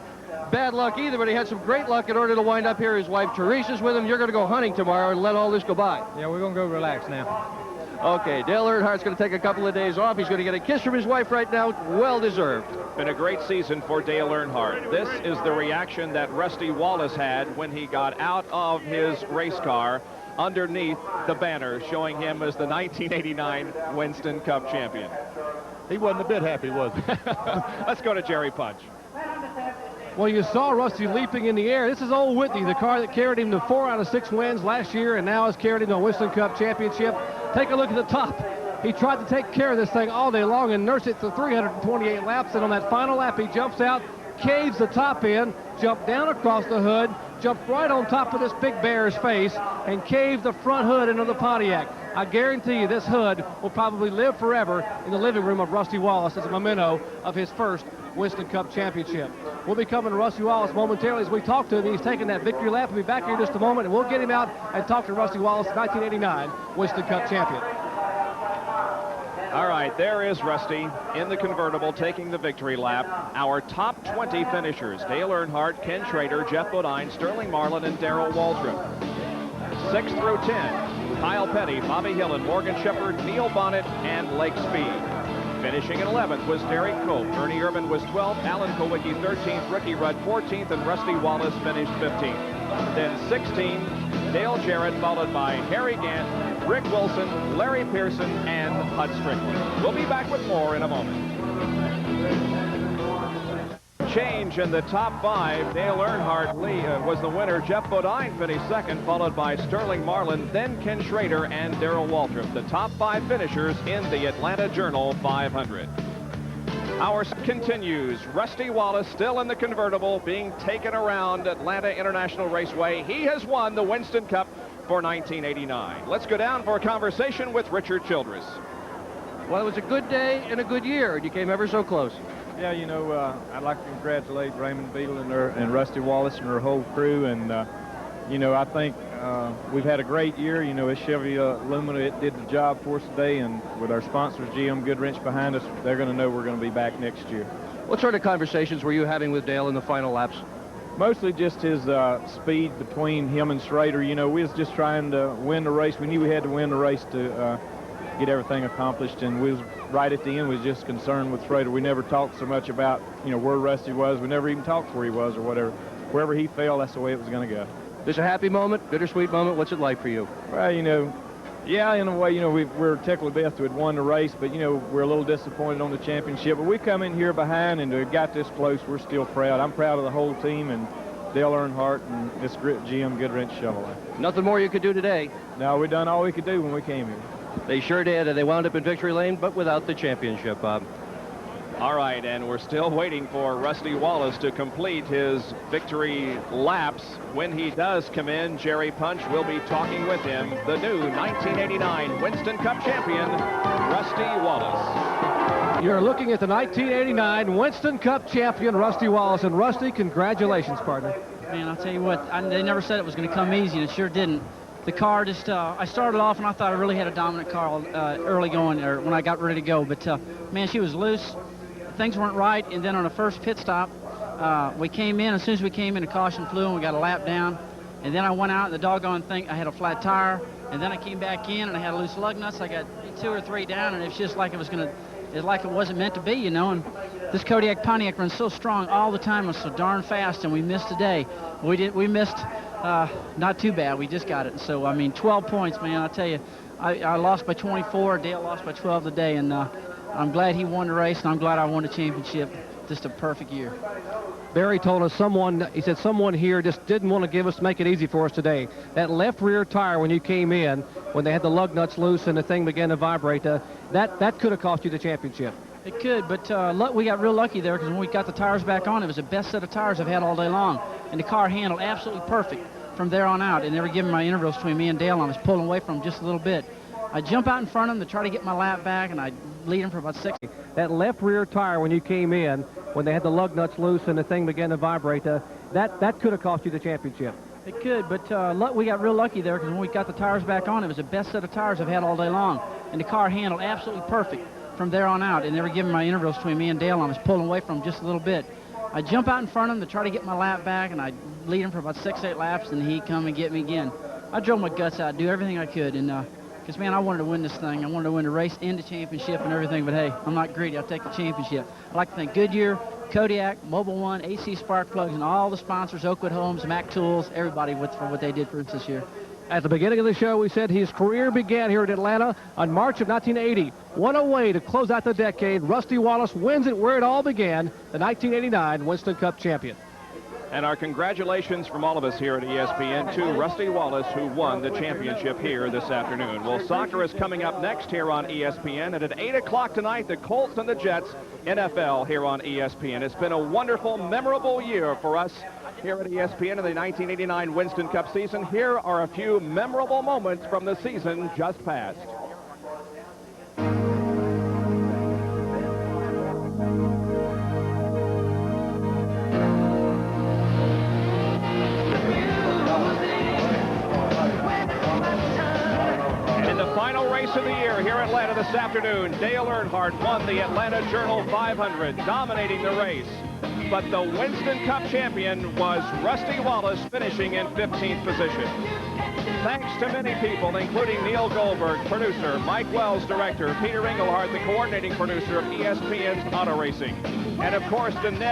bad luck either, but he had some great luck in order to wind up here. His wife Teresa's with him. You're going to go hunting tomorrow and let all this go by. Yeah, we're going to go relax now. Okay, Dale Earnhardt's going to take a couple of days off. He's going to get a kiss from his wife right now. Well deserved. Been a great season for Dale Earnhardt. This is the reaction that Rusty Wallace had when he got out of his race car underneath the banner showing him as the 1989 Winston Cup champion. He wasn't a bit happy, was he? Let's go to Jerry Punch. Well, you saw Rusty leaping in the air. This is old Whitney, the car that carried him to 4 out of 6 wins last year and now has carried him to a Winston Cup championship. Take a look at the top. He tried to take care of this thing all day long and nurse it to 328 laps, and on that final lap he jumps out, caves the top end, jumped down across the hood, jumped right on top of this big bear's face, and caved the front hood into the Pontiac. I guarantee you this hood will probably live forever in the living room of Rusty Wallace as a memento of his first Winston Cup championship. We'll be coming to Rusty Wallace momentarily as we talk to him. He's taking that victory lap. We'll be back here in just a moment, and we'll get him out and talk to Rusty Wallace, 1989 Winston Cup champion. All right, there is Rusty in the convertible taking the victory lap. Our top 20 finishers: Dale Earnhardt, Ken Schrader, Jeff Bodine, Sterling Marlin, and Darrell Waltrip. 6 through 10, Kyle Petty, Bobby Hillen, Morgan Shepherd, Neil Bonnet, and Lake Speed. Finishing in 11th was Derek Cope. Ernie Irvin was 12th, Alan Kowicki 13th, Ricky Rudd 14th, and Rusty Wallace finished 15th. Then 16, Dale Jarrett, followed by Harry Gant, Rick Wilson, Larry Pearson, and Hud Strickland. We'll be back with more in a moment. change in the top 5. Dale Earnhardt was the winner. Jeff Bodine finished second, followed by Sterling Marlin, then Ken Schrader and Darrell Waltrip. The top 5 finishers in the Atlanta Journal 500. Our continues. Rusty Wallace still in the convertible, being taken around Atlanta International Raceway. He has won the Winston Cup for 1989. Let's go down for a conversation with Richard Childress. Well, it was a good day and a good year. You came ever so close. Yeah, you know, I'd like to congratulate Raymond Beadle and Rusty Wallace and her whole crew. And, you know, I think we've had a great year. You know, as Chevy Lumina, it did the job for us today. And with our sponsors, GM Goodwrench, behind us, they're going to know we're going to be back next year. What sort of conversations were you having with Dale in the final laps? Mostly just his speed between him and Schrader. You know, we was just trying to win the race. We knew we had to win the race to get everything accomplished, and we was right at the end. We was just concerned with Schrader. We never talked so much about, you know, where Rusty was. We never even talked where he was or whatever. Wherever he fell, that's the way it was going to go. There's a happy moment, bittersweet moment. What's it like for you? Well, you know, yeah, in a way, you know, we're tickled to death to have won the race, but, you know, we're a little disappointed on the championship. But we come in here behind and to got this close, we're still proud. I'm proud of the whole team and Dale Earnhardt and this GM Goodwrench Chevrolet. Nothing more you could do today. No, we done all we could do when we came here. They sure did, and they wound up in victory lane, but without the championship, Bob. All right, and we're still waiting for Rusty Wallace to complete his victory laps. When he does come in, Jerry Punch will be talking with him. The new 1989 Winston Cup champion, Rusty Wallace. You're looking at the 1989 Winston Cup champion, Rusty Wallace. And Rusty, congratulations, partner. Man, I'll tell you what, they never said it was going to come easy, and it sure didn't. The car just, I started off and I thought I really had a dominant car early going, or when I got ready to go. But, man, she was loose. Things weren't right. And then on the first pit stop, we came in. As soon as we came in, the caution flew and we got a lap down. And then I went out and the doggone thing, I had a flat tire. And then I came back in and I had loose lug nuts. I got 2 or 3 down, and it's just like it was going to, it's like it wasn't meant to be, you know. And this Kodiak Pontiac runs so strong all the time. It was so darn fast, and we missed today. We missed. Not too bad. We just got it. So, I mean, 12 points, man. I tell you, I lost by 24. Dale lost by 12 today, and I'm glad he won the race, and I'm glad I won the championship. Just a perfect year. Barry told us he said someone here just didn't want to make it easy for us today. That left rear tire when you came in, when they had the lug nuts loose and the thing began to vibrate, that could have cost you the championship. It could, but we got real lucky there, because when we got the tires back on, it was the best set of tires I've had all day long. And the car handled absolutely perfect from there on out. And they were giving my intervals between me and Dale, and I was pulling away from him just a little bit. I jump out in front of him to try to get my lap back, and I lead him for about 60. That left rear tire when you came in, when they had the lug nuts loose and the thing began to vibrate, that could have cost you the championship. It could, but we got real lucky there, because when we got the tires back on, it was the best set of tires I've had all day long. And the car handled absolutely perfect from there on out. And they were giving my intervals between me and Dale, and I was pulling away from him just a little bit. I jump out in front of him to try to get my lap back, and I lead him for about 6-8 laps, and he'd come and get me again. I drove my guts out, do everything I could, and because, man, I wanted to win this thing. I wanted to win the race and the championship and everything, but hey, I'm not greedy. I'll take the championship. I'd like to thank Goodyear, Kodiak, Mobil 1, AC Spark Plugs, and all the sponsors, Oakwood Homes, Mac Tools, everybody for what they did for us this year. At the beginning of the show, we said his career began here at Atlanta on March of 1980. What a way to close out the decade. Rusty Wallace wins it where it all began, the 1989 Winston Cup champion. And our congratulations from all of us here at ESPN to Rusty Wallace, who won the championship here this afternoon. Well, soccer is coming up next here on ESPN, and at 8 o'clock tonight, the Colts and the Jets, NFL here on ESPN. It's been a wonderful, memorable year for us here at ESPN in the 1989 Winston Cup season. Here are a few memorable moments from the season just passed. Of the year here at Atlanta this afternoon, Dale Earnhardt won the Atlanta Journal 500, dominating the race. But the Winston Cup champion was Rusty Wallace, finishing in 15th position. Thanks to many people, including Neil Goldberg, producer, Mike Wells, director, Peter Engelhardt, the coordinating producer of ESPN's Auto Racing, and of course to Ned